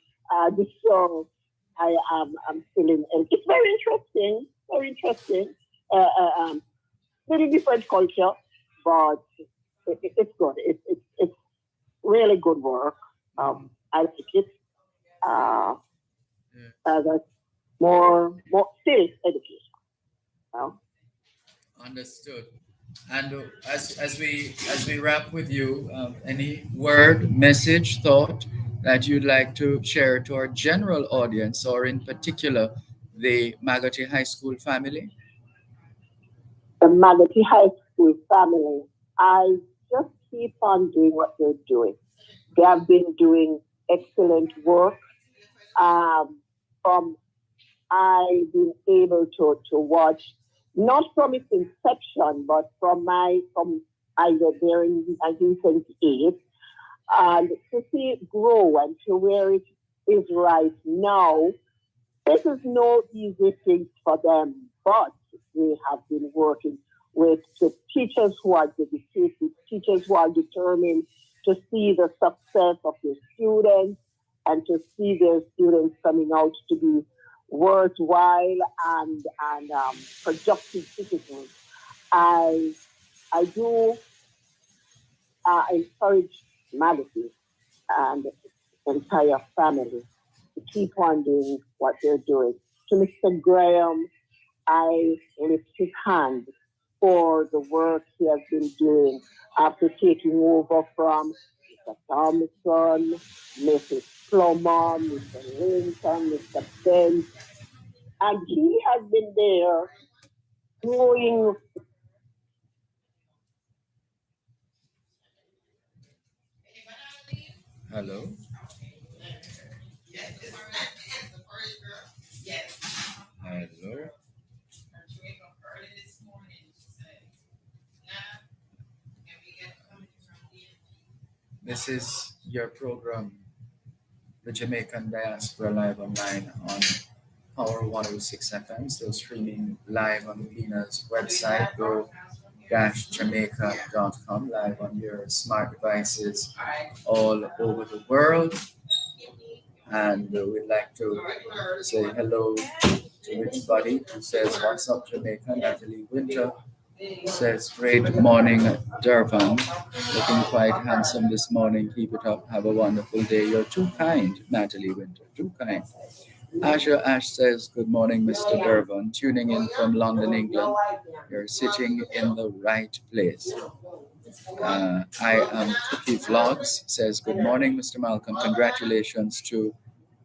So I'm still in. It's very interesting. Very interesting. Very different culture, but it's good. It's really good work. I like it. That's more safe education.
Understood. And as we wrap with you, any word, message, thought that you'd like to share to our general audience, or in particular the Magotty High School family?
The Magotty High School family, I just keep on doing what they're doing. They have been doing excellent work. I've been able to watch, not from its inception, but from either there in 1978, and to see it grow and to where it is right now. This is no easy thing for them, but they have been working with teachers who are dedicated, teachers who are determined to see the success of their students and to see their students coming out to be worthwhile and productive citizens. I do encourage Malachi and the entire family to keep on doing what they're doing. To Mr. Graham, I lift his hand for the work he has been doing after taking over from Mr. Thompson, Mrs. Plummer, Mr. Lincoln, Mr. Ben. And he has been there doing.
Hello. Hello. This is your program, the Jamaican Diaspora Live Online on Power 106 FM, still streaming live on the Gleaner's website, go-jamaica.com, live on your smart devices all over the world. And we'd like to say hello to everybody who says, "What's up, Jamaica?" Natalie Winter says, "Great morning, Durban. Looking quite handsome this morning. Keep it up. Have a wonderful day." You're too kind, Natalie Winter. Too kind. Asher Ash says, "Good morning, Mr. Durban. Tuning in from London, England. You're sitting in the right place." I am Cookie Vlogs says, "Good morning, Mr. Malcolm. Congratulations to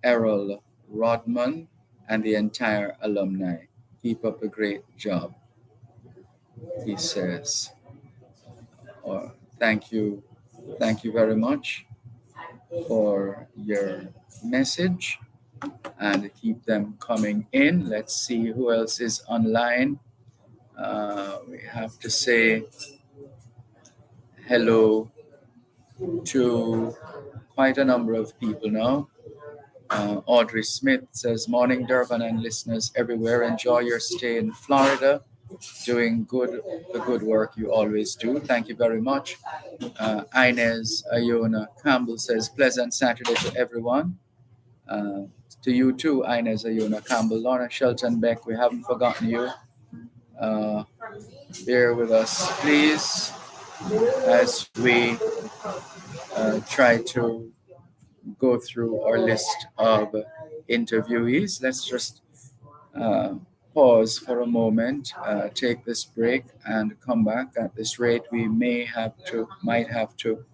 Errol Rodman and the entire alumni. Keep up a great job," he says. Thank you very much for your message, and keep them coming in. Let's see who else is online. We have to say hello to quite a number of people now. Audrey Smith says, "Morning, Durban and listeners everywhere. Enjoy your stay in Florida. Doing the good work you always do. Thank you very much." Inez Ayona Campbell says, "Pleasant Saturday to everyone." To you too, Inez Ayona Campbell. Lorna Shelton Beck, we haven't forgotten you. Bear with us, please, as we try to go through our list of interviewees. Let's just pause for a moment, take this break, and come back. At this rate, we might have to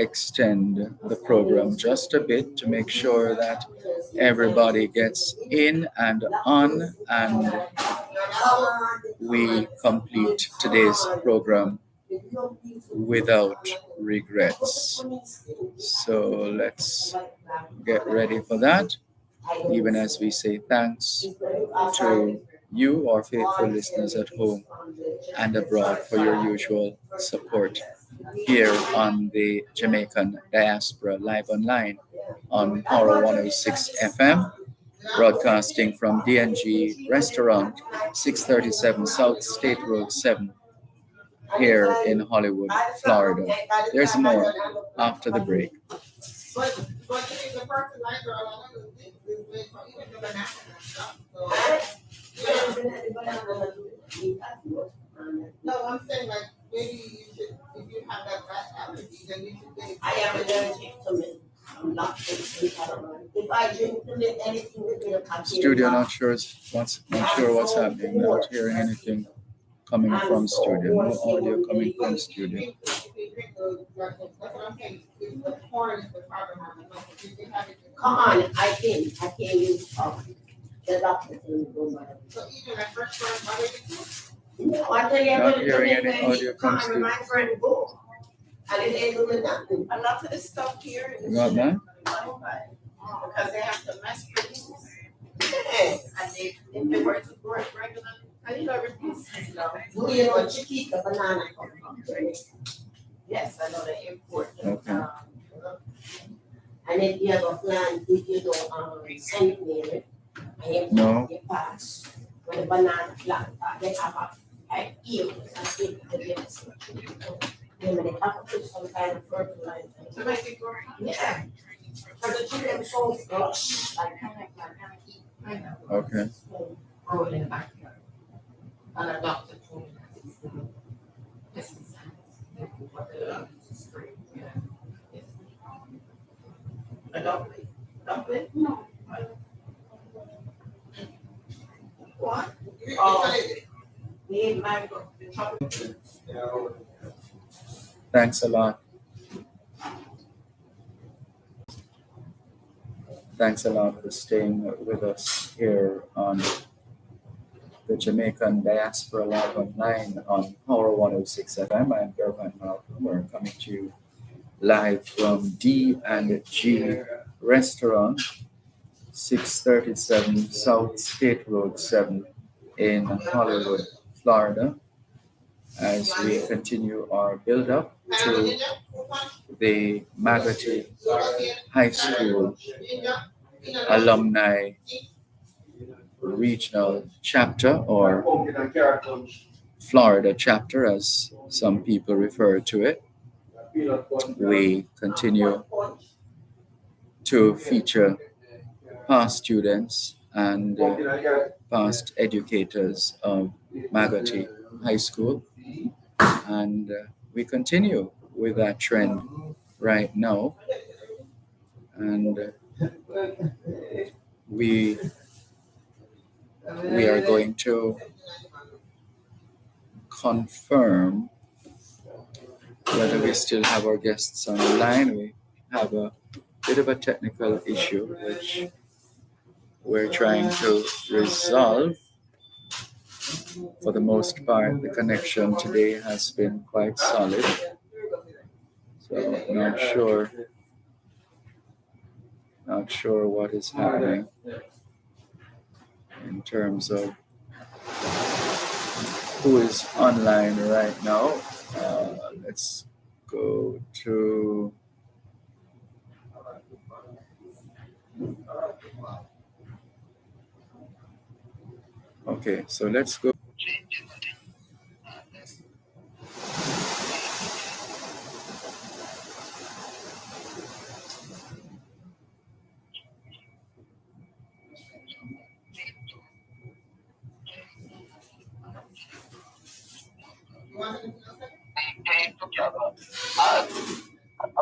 extend the program just a bit to make sure that everybody gets in and on, and we complete today's program without regrets. So let's get ready for that, even as we say thanks to you, our faithful listeners at home and abroad, for your usual support here on the Jamaican Diaspora Live Online on Power 106 FM, broadcasting from DNG Restaurant, 637 South State Road 7, here in Hollywood, Florida. There's more after the break.
No, I'm saying like maybe you should, if you have that allergy, then you should get. I am allergic to milk. I'm not if I drink the milk, anything with milk,
Studio, not sure what's happening. Not hearing anything coming from studio. No audio coming from studio.
Come on, I can't use the doctor. So even at first
Not hearing any audio from studio.
my friend go. I didn't able to nothing. A lot of this stuff here is
You got that?
because they have to mass produce. Yeah. And if they were to grow it regularly, I think everything's do you know Chiquita banana come from? Yes, I know they import them.
Okay.
And if you have a plant, if you don't send it,
No.
when the banana plant, they have I eat, I think the yes. Then they have to put some kind of fertilizer. To make it grow? Yeah. Because the children so flush, I can't eat. I know.
Okay.
Grow in the backyard. And a doctor told me that it's the pesticides. For the spray. Yeah. Yes. A dumpling? Dumpling? No. What? Oh. Need mango.
Thanks a lot. Thanks a lot for staying with us here on the Jamaican Diaspora Live Online on Power 106 FM. I'm Gervin Malcolm. We're coming to you live from D&G Restaurant, 637 South State Road 7 in Hollywood, Florida, as we continue our build-up to the Magotty High School Alumni Regional Chapter, or Florida Chapter, as some people refer to it. We continue to feature past students and past educators of Magotty High School, and we continue with that trend right now, and we are going to confirm whether we still have our guests on the line. We have a bit of a technical issue which we're trying to resolve. For the most part, the connection today has been quite solid, so not sure what is happening in terms of who is online right now. Let's go to okay, so let's go.
Came together as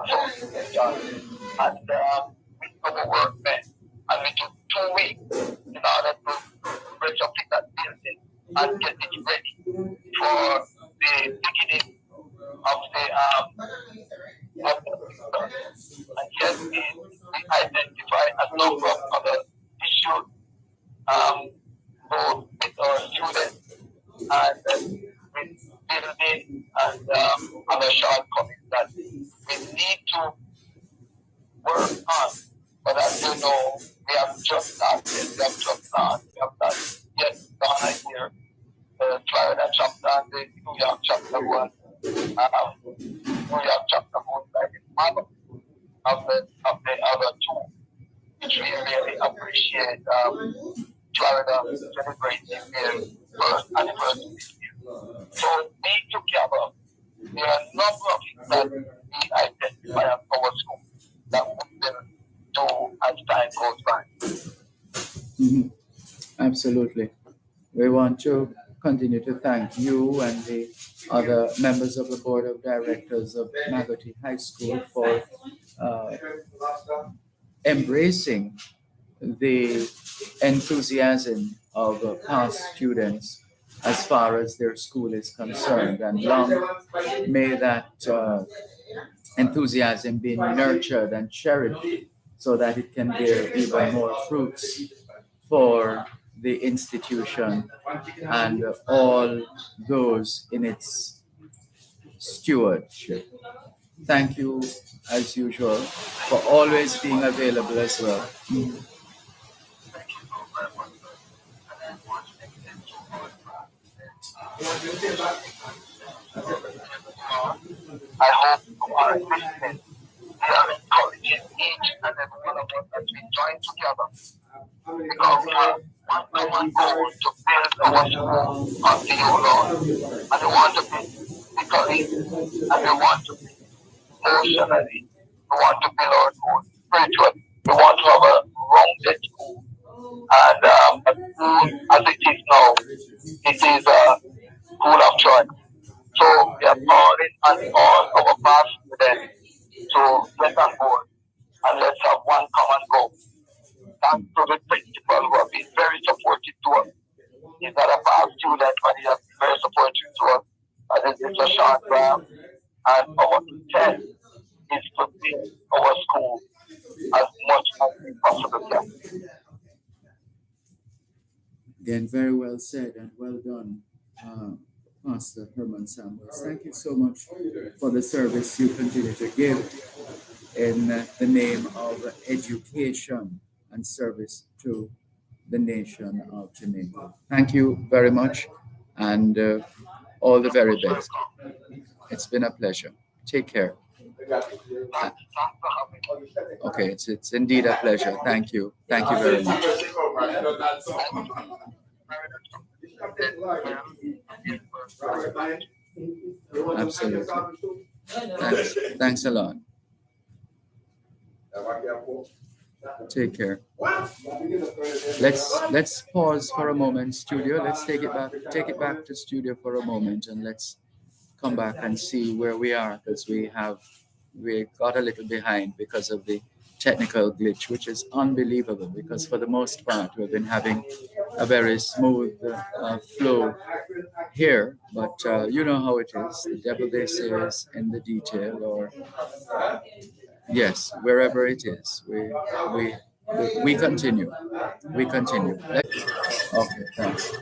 association, and we overworked, and we took 2 weeks in order to retrofit that building and get it ready for the beginning of the and yes, we identify a number of other issues, both with our students and with building and other shortcomings that we need to work on. But as you know, we have just started. We have not yet gone here. The Florida chapter and the New York chapter was New York chapter was like the mother of the other two, which we really appreciate. Florida celebrating their first anniversary this year. So we together, there are a number of things that we identify as our school that we will do as time goes by.
Mm-hmm. Absolutely. We want to continue to thank you and the other members of the board of directors of Magotty High School for embracing the enthusiasm of past students as far as their school is concerned, and long may that enthusiasm be nurtured and cherished so that it can bear even more fruits for the institution and all those in its stewardship. Thank you, as usual, for always being available as well.
I hope you are listening. We are encouraging each and every one of us as we join together, because one common goal to build our school unto you, Lord. And we want to be physically, and we want to be emotionally, we want to be, Lord, spiritually. We want to have a rounded school. And as it is now, it is a school of choice. So we are calling on all our past students to get on board and let's have one common goal. Thanks to the principal who have been very supportive to us. He's not a past student, but he has been very supportive to us. And it's a short term. And our intent is to build our school as much as we possibly can.
Again, very well said and well done, Pastor Herman Samuels. Thank you so much for the service you continue to give in the name of education and service to the nation of Jamaica. Thank you very much, and all the very best. It's been a pleasure. Take care. Okay, it's indeed a pleasure. Thank you. Thank you very much. Absolutely. Thanks a lot. Take care. Let's pause for a moment, studio. Let's take it back to studio for a moment, and let's come back and see where we are, because we got a little behind because of the technical glitch, which is unbelievable, because for the most part we've been having a very smooth flow here, but you know how it is. The devil, they say, is in the detail, or yes, wherever it is, we continue. We continue. Okay, thanks.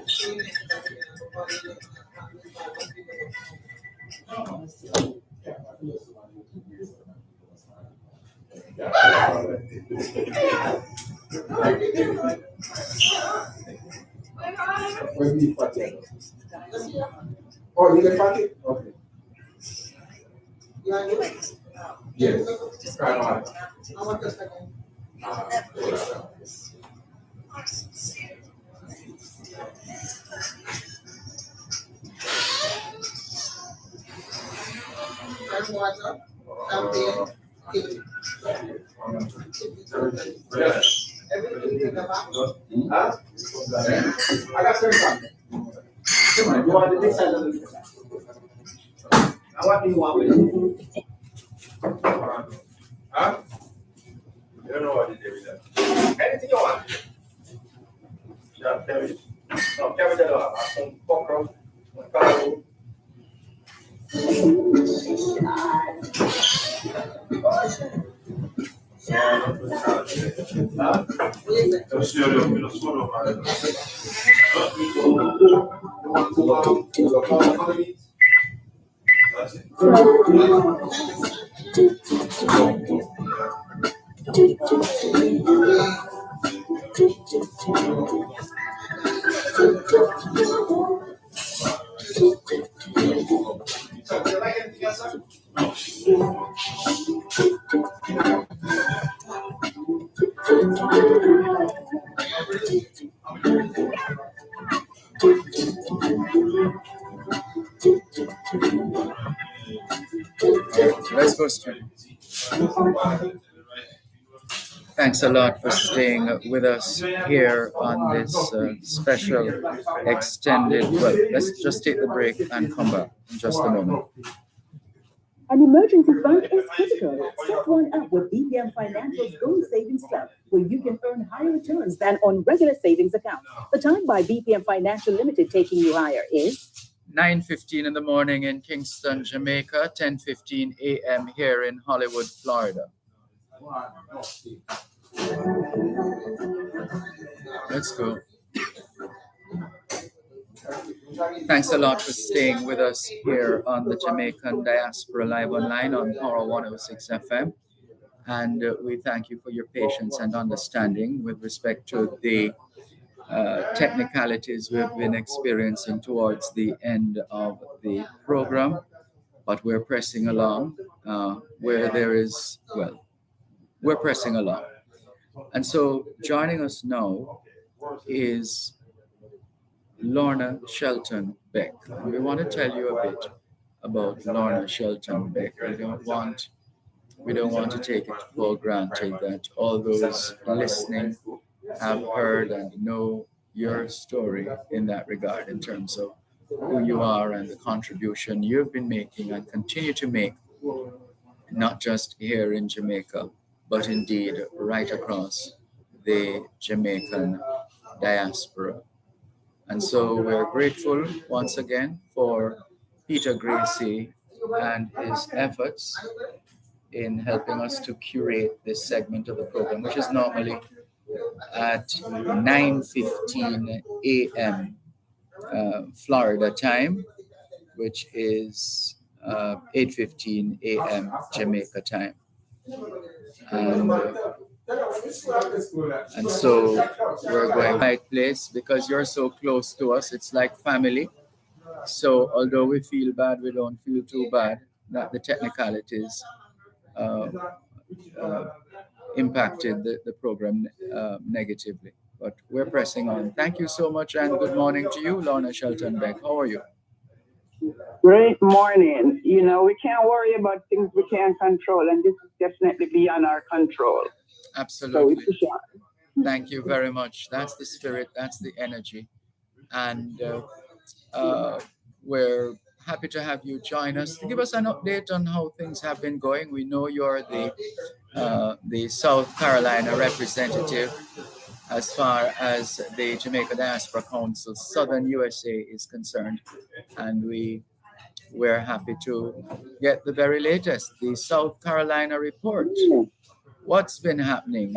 Oh, you get packet? Okay. Yes. Try on. How much is that? I got something. Come on, you want the big side of the now what do you want with it? Huh? You don't know what to do with that. Anything you want. Yeah, carry. No, carry that off. Some cockroach.
Let's go straight. Thanks a lot for staying with us here on this special extended. Well, let's just take the break and come back in just a moment.
An emergency fund is critical. Set one up with BPM Financial's Gold Savings Club, where you can earn higher returns than on regular savings accounts. The time by BPM Financial Limited taking you higher is
9:15 in the morning in Kingston, Jamaica, 10:15 a.m. here in Hollywood, Florida. Let's go. Thanks a lot for staying with us here on the Jamaican Diaspora Live Online on Power 106 FM. And we thank you for your patience and understanding with respect to the technicalities we've been experiencing towards the end of the program. But we're pressing along where there is, well, we're pressing along. And so joining us now is Lorna Shelton Beck. And we want to tell you a bit about Lorna Shelton Beck. We don't want to take it for granted that all those listening have heard and know your story in that regard, in terms of who you are and the contribution you've been making and continue to make, not just here in Jamaica, but indeed right across the Jamaican diaspora. And so we're grateful once again for Peter Gracie and his efforts in helping us to curate this segment of the program, which is normally at 9:15 a.m. Florida time, which is 8:15 a.m. Jamaica time. And so we're going to the right place because you're so close to us. It's like family. So although we feel bad, we don't feel too bad that the technicalities impacted the program negatively. But we're pressing on. Thank you so much, and good morning to you, Lorna Shelton Beck. How are you?
Great morning. You know, we can't worry about things we can't control, and this is definitely beyond our control.
Absolutely. Thank you very much. That's the spirit, that's the energy. And we're happy to have you join us to give us an update on how things have been going. We know you're the South Carolina representative as far as the Jamaica Diaspora Council Southern USA is concerned. And we're happy to get the very latest, the South Carolina report. What's been happening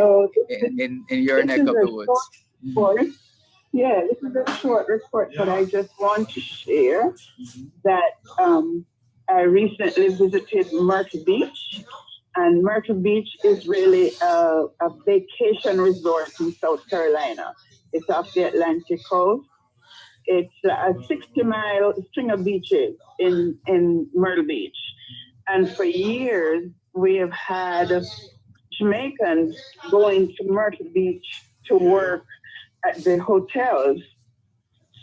in your neck of the woods?
Yeah, this is a short report, but I just want to share that I recently visited Myrtle Beach, and Myrtle Beach is really a vacation resort in South Carolina. It's off the Atlantic coast. It's a 60-mile string of beaches in Myrtle Beach. And for years, we have had Jamaicans going to Myrtle Beach to work at the hotels.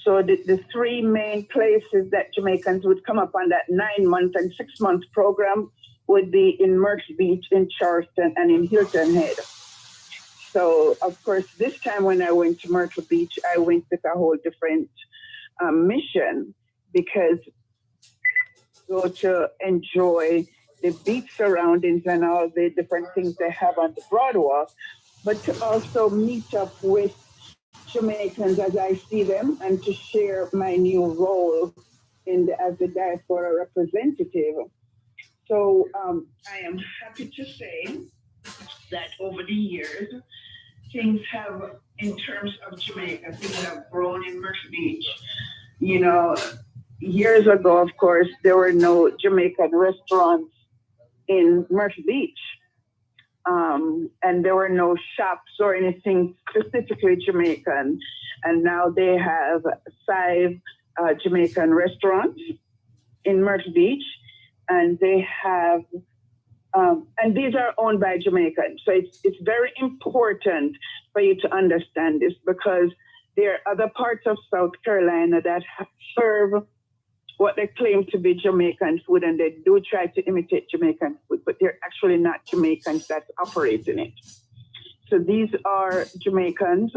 So the three main places that Jamaicans would come up on that 9-month and 6-month program would be in Myrtle Beach, in Charleston, and in Hilton Head. So, of course, this time when I went to Myrtle Beach, I went with a whole different mission, because go to enjoy the beach surroundings and all the different things they have on the boardwalk, but to also meet up with Jamaicans as I see them and to share my new role as the diaspora representative. So I am happy to say that over the years, things have, in terms of Jamaica, things have grown in Myrtle Beach. You know, years ago, of course, there were no Jamaican restaurants in Myrtle Beach. And there were no shops or anything specifically Jamaican. And now they have 5 Jamaican restaurants in Myrtle Beach. And they have, and these are owned by Jamaicans. So it's very important for you to understand this, because there are other parts of South Carolina that serve what they claim to be Jamaican food, and they do try to imitate Jamaican food, but they're actually not Jamaicans that operate in it. So these are Jamaicans,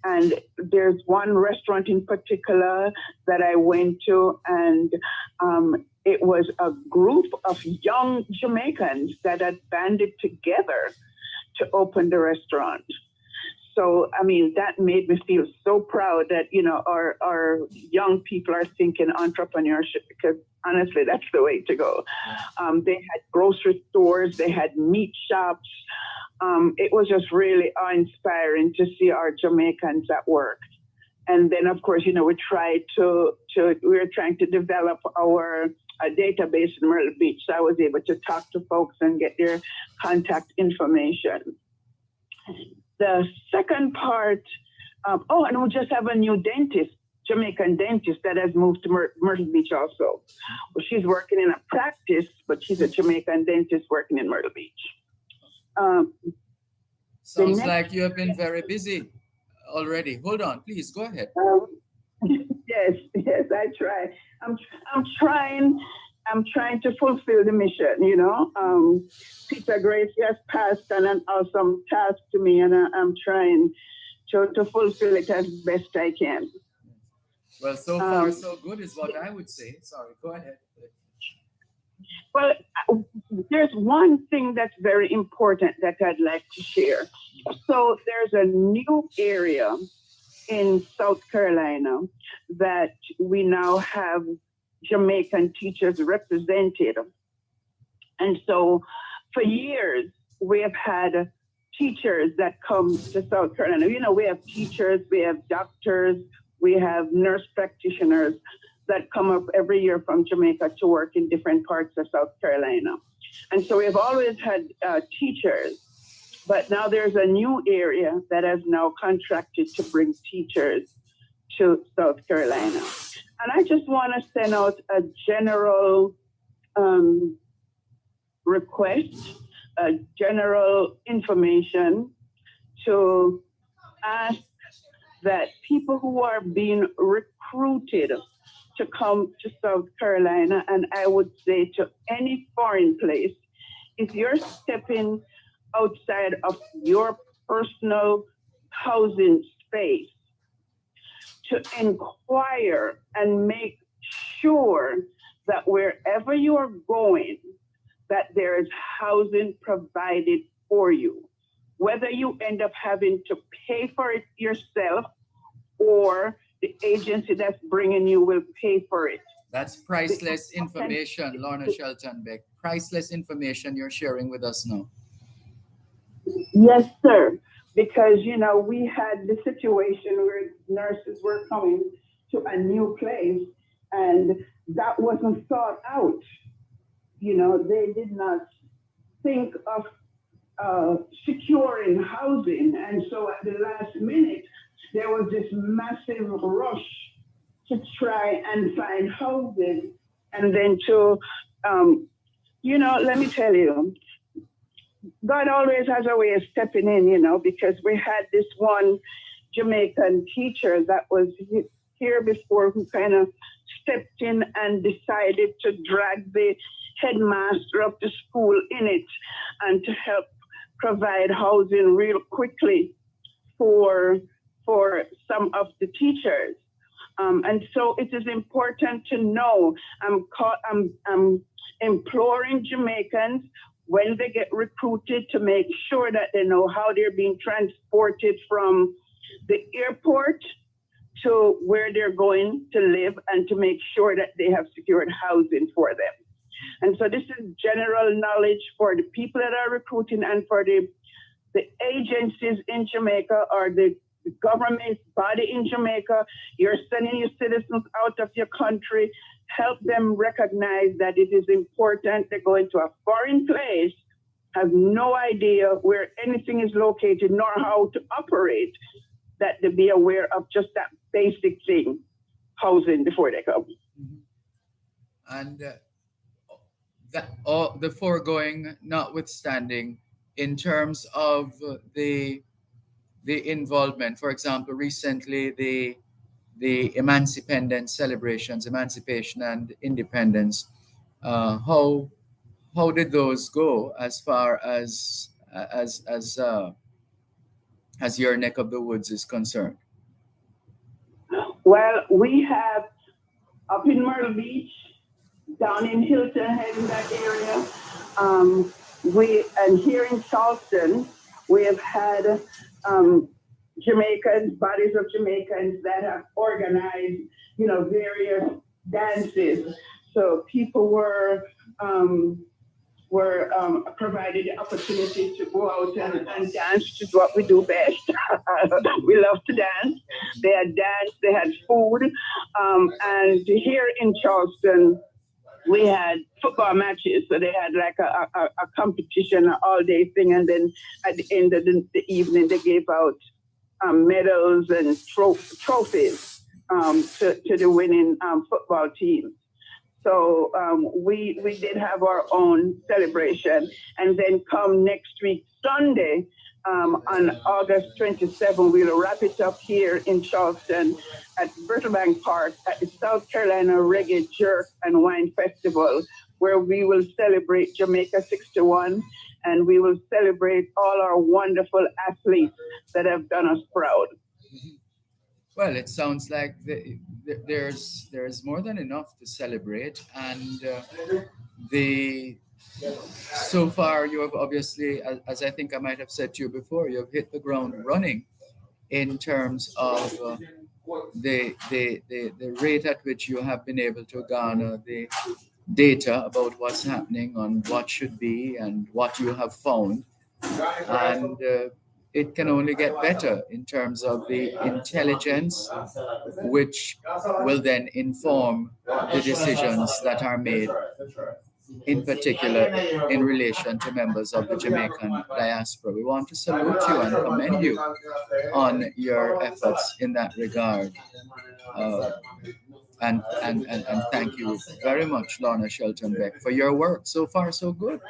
and there's one restaurant in particular that I went to, and it was a group of young Jamaicans that had banded together to open the restaurant. So, I mean, that made me feel so proud that, you know, our young people are thinking entrepreneurship, because honestly, that's the way to go. They had grocery stores, they had meat shops. It was just really awe-inspiring to see our Jamaicans at work. And then, of course, you know, we were trying to develop our database in Myrtle Beach. So I was able to talk to folks and get their contact information. The second part, and we just have a new dentist, Jamaican dentist, that has moved to Myrtle Beach also. Well, she's working in a practice, but she's a Jamaican dentist working in Myrtle Beach.
Sounds like you have been very busy already. Hold on, please go ahead.
Yes, I try. I'm trying to fulfill the mission, you know. Peter Gracie has passed on an awesome task to me, and I'm trying to fulfill it as best I can.
Well, so far so good is what I would say. Sorry, go ahead.
Well, there's one thing that's very important that I'd like to share. So there's a new area in South Carolina that we now have Jamaican teachers represented. And so for years, we have had teachers that come to South Carolina. You know, we have teachers, we have doctors, we have nurse practitioners that come up every year from Jamaica to work in different parts of South Carolina. And so we've always had teachers, but now there's a new area that has now contracted to bring teachers to South Carolina. And I just want to send out a general request, a general information to ask that people who are being recruited to come to South Carolina, and I would say to any foreign place, if you're stepping outside of your personal housing space, to inquire and make sure that wherever you are going, that there is housing provided for you. Whether you end up having to pay for it yourself or the agency that's bringing you will pay for it.
That's priceless information, Lorna Shelton Beck. Priceless information you're sharing with us now.
Yes, sir. Because, you know, we had the situation where nurses were coming to a new place and that wasn't thought out. You know, they did not think of securing housing. And so at the last minute, there was this massive rush to try and find housing. And then to, you know, let me tell you, God always has a way of stepping in, you know, because we had this one Jamaican teacher that was here before who kind of stepped in and decided to drag the headmaster of the school in it and to help provide housing real quickly for some of the teachers. And so it is important to know, I'm imploring Jamaicans when they get recruited to make sure that they know how they're being transported from the airport to where they're going to live and to make sure that they have secured housing for them. And so this is general knowledge for the people that are recruiting and for the agencies in Jamaica or the government body in Jamaica. You're sending your citizens out of your country. Help them recognize that it is important. They go into a foreign place, have no idea where anything is located nor how to operate, that they be aware of just that basic thing, housing, before they come.
And all the foregoing notwithstanding, in terms of the involvement, for example, recently the Emancipation celebrations, Emancipation and Independence, how did those go as far as your neck of the woods is concerned?
Well, we have up in Myrtle Beach, down in Hilton Head in that area, and here in Charleston, we have had Jamaicans, bodies of Jamaicans that have organized, you know, various dances. So people were provided the opportunity to go out and dance, which is what we do best. We love to dance. They had dance, they had food. And here in Charleston, we had football matches. So they had like a competition, an all-day thing. And then at the end of the evening, they gave out medals and trophies to the winning football team. So we did have our own celebration. And then come next week, Sunday, On August 27, we'll wrap it up here in Charleston at Birtlebank Park at the South Carolina Reggae Jerk and Wine Festival, where we will celebrate Jamaica 61 and we will celebrate all our wonderful athletes that have done us proud.
Well, it sounds like there's more than enough to celebrate, and so far you have obviously, as I think I might have said to you before, you have hit the ground running in terms of the rate at which you have been able to garner the data about what's happening on what should be and what you have found, and it can only get better in terms of the intelligence, which will then inform the decisions that are made, in particular in relation to members of the Jamaican diaspora. We want to salute you and commend you on your efforts in that regard. And thank you very much, Lorna Shelton Beck, for your work. So far, so good.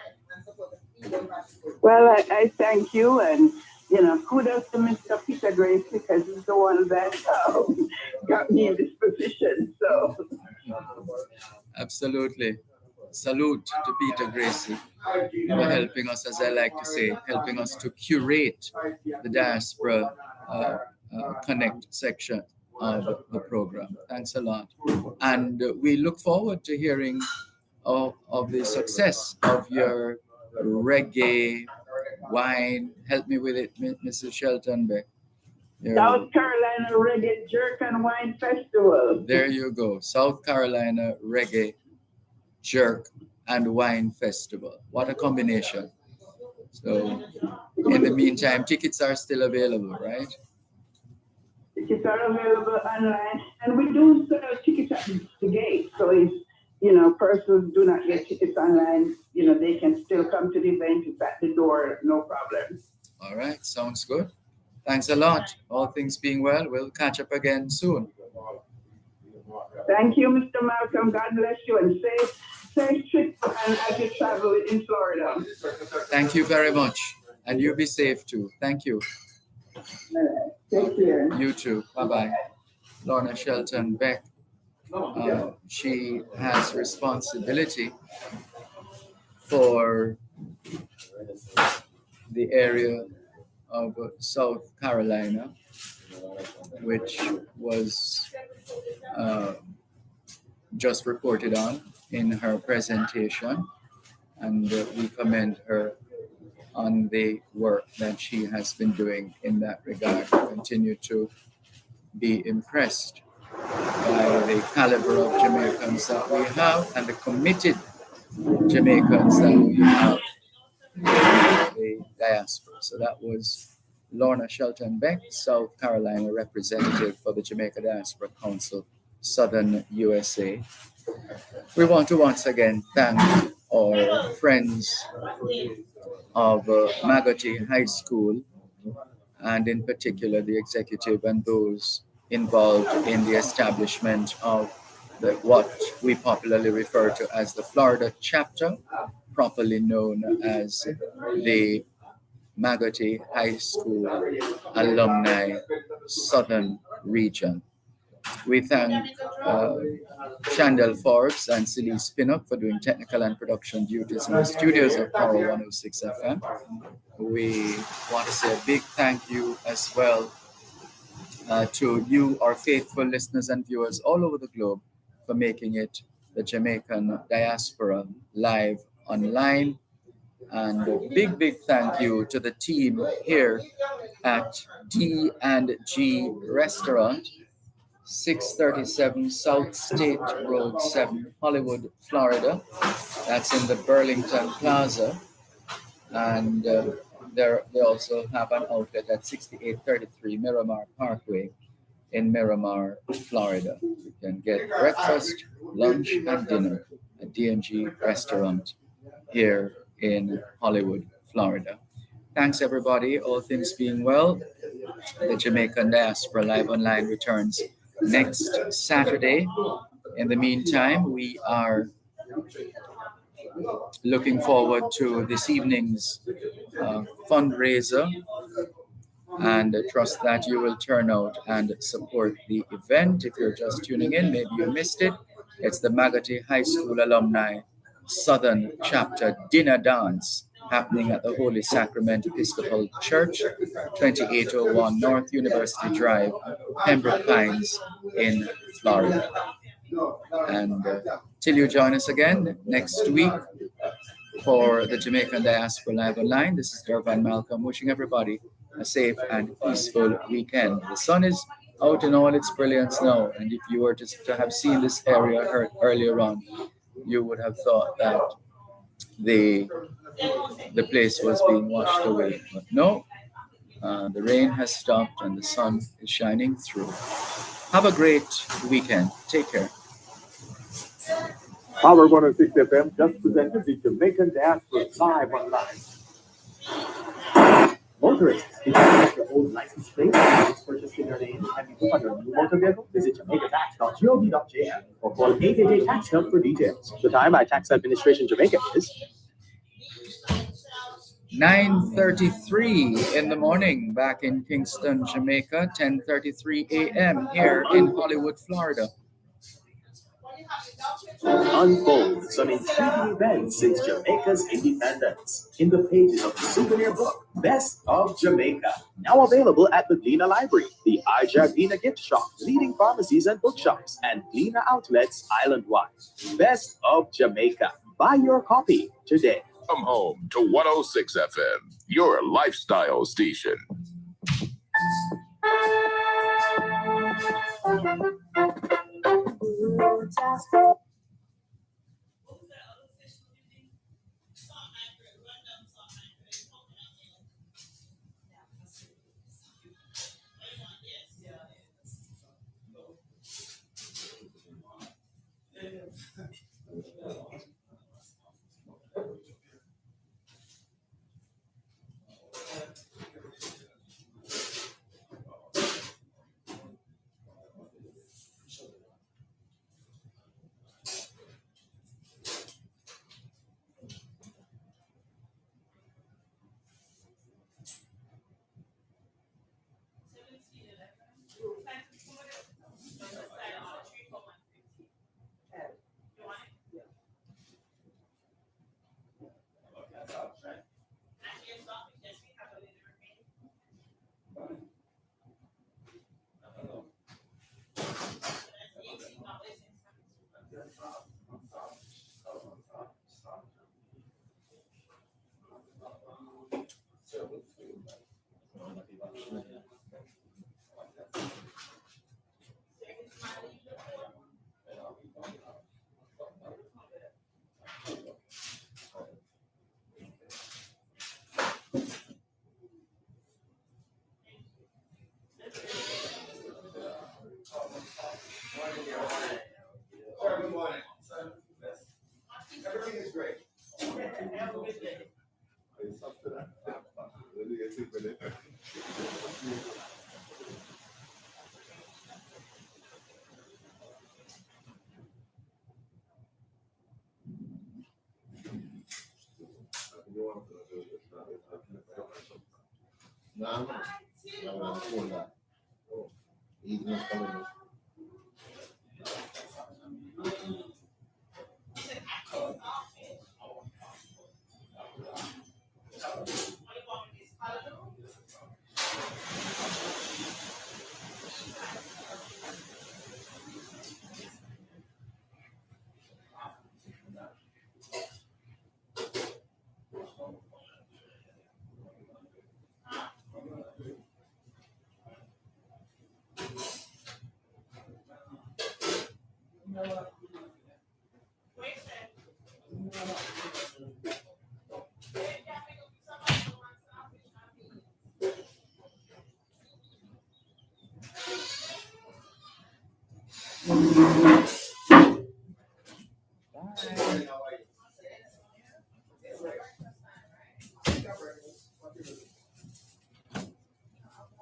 Well, I thank you, and kudos to Mr. Peter Grace, because he's the one that got me in this position. So,
absolutely. Salute to Peter Gracie for helping us, as I like to say, helping us to curate the Diaspora Connect section of the program. Thanks a lot. And we look forward to hearing of the success of your reggae wine. Help me with it, Mrs. Shelton Beck.
South Carolina Reggae Jerk and Wine Festival.
There you go. South Carolina Reggae Jerk and Wine Festival. What a combination. So in the meantime, tickets are still available, right?
Tickets are available online, and we do sell tickets at the gate. So if persons do not get tickets online, they can still come to the event. It's at the door, no problem.
All right, sounds good. Thanks a lot. All things being well, we'll catch up again soon.
Thank you, Mr. Malcolm. God bless you, and safe trip and as you travel in Florida.
Thank you very much, and you be safe too. Thank you.
Take care.
You too. Bye-bye. Lorna Shelton Beck. She has responsibility for the area of South Carolina, which was just reported on in her presentation, and we commend her on the work that she has been doing in that regard. We continue to be impressed by the caliber of Jamaicans that we have and the committed Jamaicans that we have in the diaspora. So that was Lorna Shelton Beck, South Carolina representative for the Jamaica Diaspora Council, Southern USA. We want to once again thank our friends of Magotty High School, and in particular the executive and those involved in the establishment of what we popularly refer to as the Florida chapter, properly known as the Magotty High School Alumni Southern Region. We thank Chandel Forbes and Celise Pinnock for doing technical and production duties in the studios of Power 106 FM. We want to say a big thank you as well to you, our faithful listeners and viewers all over the globe, for making it the Jamaican Diaspora live online. And a big thank you to the team here at D&G Restaurant, 637 South State Road 7, Hollywood, Florida. That's in the Burlington Plaza. And they also have an outlet at 6833 Miramar Parkway in Miramar, Florida. You can get breakfast, lunch, and dinner at D&G Restaurant here in Hollywood, Florida. Thanks, everybody. All things being well, the Jamaican Diaspora Live Online returns next Saturday. In the meantime, we are looking forward to this evening's fundraiser and trust that you will turn out and support the event. If you're just tuning in, maybe you missed it. It's the Magotty High School Alumni Southern Chapter Dinner Dance happening at the Holy Sacrament Episcopal Church, 2801 North University Drive, Pembroke Pines in Florida. And till you join us again next week for the Jamaican Diaspora Live Online, this is Dervan Malcolm wishing everybody a safe and peaceful weekend. The sun is out in all its brilliance now, and if you were to have seen this area earlier on, you would have thought that the place was being washed away. But no, the rain has stopped and the sun is shining through. Have a great weekend. Take care.
Power 106 FM just presented the Jamaican Diaspora Live Online. Motorists, if you have your old license plate is purchased in your name and you put on your new motor vehicle, visit jamaicatax.gov.jm or call 888 Tax Help for details. The time by Tax Administration Jamaica is
9:33 in the morning back in Kingston, Jamaica, 10:33 a.m. here in Hollywood, Florida.
Unfolds some intriguing events since Jamaica's independence in the pages of the souvenir book, Best of Jamaica. Now available at the Gleaner Library, the IJA Gleaner Gift Shop, leading pharmacies and bookshops, and Gleaner outlets island-wide. Best of Jamaica. Buy your copy today.
Come home to 106 FM, your lifestyle station.
Good morning. Everything is great. Have a good day.